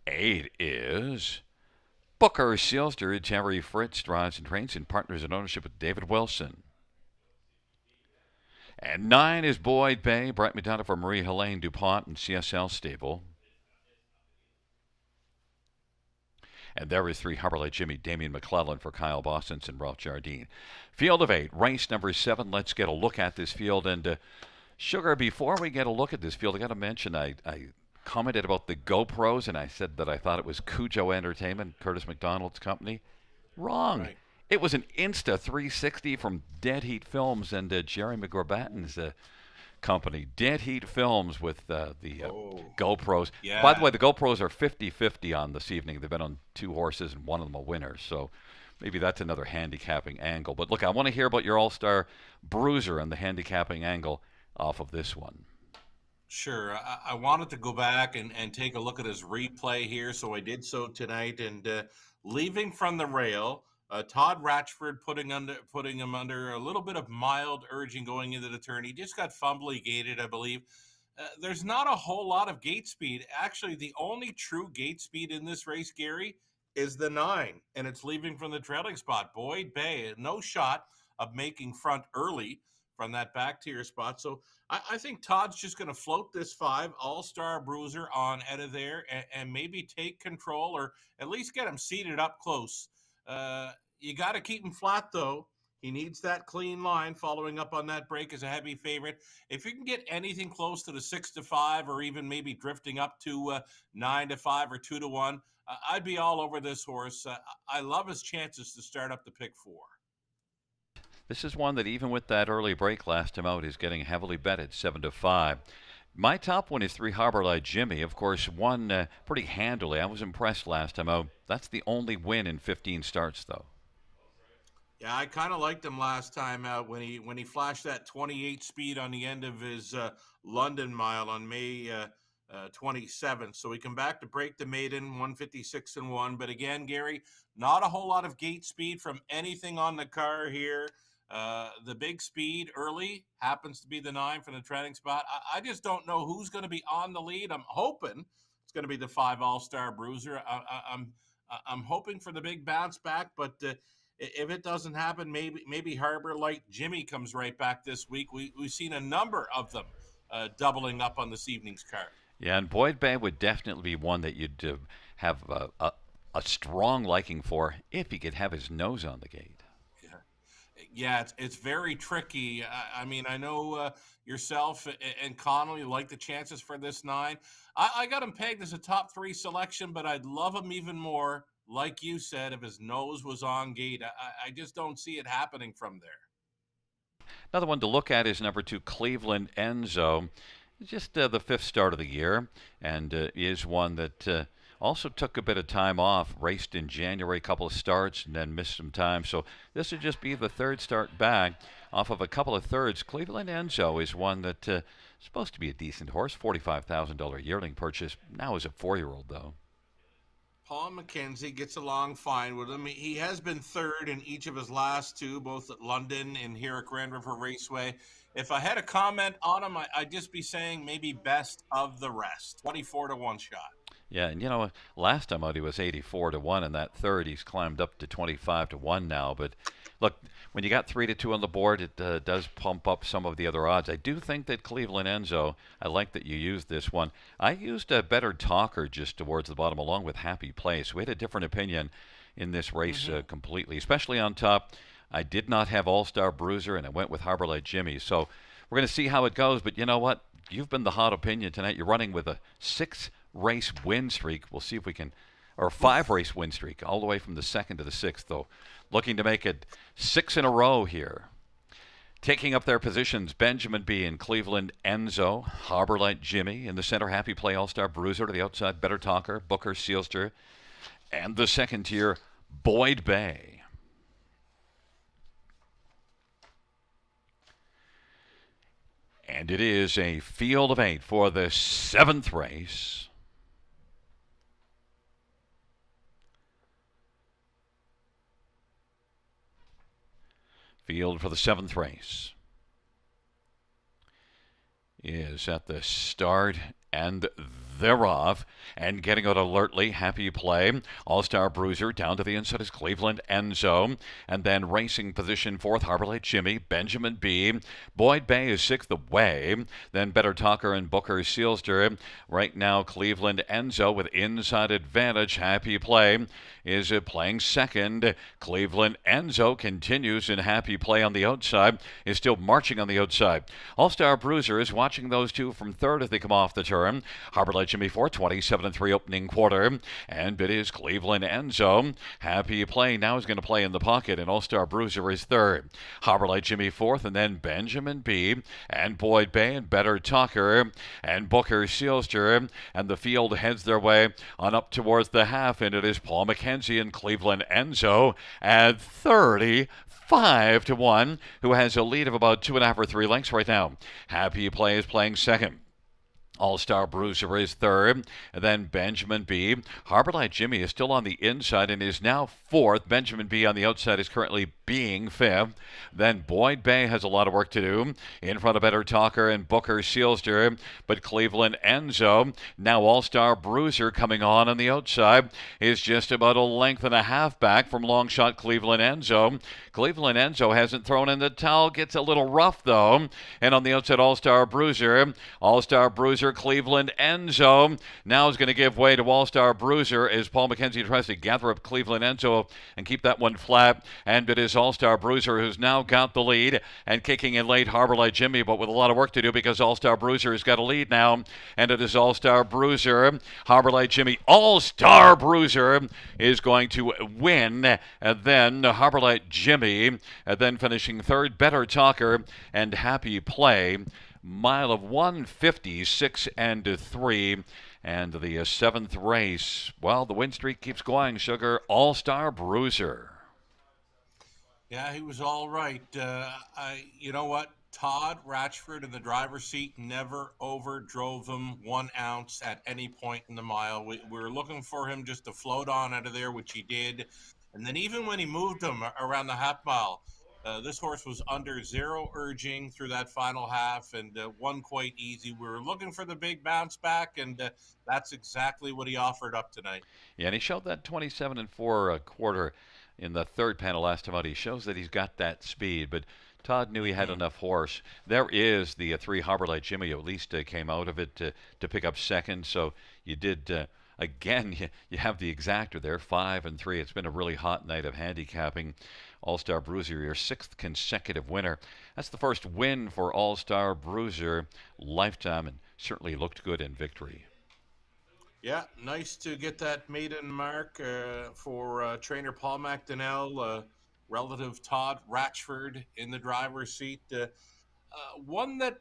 8 is Booker Sealster, Terry Fritz, Drives and Trains in Partners in Ownership with David Wilson. And 9 is Boyd Bay, Brett McDonough for Marie Helene DuPont and CSL Stable. And there is 3 Harbor Light Jimmy, Damian McClellan for Kyle Bostons and Ralph Jardine. Field of 8, race number 7. Let's get a look at this field. And Sugar, before we get a look at this field, I got to mention I commented about the GoPros, and I said that I thought it was Cujo Entertainment, Curtis McDonald's company. Wrong. Right. It was an Insta 360 from Dead Heat Films and Jerry McGorbatten's company. Dead Heat Films with the GoPros. Yeah. By the way, the GoPros are 50-50 on this evening. They've been on 2 horses, and one of them a winner. So maybe that's another handicapping angle. But look, I want to hear about your All-Star Bruiser and the handicapping angle off of this one. Sure. I wanted to go back and take a look at his replay here, so I did so tonight. And leaving from the rail, Todd Ratchford putting him under a little bit of mild urging going into the turn. He just got fumbly gated, I believe. There's not a whole lot of gate speed. Actually, the only true gate speed in this race, Gary, is the 9, and it's leaving from the trailing spot. Boyd Bay, no shot of making front early from that back tier spot. So I think Todd's just going to float this 5 All-Star Bruiser on out of there and maybe take control or at least get him seated up close. You got to keep him flat, though. He needs that clean line. Following up on that break is a heavy favorite. If you can get anything close to the 6-5 or even maybe drifting up to 9-5 or 2-1, I'd be all over this horse. I love his chances to start up the pick 4. This is one that even with that early break last time out is getting heavily betted, 7-5. My top one is 3 Harbor Light Jimmy. Of course, won pretty handily. I was impressed last time out. That's the only win in 15 starts, though. Yeah, I kind of liked him last time out when he flashed that 28 speed on the end of his London mile on May 27th. So he come back to break the maiden, 156-1. But again, Gary, not a whole lot of gate speed from anything on the car here. The big speed early happens to be the 9 from the trailing spot. I just don't know who's going to be on the lead. I'm hoping It's going to be the 5 All-Star Bruiser. I'm hoping for the big bounce back, but if it doesn't happen, maybe Harbor Light Jimmy comes right back this week. We've seen a number of them doubling up on this evening's card. Yeah, and Boyd Bay would definitely be one that you'd have a strong liking for if he could have his nose on the gate. Yeah, it's very tricky. I mean, I know yourself and Connolly like the chances for this 9. I got him pegged as a top 3 selection, but I'd love him even more, like you said, if his nose was on gate. I just don't see it happening from there. Another one to look at is number 2, Cleveland Enzo. Just the 5th start of the year, and is one that also took a bit of time off, raced in January, a couple of starts, and then missed some time. So this would just be the 3rd start back off of a couple of thirds. Cleveland Enzo is one that is supposed to be a decent horse, $45,000 yearling purchase. Now is a 4-year-old, though. Paul McKenzie gets along fine with him. He has been 3rd in each of his last 2, both at London and here at Grand River Raceway. If I had a comment on him, I'd just be saying maybe best of the rest. 24-1 shot. Yeah, and last time out he was 84-1, and that 3rd he's climbed up to 25-1 now. But look, when you got 3-2 on the board, it does pump up some of the other odds. I do think that Cleveland Enzo, I like that you used this one. I used a Better Talker just towards the bottom, along with Happy Place. We had a different opinion in this race completely, especially on top. I did not have All-Star Bruiser, and I went with Harbor Light Jimmy. So we're going to see how it goes. But you know what? You've been the hot opinion tonight. You're running with a 6-race win streak. We'll see if we can, or 5-race win streak, all the way from the 2nd to the 6th, though. Looking to make it 6 in a row here. Taking up their positions, Benjamin B. and Cleveland Enzo, Harbor Light Jimmy in the center, Happy Play All-Star Bruiser to the outside, Better Talker, Booker Sealster, and the 2nd tier, Boyd Bay. And it is a field of 8 for the 7th race. Field for the 7th race is at the start and thereof, and getting out alertly, Happy Play, All-Star Bruiser, down to the inside is Cleveland Enzo, and then racing position 4th, Harbor Light Jimmy, Benjamin B. Boyd Bay is 6th away, then Better Talker and Booker Sealster. Right now, Cleveland Enzo with inside advantage. Happy Play is playing 2nd. Cleveland Enzo continues in Happy Play on the outside, is still marching on the outside. All-Star Bruiser is watching those two from 3rd as they come off the turn. Harbor Light Jimmy 4, 27-3 opening quarter, and it is Cleveland Enzo. Happy Play now is going to play in the pocket, and All-Star Bruiser is 3rd. Harbor Light Jimmy 4th, and then Benjamin B. and Boyd Bay and Better Talker and Booker Sealster, and the field heads their way on up towards the half, and it is Paul McKenzie and Cleveland Enzo at 35-1, who has a lead of about 2.5 or 3 lengths right now. Happy Play is playing 2nd. All-Star Bruiser is 3rd, and then Benjamin B. Harbor Light Jimmy is still on the inside and is now 4th. Benjamin B. on the outside is currently being 5th. Then Boyd Bay has a lot of work to do in front of Better Talker and Booker Sealster, but Cleveland Enzo, now All-Star Bruiser coming on the outside, is just about a length and a half back from long shot Cleveland Enzo. Cleveland Enzo hasn't thrown in the towel, gets a little rough though, and on the outside All-Star Bruiser, Cleveland Enzo now is going to give way to All-Star Bruiser as Paul McKenzie tries to gather up Cleveland Enzo and keep that one flat, and it is All-Star Bruiser who's now got the lead and kicking in late Harbor Light Jimmy, but with a lot of work to do because All-Star Bruiser has got a lead now, and it is All-Star Bruiser, Harbor Light Jimmy, All-Star Bruiser is going to win, and then Harbor Light Jimmy, and then finishing 3rd, Better Talker and Happy Play. Mile of 156-3, and the 7th race. Well, the win streak keeps going, Sugar. All-Star Bruiser. Yeah, he was all right. You know what? Todd Ratchford in the driver's seat never overdrove him 1 ounce at any point in the mile. We were looking for him just to float on out of there, which he did. And then even when he moved him around the half mile, This horse was under zero urging through that final half and won quite easy. We were looking for the big bounce back, and that's exactly what he offered up tonight. Yeah, and he showed that 27 and 4 quarter in the third panel last time out. He shows that he's got that speed, but Todd knew he had Mm-hmm. enough horse. There is the 3 Harbor Light Jimmy, who at least came out of it to pick up second. So you did. Again, you have the exactor there, 5 and 3. It's been a really hot night of handicapping. All Star Bruiser, your sixth consecutive winner. That's the first win for All Star Bruiser lifetime, and certainly looked good in victory. Yeah, nice to get that maiden mark for trainer Paul McDonnell, relative Todd Ratchford in the driver's seat. One that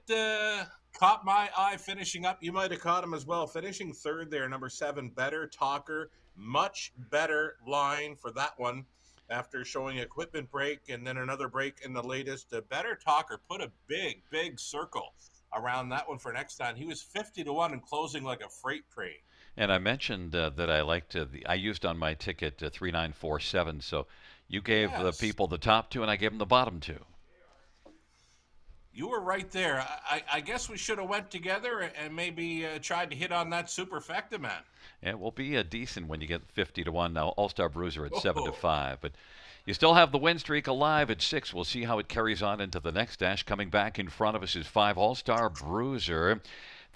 caught my eye finishing up, you might have caught him as well, finishing third there, number 7, Better Talker. Much better line for that one after showing equipment break and then another break in the latest. Better Talker put a big, big circle around that one for next time. He was 50 to 1 and closing like a freight train. And I mentioned that I liked I used on my ticket 3947. So you gave the Yes. people the top two, and I gave them the bottom two. You were right there. I guess we should have went together and maybe tried to hit on that superfecta man. It will be a decent when you get 50 to 1. Now, All Star Bruiser at 7 to Oh, 5. But you still have the win streak alive at 6. We'll see how it carries on into the next dash. Coming back in front of us is 5 All Star Bruiser.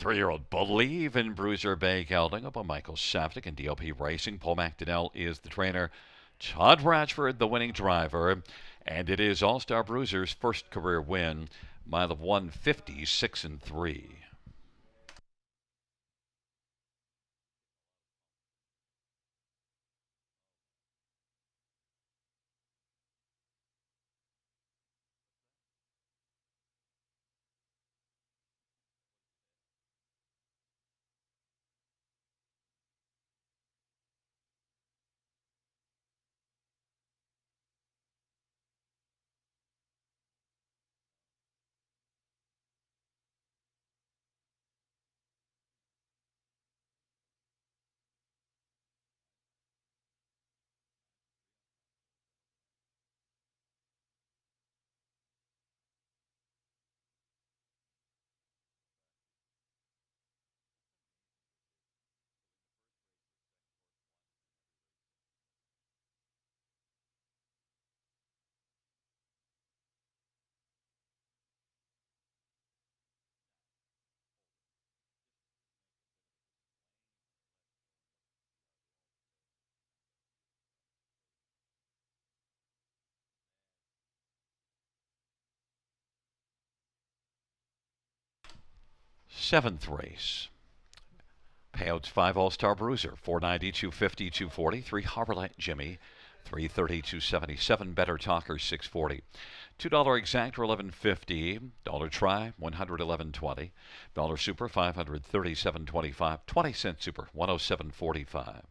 3-year-old Believe in Bruiser Bay Gelding up on Michael Saftik and DOP Racing. Paul McDonnell is the trainer. Todd Ratchford, the winning driver. And it is All Star Bruiser's first career win. Mile of 156 and 3. Seventh race. Payouts 5 All Star Bruiser, 490, 250, 240. 3 Harbor Light Jimmy, 330, 277. Better Talker, 640. $2 exact or 1150. Dollar try, 111.20. Dollar super, 537.25. 20-cent super, 107.45.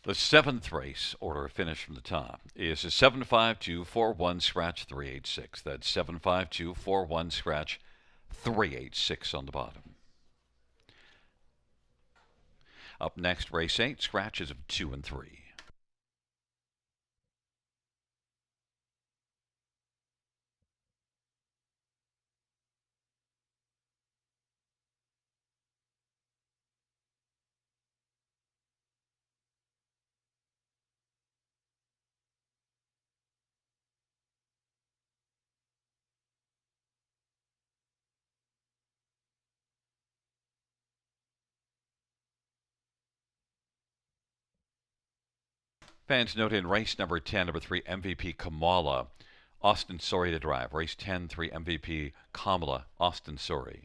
The seventh race, order of finish from the top, is a 75241 scratch 386. That's 75241 scratch 386 on the bottom. Up next, race 8, scratches of 2 and 3. Fans note in race number 10, number 3, MVP Kamala, Austin Sori to drive. Race 10, 3, MVP Kamala, Austin Sori.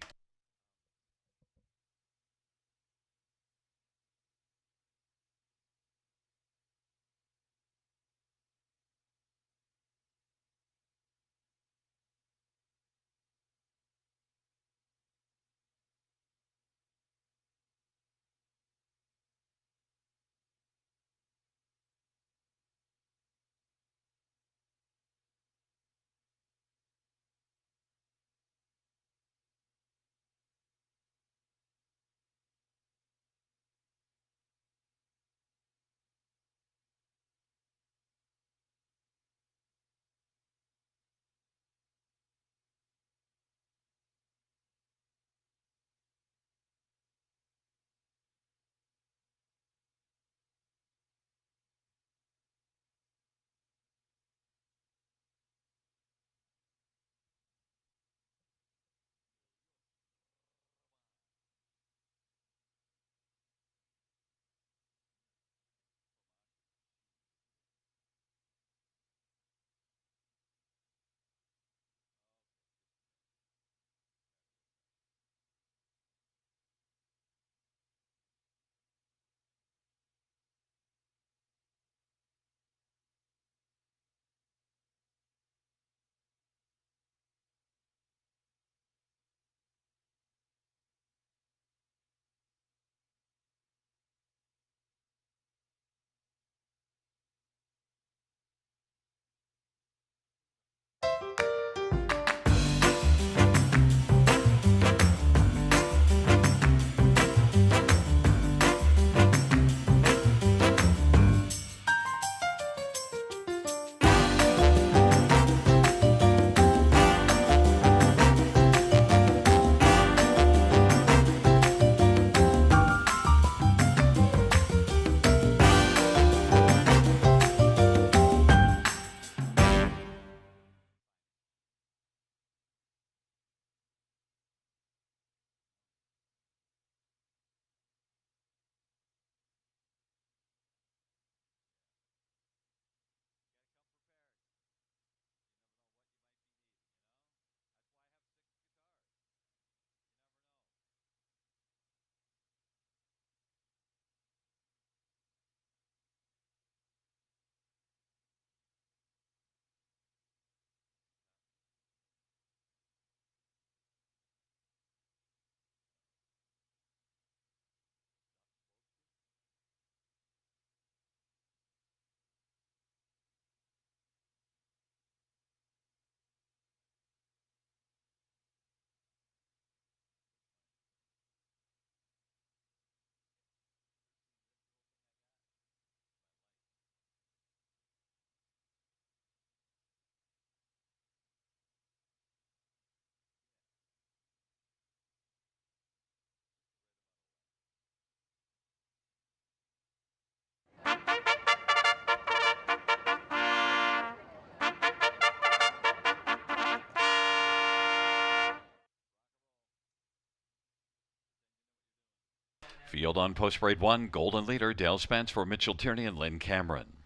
Field on post parade 1, Golden Leader, Dale Spence for Mitchell Tierney and Lynn Cameron.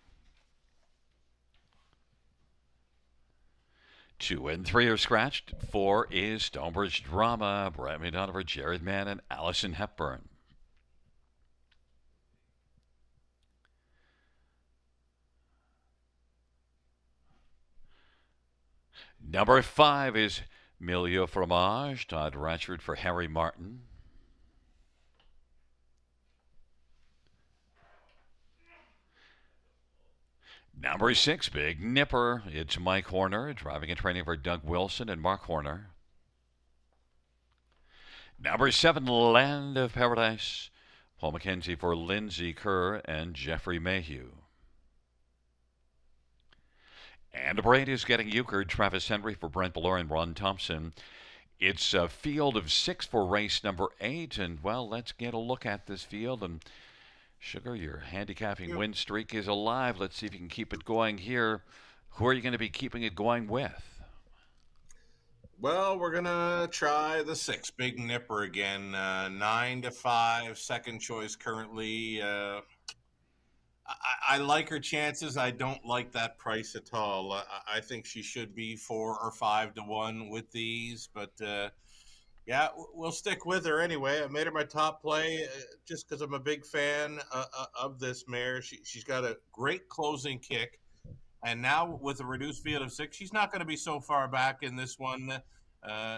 2 and 3 are scratched. 4 is Stonebridge Drama, Brett McDonough, Jared Mann, and Allison Hepburn. Number 5 is Milieu Fromage, Todd Ratchford for Harry Martin. Number 6, Big Nipper. It's Mike Horner, driving and training for Doug Wilson and Mark Horner. Number 7, Land of Paradise. Paul McKenzie for Lindsay Kerr and Jeffrey Mayhew. And number 8 is Getting Euchred. Travis Henry for Brent Ballore and Ron Thompson. It's a field of 6 for race number 8. And, well, let's get a look at this field. And, Sugar, your handicapping win streak is alive. Let's see if you can keep it going here. Who are you going to be keeping it going with? Well, we're gonna try the 6, Big Nipper again. 9-5, second choice currently. I like her chances. I don't like that price at all. I think she should be 4 or 5 to 1 with these, but yeah, we'll stick with her anyway. I made her my top play just because I'm a big fan of this mare. She's got a great closing kick. And now with a reduced field of 6, she's not going to be so far back in this one.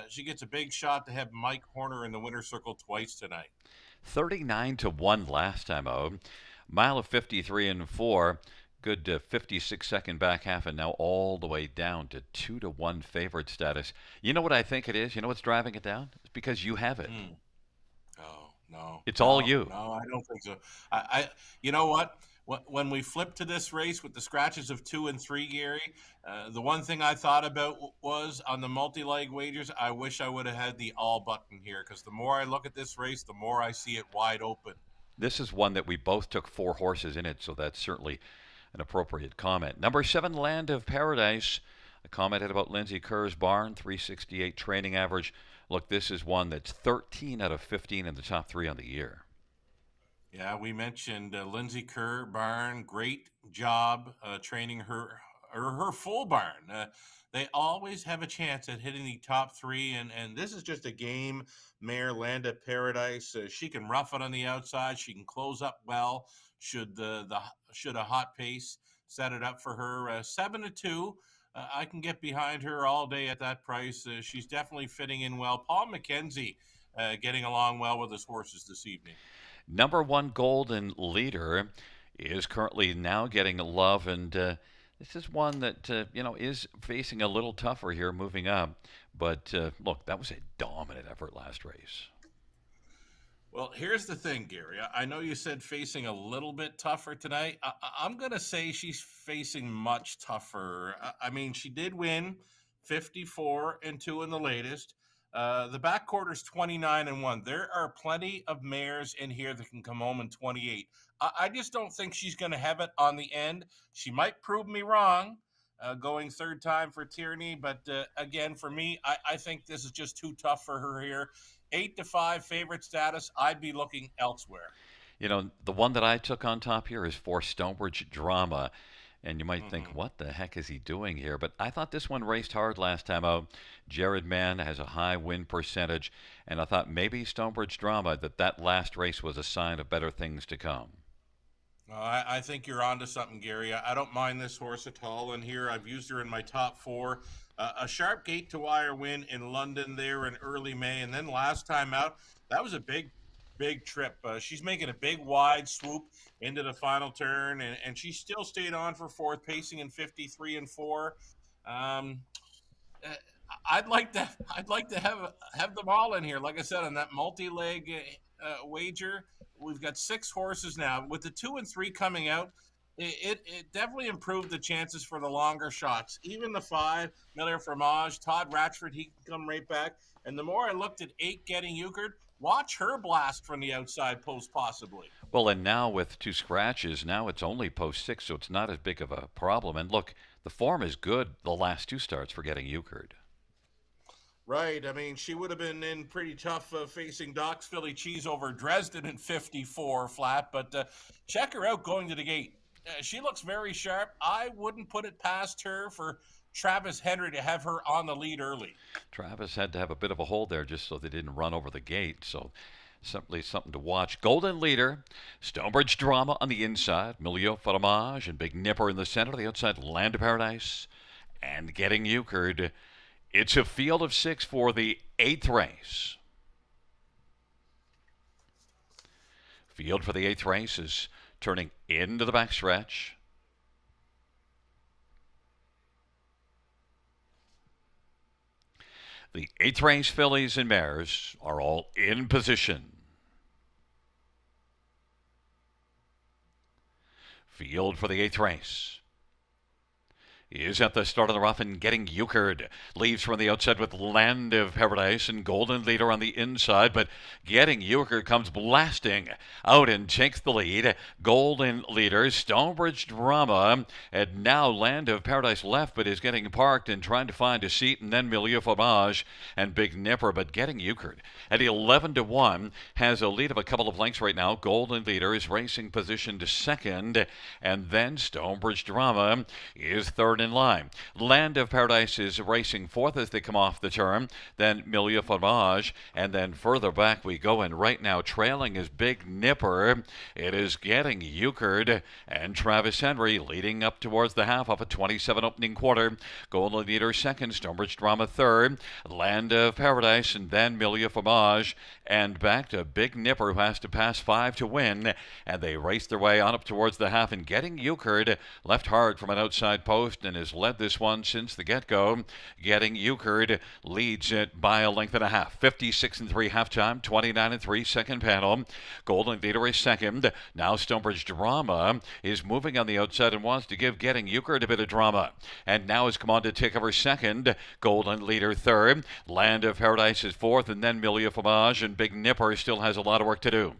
She gets a big shot to have Mike Horner in the winner's circle twice tonight. 39 to 1 last time out. Mile of 53 and 4. Good 56-second back half, and now all the way down to 2 to 1 favorite status. You know what I think it is? You know what's driving it down? It's because you have it. Oh, no. It's all you. No, I don't think so. You know what? When we flipped to this race with the scratches of 2 and 3, Gary, the one thing I thought about was on the multi-leg wagers, I wish I would have had the all button here, because the more I look at this race, the more I see it wide open. This is one that we both took 4 horses in it, so that's certainly an appropriate comment. Number 7, Land of Paradise. I commented about Lindsay Kerr's barn, 368 training average. Look, this is one that's 13 out of 15 in the top 3 on the year. Yeah, we mentioned Lindsay Kerr barn. Great job training her full barn. They always have a chance at hitting the top 3, and this is just a game mare, Land of Paradise. She can rough it on the outside. She can close up well. Should a hot pace set it up for her. 7 to 2. I can get behind her all day at that price. She's definitely fitting in well. Paul McKenzie getting along well with his horses this evening. Number 1, Golden Leader, is currently now getting love, and this is one that is facing a little tougher here moving up. But look, that was a dominant effort last race. Well, here's the thing, Gary. I know you said facing a little bit tougher tonight. I'm going to say she's facing much tougher. I mean, she did win 54 and 2 in the latest. The back quarter's 29 and 1. There are plenty of mares in here that can come home in 28. I just don't think she's going to have it on the end. She might prove me wrong, going third time for Tierney. But again, for me, I think this is just too tough for her here. 8 to 5 favorite status. I'd be looking elsewhere. You know, the one that I took on top here is for Stonebridge Drama. And you might think, what the heck is he doing here? But I thought this one raced hard last time out. Jared Mann has a high win percentage. And I thought maybe Stonebridge Drama, that last race was a sign of better things to come. I think you're onto something, Gary. I don't mind this horse at all. And here I've used her in my top 4. A sharp gate to wire win in London there in early May. And then last time out, that was a big trip. She's making a big wide swoop into the final turn, and she still stayed on for 4th, pacing in 53 and 4. I'd like to have them all in here. Like I said, on that multi-leg wager, we've got 6 horses now. With the 2 and 3 coming out, it definitely improved the chances for the longer shots. Even the 5, Miller Fromage, Todd Ratchford, he can come right back. And the more I looked at 8, Getting Euchred, watch her blast from the outside post possibly. Well, and now with 2 scratches, now it's only post 6, so it's not as big of a problem. And look, the form is good the last 2 starts for Getting Euchred. Right. I mean, she would have been in pretty tough facing Doc's Philly Cheese over Dresden in 54 flat, but check her out going to the gate. She looks very sharp. I wouldn't put it past her for Travis Henry to have her on the lead early. Travis had to have a bit of a hold there just so they didn't run over the gate. So simply something to watch. Golden Leader, Stonebridge Drama on the inside, Milieu Fromage and Big Nipper in the center. The outside, Land of Paradise and Getting Euchred. It's a field of 6 for the 8th race. Field for the 8th race is turning into the backstretch. The 8th race fillies and mares are all in position. Field for the 8th race is at the start of the rough and Getting Euchred. Leaves from the outside with Land of Paradise and Golden Leader on the inside, but Getting Euchred comes blasting out and takes the lead. Golden Leader, Stonebridge Drama, and now Land of Paradise left, but is getting parked and trying to find a seat, and then Milieu Fromage and Big Nipper, but Getting Euchred at 11-1 has a lead of a couple of lengths right now. Golden Leader is racing position to second, and then Stonebridge Drama is third in line. Land of Paradise is racing fourth as they come off the turn, then Milieu Fromage, and then further back we go, and right now trailing is Big Nipper. It is Getting Euchred and Travis Henry leading up towards the half of a 27 opening quarter. Golden Leader second, Stonebridge Drama third, Land of Paradise, and then Milieu Fromage, and back to Big Nipper, who has to pass 5 to win, and they race their way on up towards the half, and Getting Euchred left hard from an outside post and has led this one since the get-go. Getting Euchred leads it by a length and a half. 56-3 halftime, 29-3 second panel. Golden Leader is second. Now Stonebridge Drama is moving on the outside and wants to give Getting Euchred a bit of drama, and now has come on to take over second. Golden Leader third. Land of Paradise is fourth, and then Milieu Fromage, and Big Nipper still has a lot of work to do.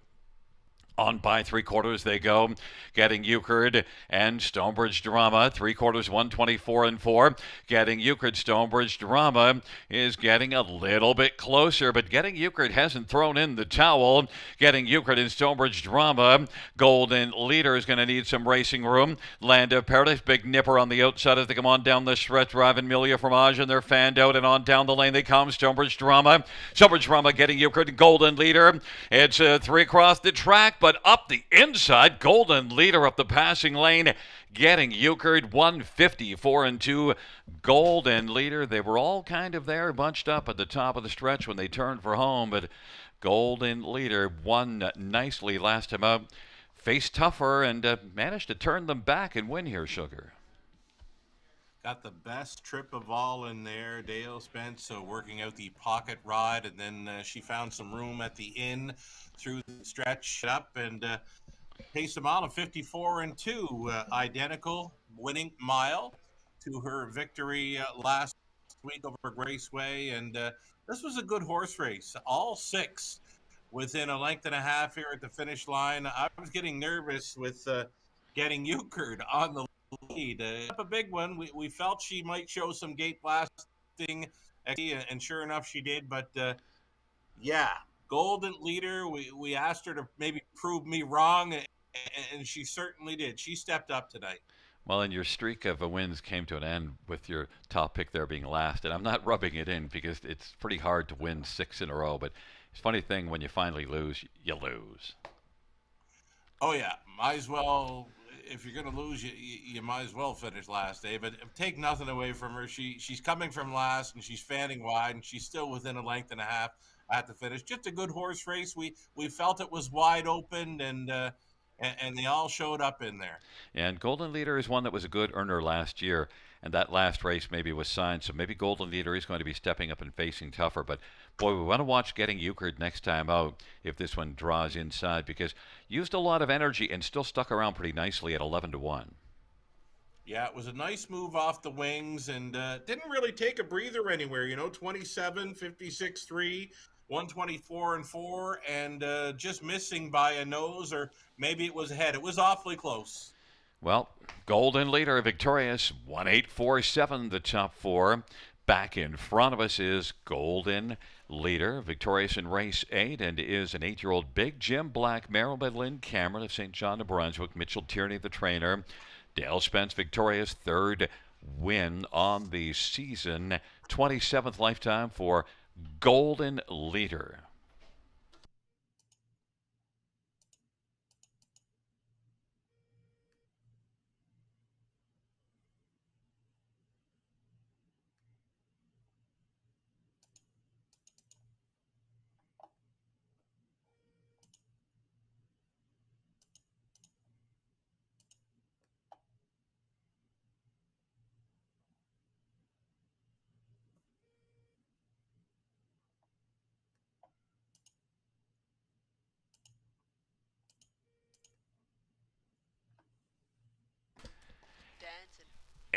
On by 3/4 they go. Getting Euchred and Stonebridge Drama. 3/4, 124-4. Getting Euchred, Stonebridge Drama is getting a little bit closer, but Getting Euchred hasn't thrown in the towel. Getting Euchred and Stonebridge Drama. Golden Leader is going to need some racing room. Land of Paradise, Big Nipper on the outside as they come on down the stretch. Driving Milieu Fromage, and they're fanned out, and on down the lane they come. Stonebridge Drama. Stonebridge Drama, Getting Euchred, Golden Leader. It's 3 across the track, but up the inside, Golden Leader up the passing lane. Getting Euchred, 154-2. Golden Leader, they were all kind of there, bunched up at the top of the stretch when they turned for home, but Golden Leader won nicely last time out. Faced tougher and managed to turn them back and win here, Sugar. Got the best trip of all in there. Dale Spence working out the pocket ride, and then she found some room at the inn through the stretch up and paced a mile of 54-2, identical winning mile to her victory last week over Graceway. And this was a good horse race. All 6 within a length and a half here at the finish line. I was getting nervous with Getting Euchred on the lead. A big one. We felt she might show some gate blasting, and sure enough she did. But yeah, Golden Leader, we asked her to maybe prove me wrong, and she certainly did. She stepped up tonight. Well, and your streak of wins came to an end with your top pick there being last. And I'm not rubbing it in because it's pretty hard to win 6 in a row. But it's a funny thing, when you finally lose, you lose. Oh, yeah. Might as well, if you're going to lose, you might as well finish last, day. But take nothing away from her. She's coming from last, and she's fanning wide, and she's still within a length and a half at the finish. Just a good horse race. We felt it was wide open, and they all showed up in there. And Golden Leader is one that was a good earner last year, and that last race maybe was signed, so maybe Golden Leader is going to be stepping up and facing tougher. But boy, we want to watch Getting Euchred next time out if this one draws inside, because used a lot of energy and still stuck around pretty nicely at 11-1. Yeah, it was a nice move off the wings, and didn't really take a breather anywhere. 27, 56-3, 124-4, and just missing by a nose, or maybe it was a head. It was awfully close. Well, Golden Leader victorious, 1-8-4-7, the top 4. Back in front of us is Golden Leader, victorious in race 8, and is an 8-year-old Big Jim Black, Merrill by Lynn Cameron of St. John, New Brunswick. Mitchell Tierney, the trainer. Dale Spence, victorious, 3rd win on the season. 27th lifetime for Golden Leader.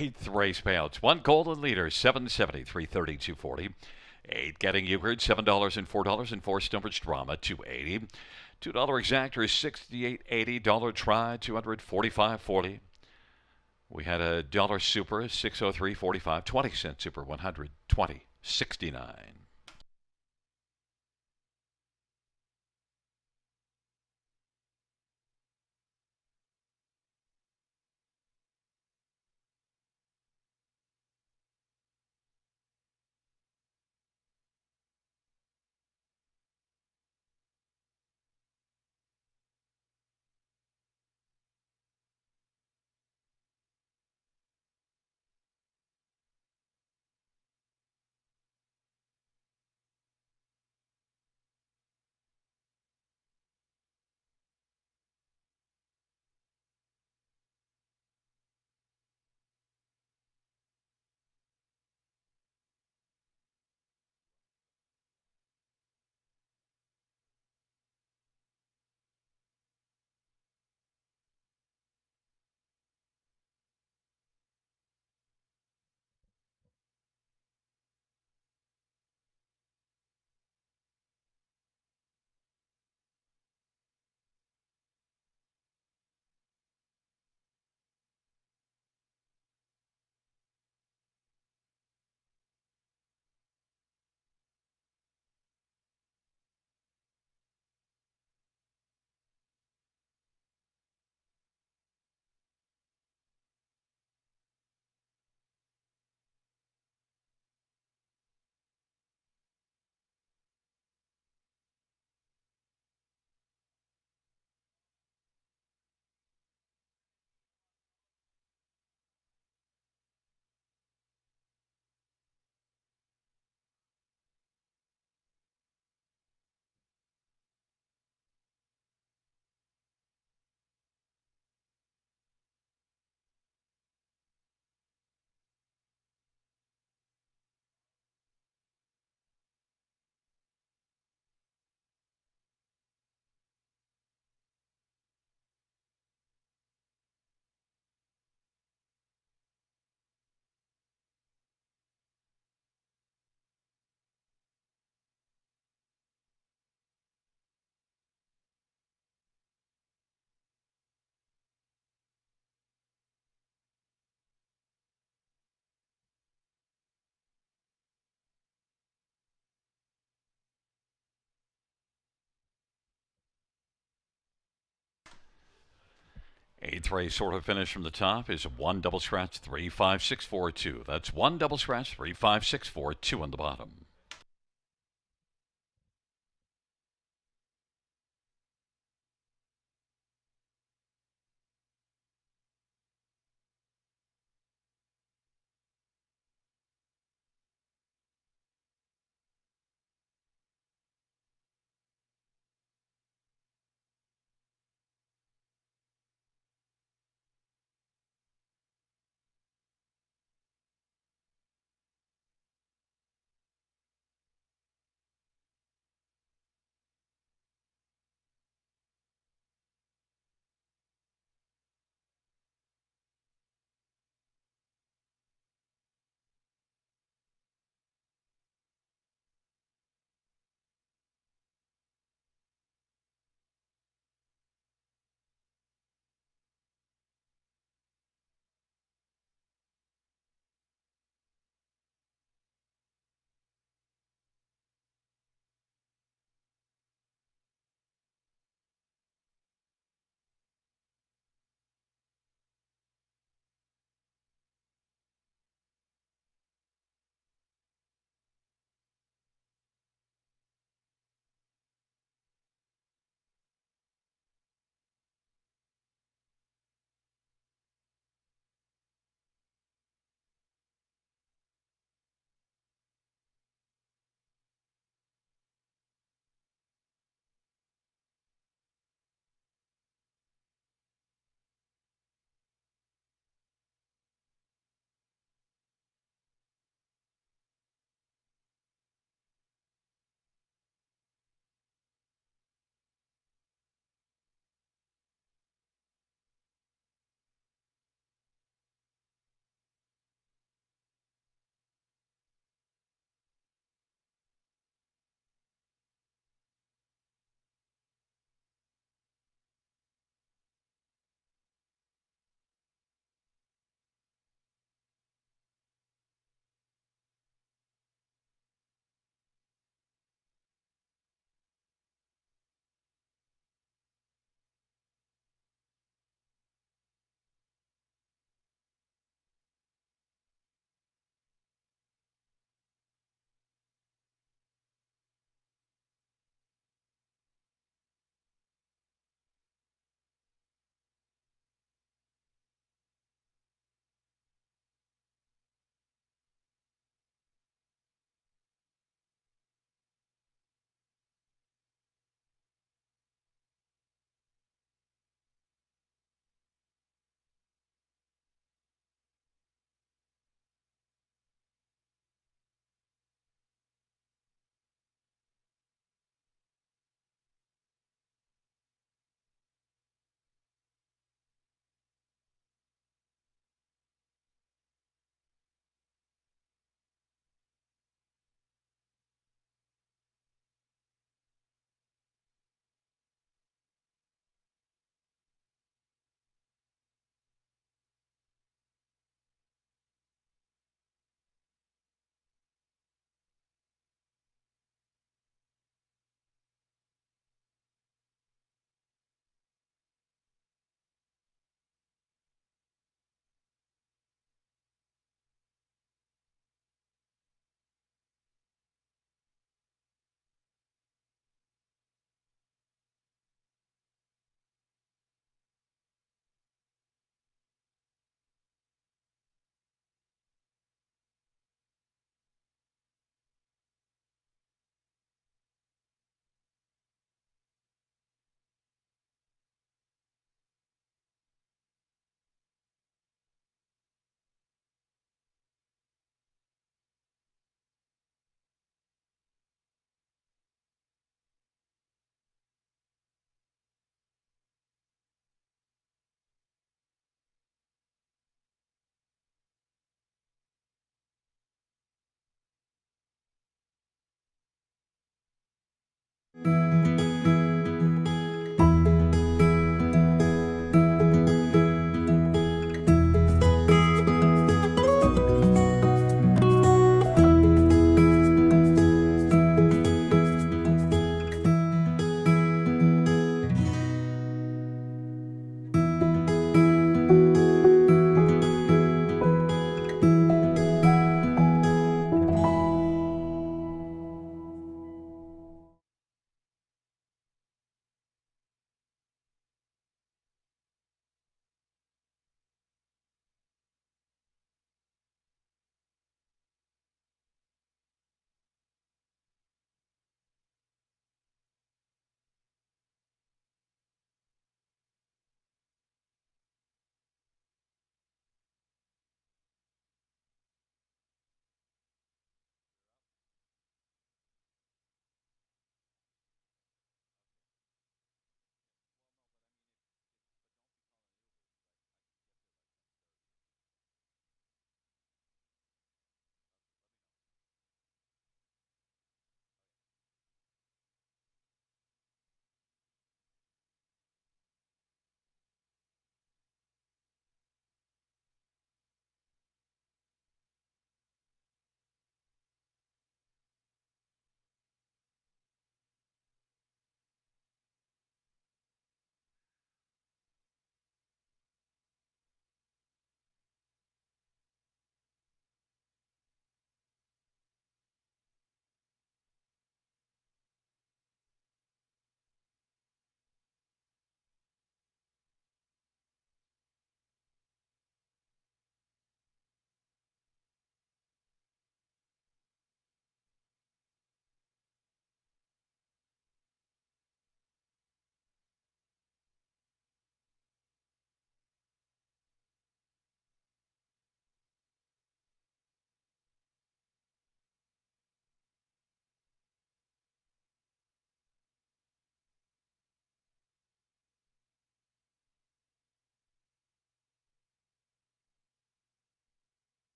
Eighth race payouts. One golden leader, $7.70, $3.30, $2.40. Eight getting Euchred, $7 and $4. And four Stumpage Drama, $2.80. $2 exactor is $68.80. Dollar try, $245.40. We had a dollar super, $603.45. 20-cent super, $120.69. Eighth race sort of finish from the top is one double scratch 35642. That's one double scratch 35642 on the bottom.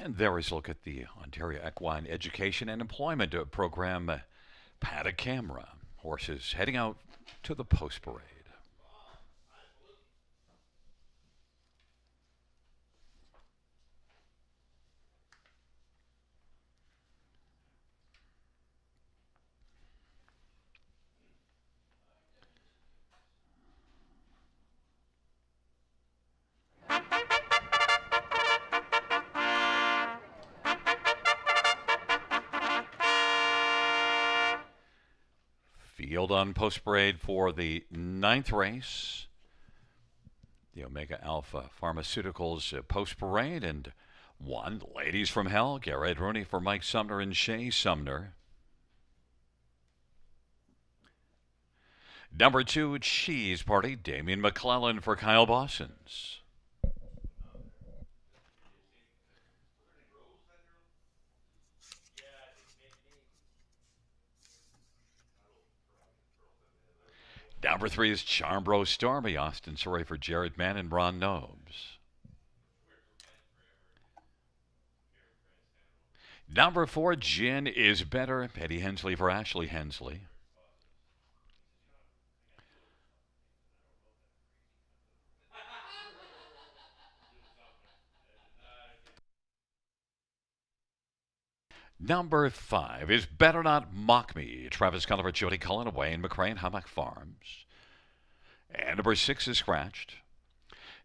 And there is a look at the Ontario Equine Education and Employment Program paddock camera. Horses heading out to the post parade. Field on post parade for the ninth race. The Omega Alpha Pharmaceuticals post parade, and one, Ladies from Hell, Garrett Rooney for Mike Sumner and Shay Sumner. Number 2, Cheese Party, Damian McClellan for Kyle Bossons. Number 3 is Charmbro Stormy, Austin Surrey for Jared Mann and Ron Nobes. Number 4, Gin is Better, Eddie Hensley for Ashley Hensley. Number 5 is Better Not Mock Me, Travis Culliver, Jody Cullen, Wayne McCrane, Hummock Farms. And number 6 is Scratched.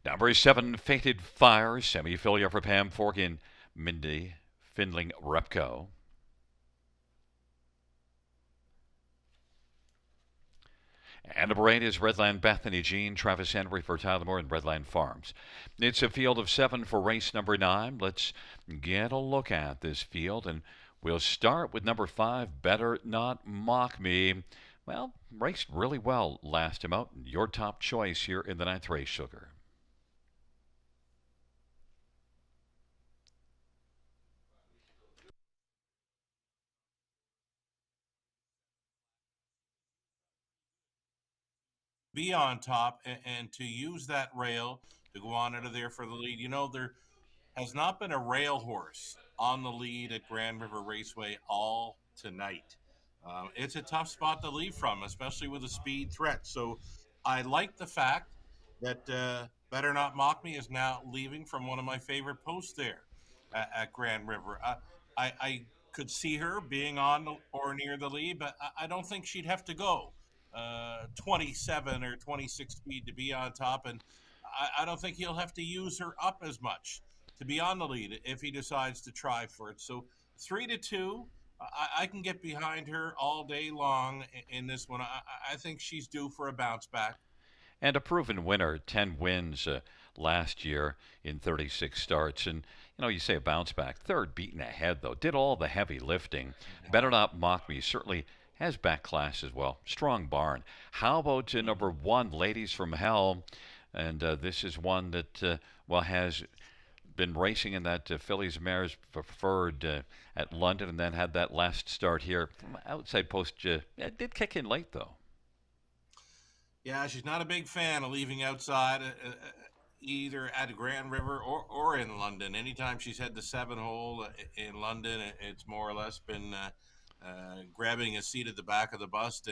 Number 7, Fated Fire, Semi-Filia for Pam Forkin, Mindy Findling Repco. And number 8 is Redland Bethany Jean, Travis Henry for Tyler Moore and Redland Farms. It's a field of 7 for race number 9. Let's get a look at this field, and we'll start with number 5, Better Not Mock Me. Well, raced really well last time out. Your top choice here in the ninth race, Sugar. Be on top and to use that rail to go on out of there for the lead. You know, there has not been a rail horse on the lead at Grand River Raceway all tonight. It's a tough spot to leave from, especially with a speed threat. So I like the fact that Better Not Mock Me is now leaving from one of my favorite posts there at Grand River. I could see her being on or near the lead, but I don't think she'd have to go 27 or 26 speed to be on top. And I don't think he'll have to use her up as much to be on the lead if he decides to try for it. So 3-2. I can get behind her all day long in this one. I think she's due for a bounce back. And a proven winner, 10 wins last year in 36 starts. And, you say a bounce back. Third beaten ahead, though. Did all the heavy lifting. Better Not Mock Me certainly has back class as well. Strong barn. How about number 1, Ladies from Hell? And this is one that, has been racing in that Fillies Mares Preferred at London, and then had that last start here from outside post. It did kick in late, though. Yeah, she's not a big fan of leaving outside, either at Grand River or in London. Anytime she's had the 7-hole in London, it's more or less been grabbing a seat at the back of the bus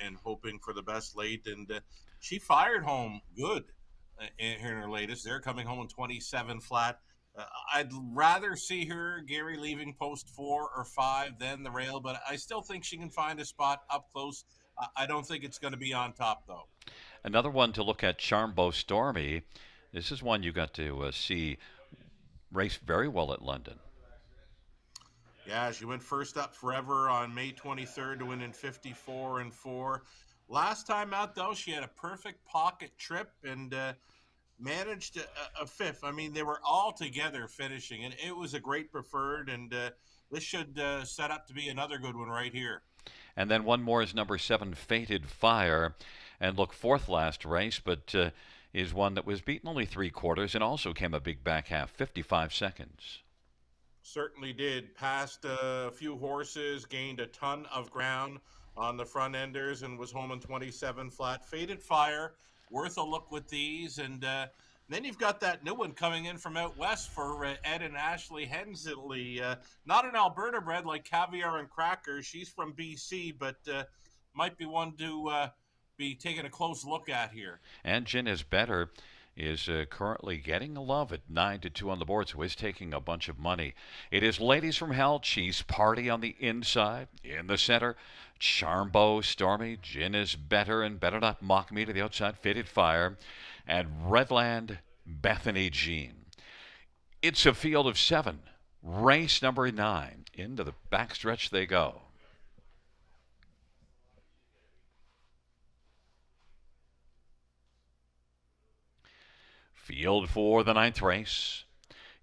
and hoping for the best late. And she fired home good in her latest. They're coming home in 27 flat. I'd rather see her, Gary, leaving post 4 or 5 than the rail, but I still think she can find a spot up close. I don't think it's going to be on top, though. Another one to look at, Charmbo Stormy. This is one you got to see race very well at London. Yeah, she went first up forever on May 23rd to win in 54 and 4. Last time out, though, she had a perfect pocket trip and managed a fifth. I mean, they were all together finishing, and it was a great preferred, and this should set up to be another good one right here. And then one more is number 7, Fated Fire, and look, 4th last race, but is one that was beaten only 3/4 and also came a big back half, 55 seconds. Certainly did. Passed a few horses, gained a ton of ground on the front enders, and was home in 27 flat. Fated Fire, worth a look with these. And then you've got that new one coming in from out west for Ed and Ashley Hensley. Not an Alberta bred like Caviar and Cracker. She's from BC, but might be one to be taking a close look at here. And Gin Is Better is currently getting a love at 9-2 on the board, so is taking a bunch of money. It is Ladies from Hell, Cheese Party on the inside. In the center, Charmbo Stormy, Gin Is Better, and Better Not Mock Me to the outside, Fated Fire, and Redland Bethany Jean. It's a field of 7. Race number 9. Into the backstretch they go. Field for the 9th race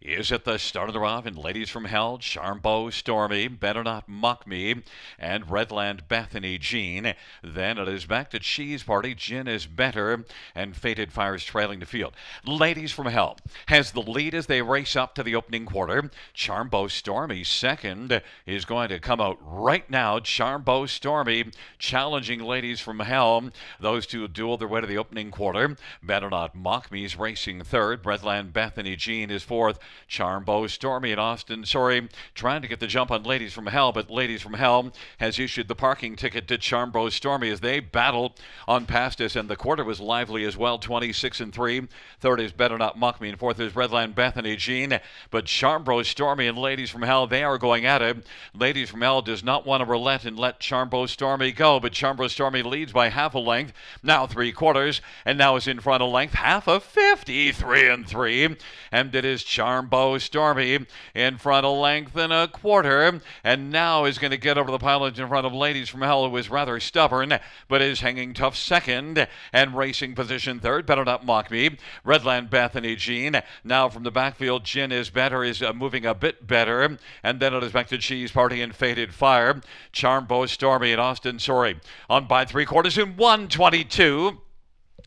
is at the start of the round, and Ladies from Hell, Charmbo Stormy, Better Not Mock Me, and Redland Bethany Jean. Then it is back to Cheese Party, Gin Is Better, and Fated Fire's trailing the field. Ladies from Hell has the lead as they race up to the opening quarter. Charmbo Stormy second is going to come out right now. Charmbo Stormy challenging Ladies from Hell. Those two duel their way to the opening quarter. Better Not Mock Me's racing third. Redland Bethany Jean is fourth. Charmbo Stormy and Austin Sorry trying to get the jump on Ladies from Hell, but Ladies from Hell has issued the parking ticket to Charmbo Stormy as they battle on past us, and the quarter was lively as well, 26-3. Third is Better Not Mock Me, and fourth is Redland Bethany Jean. But Charmbo Stormy and Ladies from Hell, they are going at it. Ladies from Hell does not want to relent and let Charmbo Stormy go, but Charmbo Stormy leads by half a length, now 3/4, and now is in front of length, half of 53-3. And it is Charmbo Stormy in front of length and a quarter, and now is going to get over the pylons in front of Ladies from Hell, who is rather stubborn but is hanging tough second, and racing position third. Better Not Mock Me. Redland Bethany Jean now from the backfield. Gin Is Better is moving a bit better, and then it is back to Cheese Party and Fated Fire. Charmbo Stormy and Austin Sorry on by 3/4 in 1:22.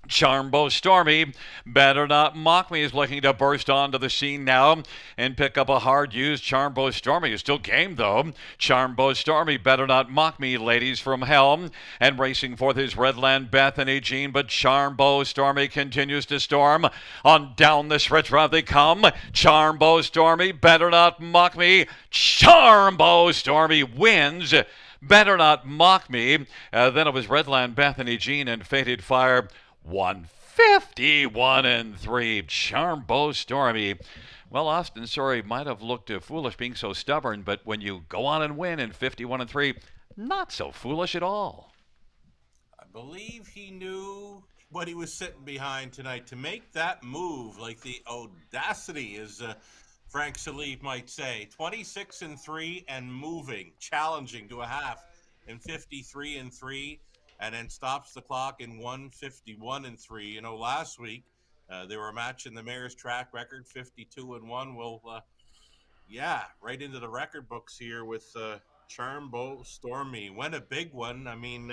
Charmbo Stormy, Better Not Mock Me is looking to burst onto the scene now and pick up a hard-used Charmbo Stormy. Is still game, though. Charmbo Stormy, Better Not Mock Me, Ladies from Hell. And racing forth is Redland Bethany Jean, but Charmbo Stormy continues to storm. On down the stretch route they come. Charmbo Stormy, Better Not Mock Me. Charmbo Stormy wins Better Not Mock Me. Then it was Redland Bethany Jean and Faded Fire. 151 and 3. Charmbeau Stormy. Well, Austin Sorry might have looked foolish being so stubborn, but when you go on and win in 51 and 3, not so foolish at all. I believe he knew what he was sitting behind tonight to make that move, like the audacity, as Frank Salif might say. 26 and 3 and moving, challenging to a half in 53 and 3, and then stops the clock in 151 and 3. You know, last week they were matching the Mayor's track record, 52 and 1. Well, yeah, right into the record books here with Charmbeau Stormy. Went a big one. I mean,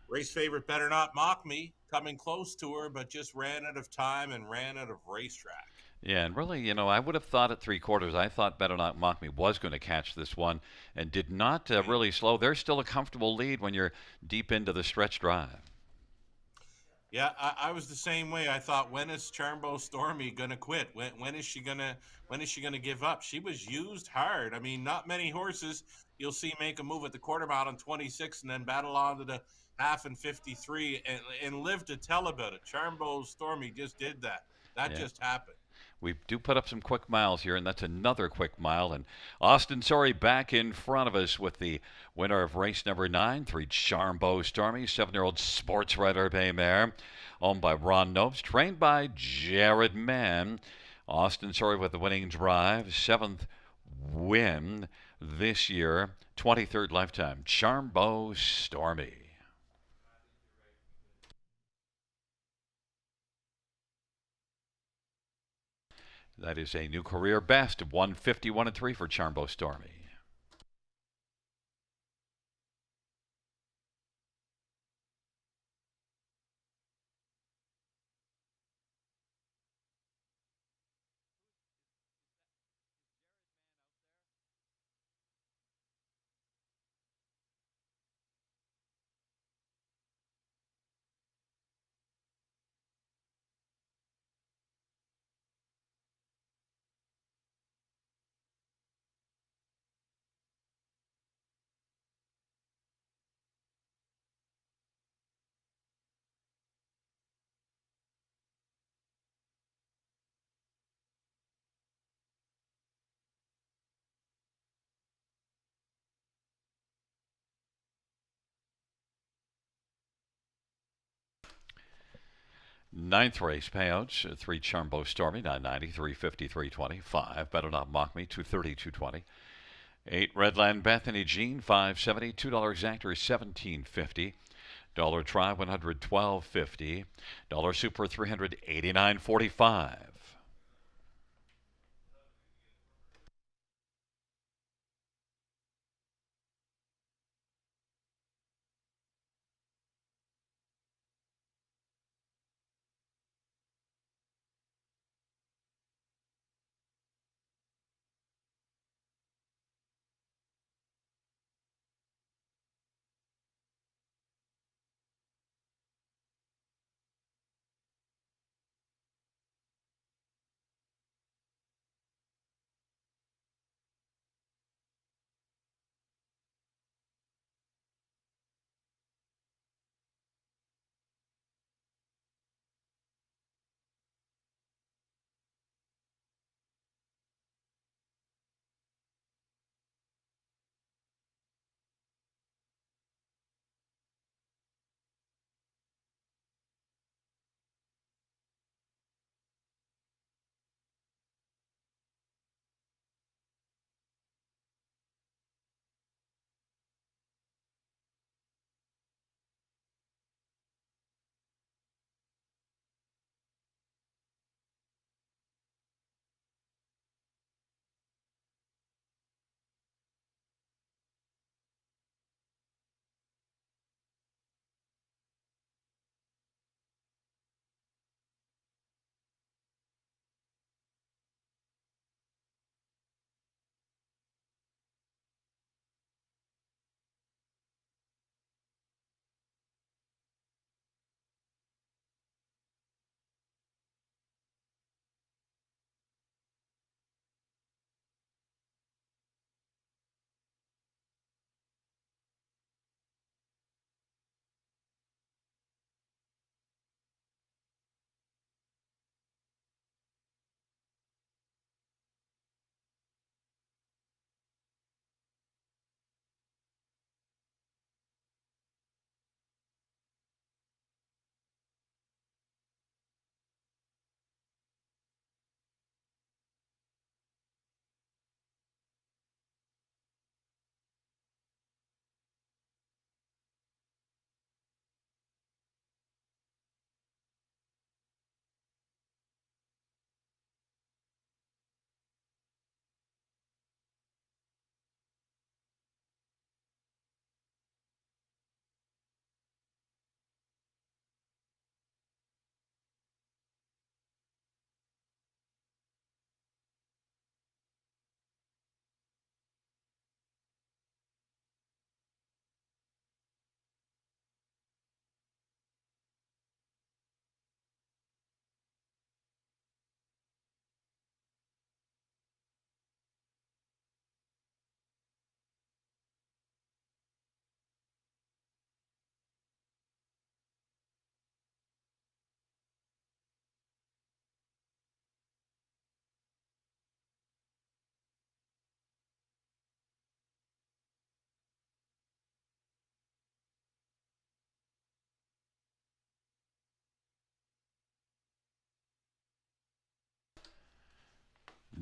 race favorite Better Not Mock Me, coming close to her, but just ran out of time and ran out of racetrack. Yeah, and really, I would have thought at 3/4, I thought Better Not Mock Me was going to catch this one and did not really slow. There's still a comfortable lead when you're deep into the stretch drive. Yeah, I was the same way. I thought, when is Charmbeau Stormy gonna quit? When is she gonna give up? She was used hard. I mean, not many horses you'll see make a move at the quarter mile in 26 and then battle on to the half in 53 and live to tell about it. Charmbeau Stormy just did that. That Yeah. just happened. We do put up some quick miles here, and that's another quick mile. And Austin Sorry back in front of us with the winner of race number 9, 3 Charmbeau Stormy, 7-year-old Sports Rider Bay mare, owned by Ron Nobes, trained by Jared Mann. Austin Sorry with the winning drive, 7th win this year, 23rd lifetime. Charmbeau Stormy. That is a new career best of 151 and 3 for Charmbeau Stormy. Ninth race payouts, 3 Charmbeau Stormy, 990, 350, 320, 5 Better Not Mock Me, 230, 220. 8 Redland Bethany Jean, 570, $2 exactor, 1750. Dollar Try, 112.50. Dollar Super, 389.45.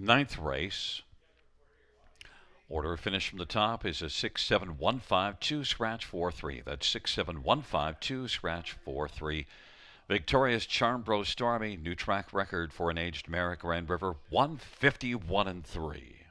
ninth race. Order of finish from the top is a 6-7-1-5-2 scratch 4-3. That's 6-7-1-5-2 scratch 4-3. Victorious Charmbro Stormy, new track record for an aged mare at Grand River, 151-3.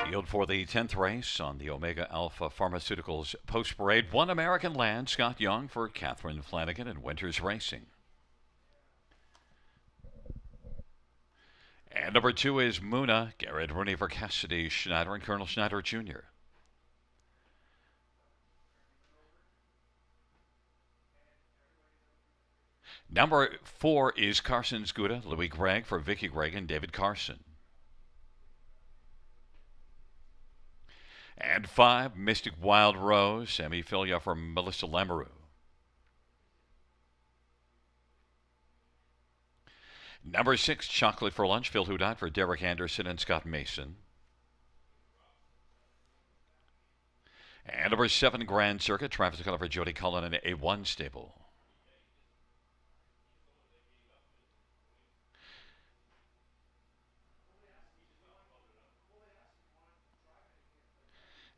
Field for the 10th race on the Omega Alpha Pharmaceuticals Post Parade. One American Land, Scott Young for Catherine Flanagan and Winters Racing. And number 2 is Muna, Garrett Rooney for Cassidy Schneider and Colonel Schneider Jr. Number 4 is Carson's Gouda, Louis Gregg for Vicky Gregg and David Carson. And 5, Mystic Wild Rose, Sammy Filia for Melissa Lamoureux. Number 6, Chocolate for Lunch, Phil Hudot for Derek Anderson and Scott Mason. And number 7, Grand Circuit, Travis Cullen for Jody Cullen and A1 Stable.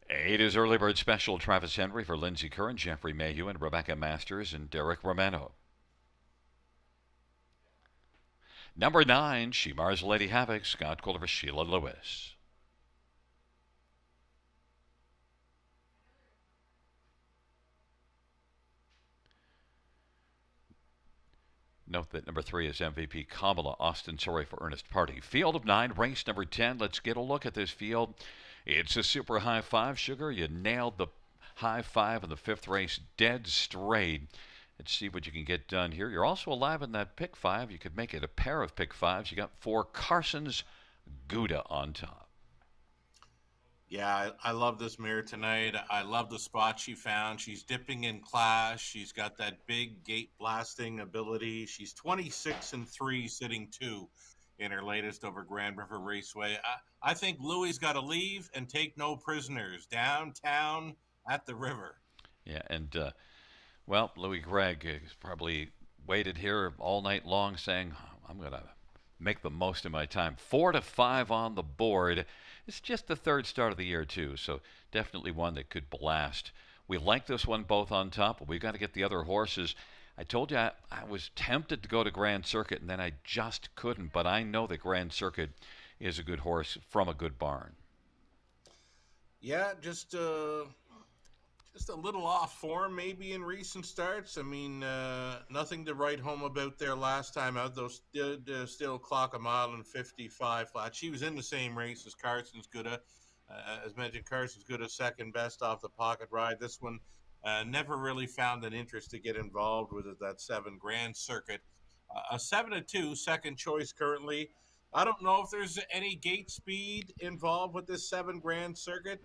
Eight is Early Bird Special, Travis Henry for Lindsey Curran, Jeffrey Mayhew and Rebecca Masters and Derek Romano. Number 9, Shemar's Lady Havoc, Scott Kohler for Sheila Lewis. Note that number 3 is MVP Kamala Austin Sorry for Ernest Party. Field of 9, race number 10. Let's get a look at this field. It's a super high 5, Sugar. You nailed the high 5 in the 5th race dead straight. Let's see what you can get done here. You're also alive in that pick 5. You could make it a pair of pick 5s. You got 4 Carson's Gouda on top. Yeah, I love this mare tonight. I love the spot she found. She's dipping in class. She's got that big gate blasting ability. She's 26-3, sitting 2 in her latest over Grand River Raceway. I think Louis got to leave and take no prisoners downtown at the river. Yeah, and well, Louis Gregg has probably waited here all night long saying, I'm going to make the most of my time. 4-5 on the board. It's just the 3rd start of the year, too, so definitely one that could blast. We like this one both on top, but we've got to get the other horses. I told you I was tempted to go to Grand Circuit, and then I just couldn't, but I know that Grand Circuit is a good horse from a good barn. Yeah, just a little off form maybe in recent starts. I mean, nothing to write home about there last time out. Those did still clock a mile and 55 flat. She was in the same race as Carson's Gouda. As mentioned, Carson's Gouda second best off the pocket ride. This one never really found an interest to get involved with it, that 7 Grand Circuit. A 7-2, second choice currently. I don't know if there's any gate speed involved with this 7 Grand Circuit.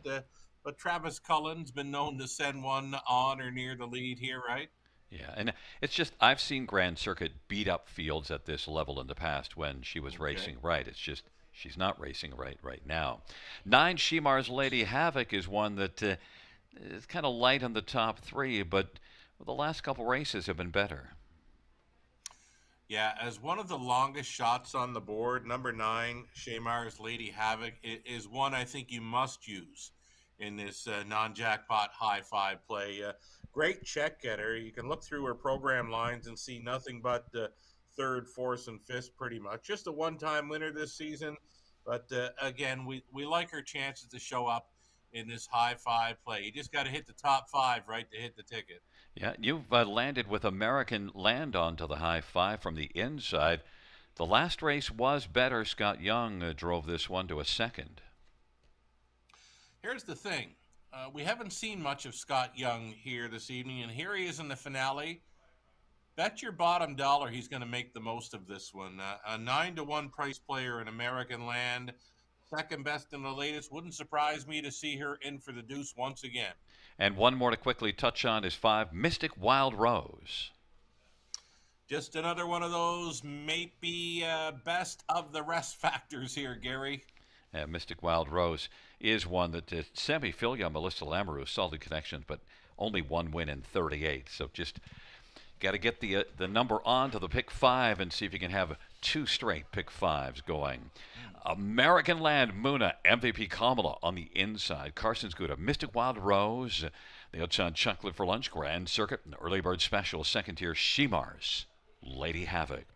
But Travis Cullen's been known to send one on or near the lead here, right? Yeah, and it's just I've seen Grand Circuit beat up fields at this level in the past when she was racing right. It's just she's not racing right now. 9, Shemar's Lady Havoc is one that is kind of light on the top 3, but the last couple races have been better. Yeah, as one of the longest shots on the board, number 9, Shemar's Lady Havoc, is one I think you must use in this non-jackpot high 5 play. Great check getter. You can look through her program lines and see nothing but 3rd, 4th, and 5th pretty much. Just a one-time winner this season. But again, we like her chances to show up in this high 5 play. You just got to hit the top 5, right, to hit the ticket. Yeah, you've landed with American Land onto the high 5 from the inside. The last race was better. Scott Young drove this one to a 2nd. Here's the thing. We haven't seen much of Scott Young here this evening, and here he is in the finale. Bet your bottom dollar he's going to make the most of this one. A 9-1 price player in American Land, second best in the latest. Wouldn't surprise me to see her in for the deuce once again. And one more to quickly touch on is 5, Mystic Wild Rose. Just another one of those maybe best of the rest factors here, Gary. Mystic Wild Rose is one that Sammy Filia, Melissa Lamoureux, solid connection, but only one win in 38. So just got to get the number on to the pick 5 and see if you can have 2 straight pick 5s going. American Land, Muna, MVP Kamala on the inside. Carson's Gouda, Mystic Wild Rose, the outside Chocolate for Lunch, Grand Circuit, and Early Bird Special, second tier Shemar's Lady Havoc.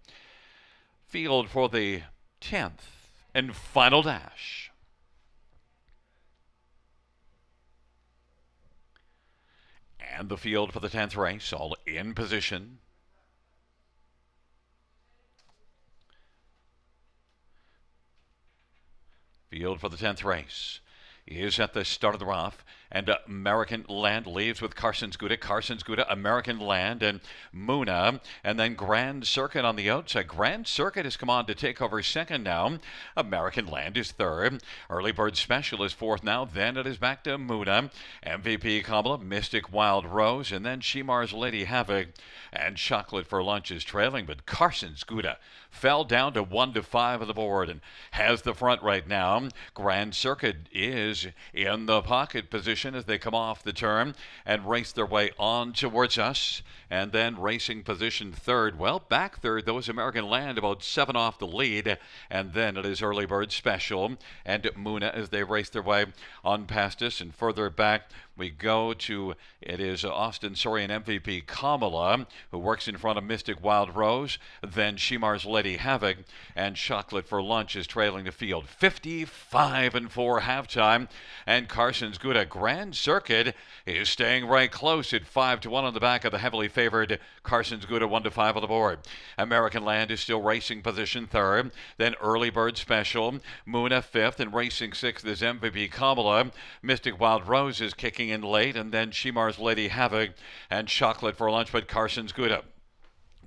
Field for the 10th and final dash. And the field for the 10th race, all in position. Field for the 10th race is at the start of the rough, and American Land leaves with Carson's Gouda, American Land, and Muna, and then Grand Circuit on the outside. Grand Circuit has come on to take over second now. American Land is third. Early Bird Special is fourth now. Then it is back to Muna. MVP Kamala, Mystic Wild Rose, and then Shimar's Lady Havoc, and Chocolate for Lunch is trailing, but Carson's Gouda fell down to 1-5 of the board and has the front right now. Grand Circuit is in the pocket position as they come off the turn and race their way on towards us. And then racing position third. Well, back third, though, is American Land, about 7 off the lead. And then it is Early Bird Special and Muna as they race their way on past us. And further back we go to, it is Austin Sorian MVP Kamala, who works in front of Mystic Wild Rose. Then Shimar's Lady Havoc, and Chocolate for Lunch is trailing the field. 55-4 halftime. And Carson's Gouda Grand Circuit is staying right close at 5-1 on the back of the heavily favored Carson's Gouda, 1-5 on the board. American Land is still racing position third. Then Early Bird Special, Muna fifth, and racing sixth is MVP Kamala. Mystic Wild Rose is kicking in late, and then Shimar's Lady Havoc and Chocolate for Lunch, but Carson's Gouda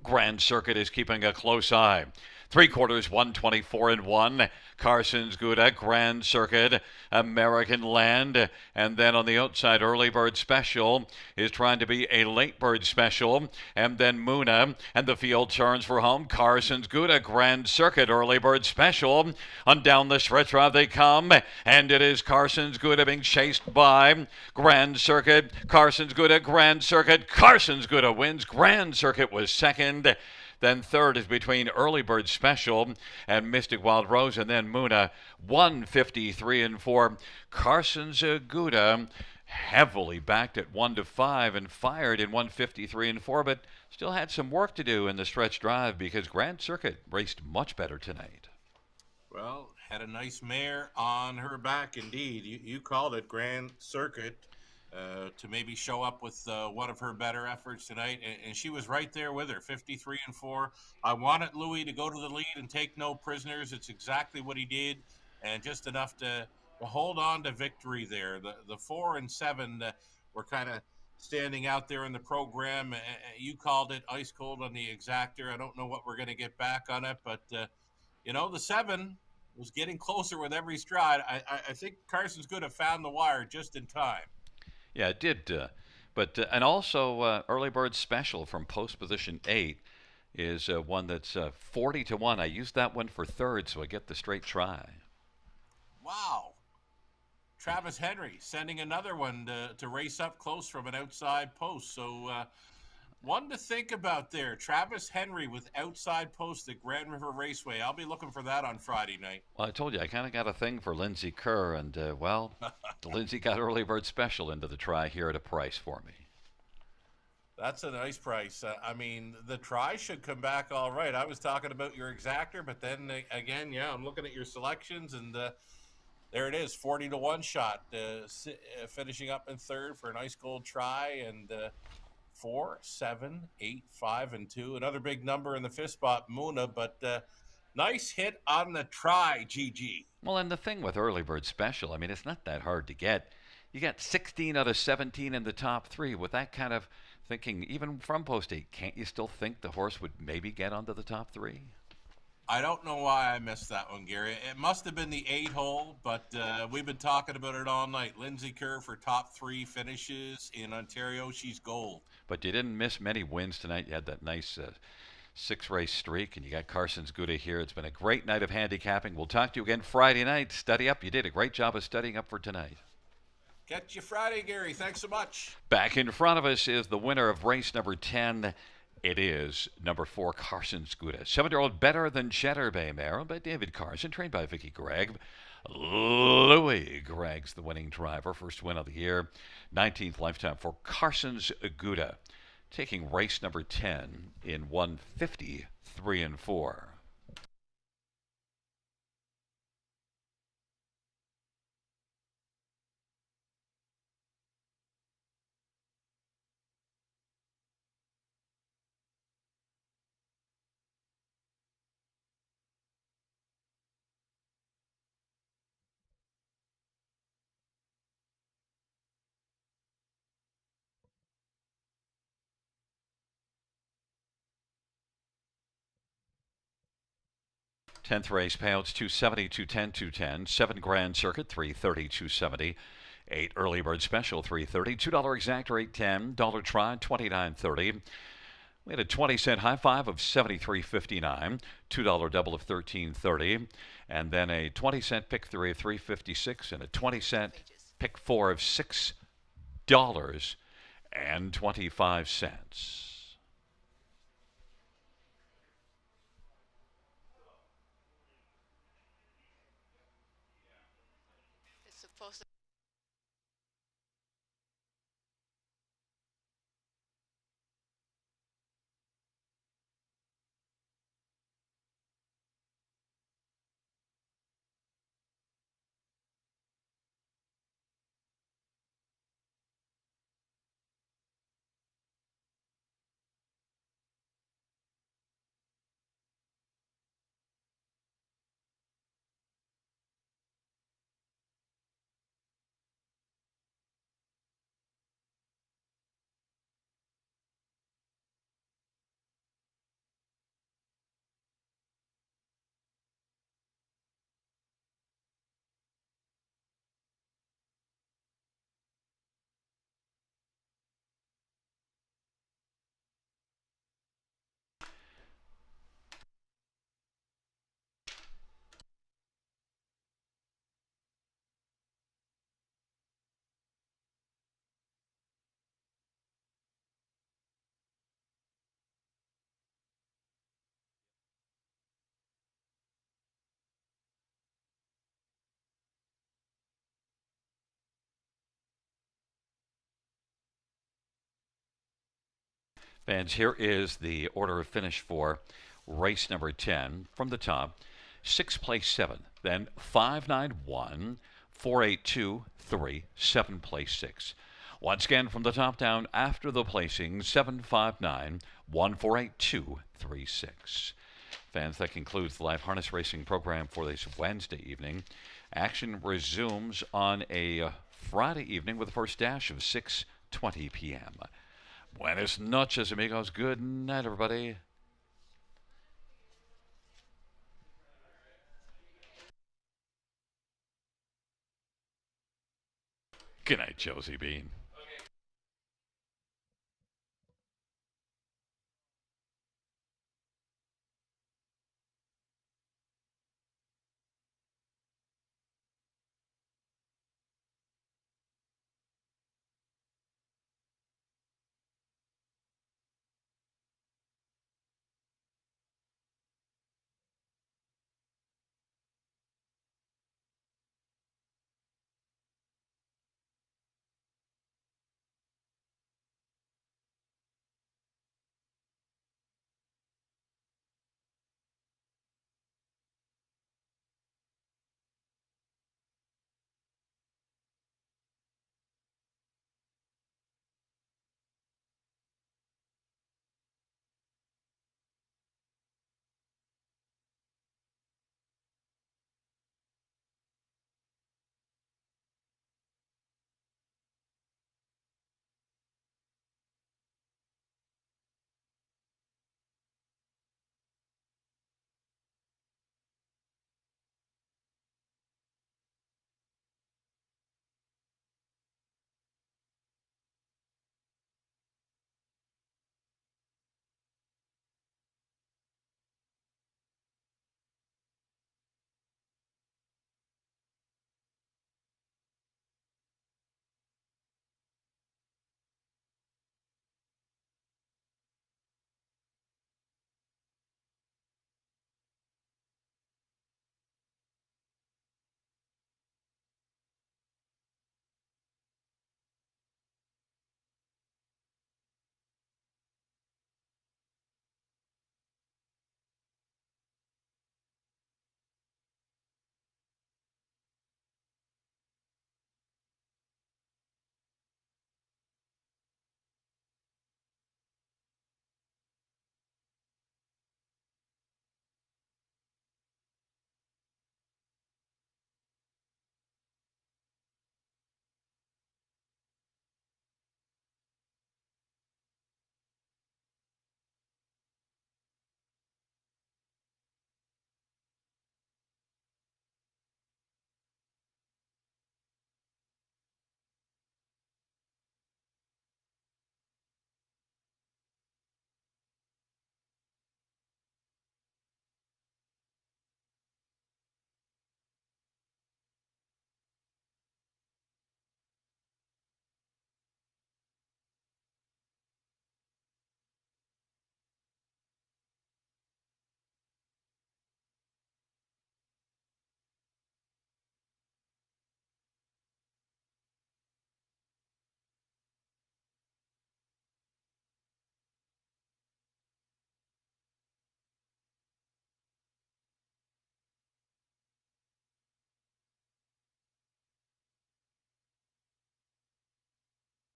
Grand Circuit is keeping a close eye. 3/4, 124-1. Carson's Gouda, Grand Circuit, American Land, and then on the outside, Early Bird Special is trying to be a Late Bird Special, and then Muna, and the field turns for home. Carson's Gouda, Grand Circuit, Early Bird Special, on down the stretch drive they come, and it is Carson's Gouda being chased by Grand Circuit. Carson's Gouda, Grand Circuit. Carson's Gouda wins. Grand Circuit was second. Then third is between Early Bird Special and Mystic Wild Rose, and then Muna, 153-4. Carson's Gouda heavily backed at 1-5 and fired in 153-4, but still had some work to do in the stretch drive because Grand Circuit raced much better tonight. Well, had a nice mare on her back indeed. You called it, Grand Circuit. To maybe show up with one of her better efforts tonight, and she was right there with her, 53-4. I wanted Louis to go to the lead and take no prisoners. It's exactly what he did, and just enough to hold on to victory there. The 4 and 7 were kind of standing out there in the program. You called it ice cold on the exactor. I don't know what we're going to get back on it, but the 7 was getting closer with every stride. I think Carson's Gouda found the wire just in time. Yeah, it did. And also Early Bird Special from post position 8 is one that's 40-1. I used that one for third, so I get the straight try. Wow. Travis Henry sending another one to race up close from an outside post. So one to think about there. Travis Henry with outside post at Grand River Raceway. I'll be looking for that on Friday night. Well, I told you, I kind of got a thing for Lindsay Kerr, and, Lindsay got Early Bird Special into the try here at a price for me. That's a nice price. The try should come back all right. I was talking about your exactor, but then again, I'm looking at your selections, and there it is, 40-1 shot, finishing up in third for an ice cold try, and 4, 7, 8, 5, and 2. Another big number in the fifth spot, Muna, but nice hit on the try, GG. Well, and the thing with Early Bird Special, it's not that hard to get. You got 16 out of 17 in the top 3. With that kind of thinking, even from post 8, can't you still think the horse would maybe get onto the top 3? I don't know why I missed that one, Gary. It must have been the 8 hole, but we've been talking about it all night. Lindsay Kerr for top 3 finishes in Ontario. She's gold. But you didn't miss many wins tonight. You had that nice 6-race streak, and you got Carson's Gouda here. It's been a great night of handicapping. We'll talk to you again Friday night. Study up. You did a great job of studying up for tonight. Catch you Friday, Gary. Thanks so much. Back in front of us is the winner of race number 10. It is number 4, Carson's Gouda. 7-year-old Better Than Cheddar Bay mare by David Carson, trained by Vicky Gregg. Louis Gregg's the winning driver. First win of the year. 19th lifetime for Carson's Gouda. Taking race number 10 in 153-4. 10th race payouts 270, 210, 210. 7 grand circuit 330, 270. 8 early bird special 330. $2 exactor 810. Dollar try 29.30. We had a 20-cent high five of 73.59, $2 double of 13.30, and then a 20-cent pick three of 3.56, and a 20-cent pick four of $6.25. It's supposed to. Fans, here is the order of finish for race number 10 from the top. 6th place 7, then 591, 482, 3, 7th place 6. Once again from the top down after the placing 759, 1482, 36. Fans, that concludes the live harness racing program for this Wednesday evening. Action resumes on a Friday evening with the first dash of 6:20 p.m. Buenas noches, amigos. Good night, everybody. Good night, Josie Bean.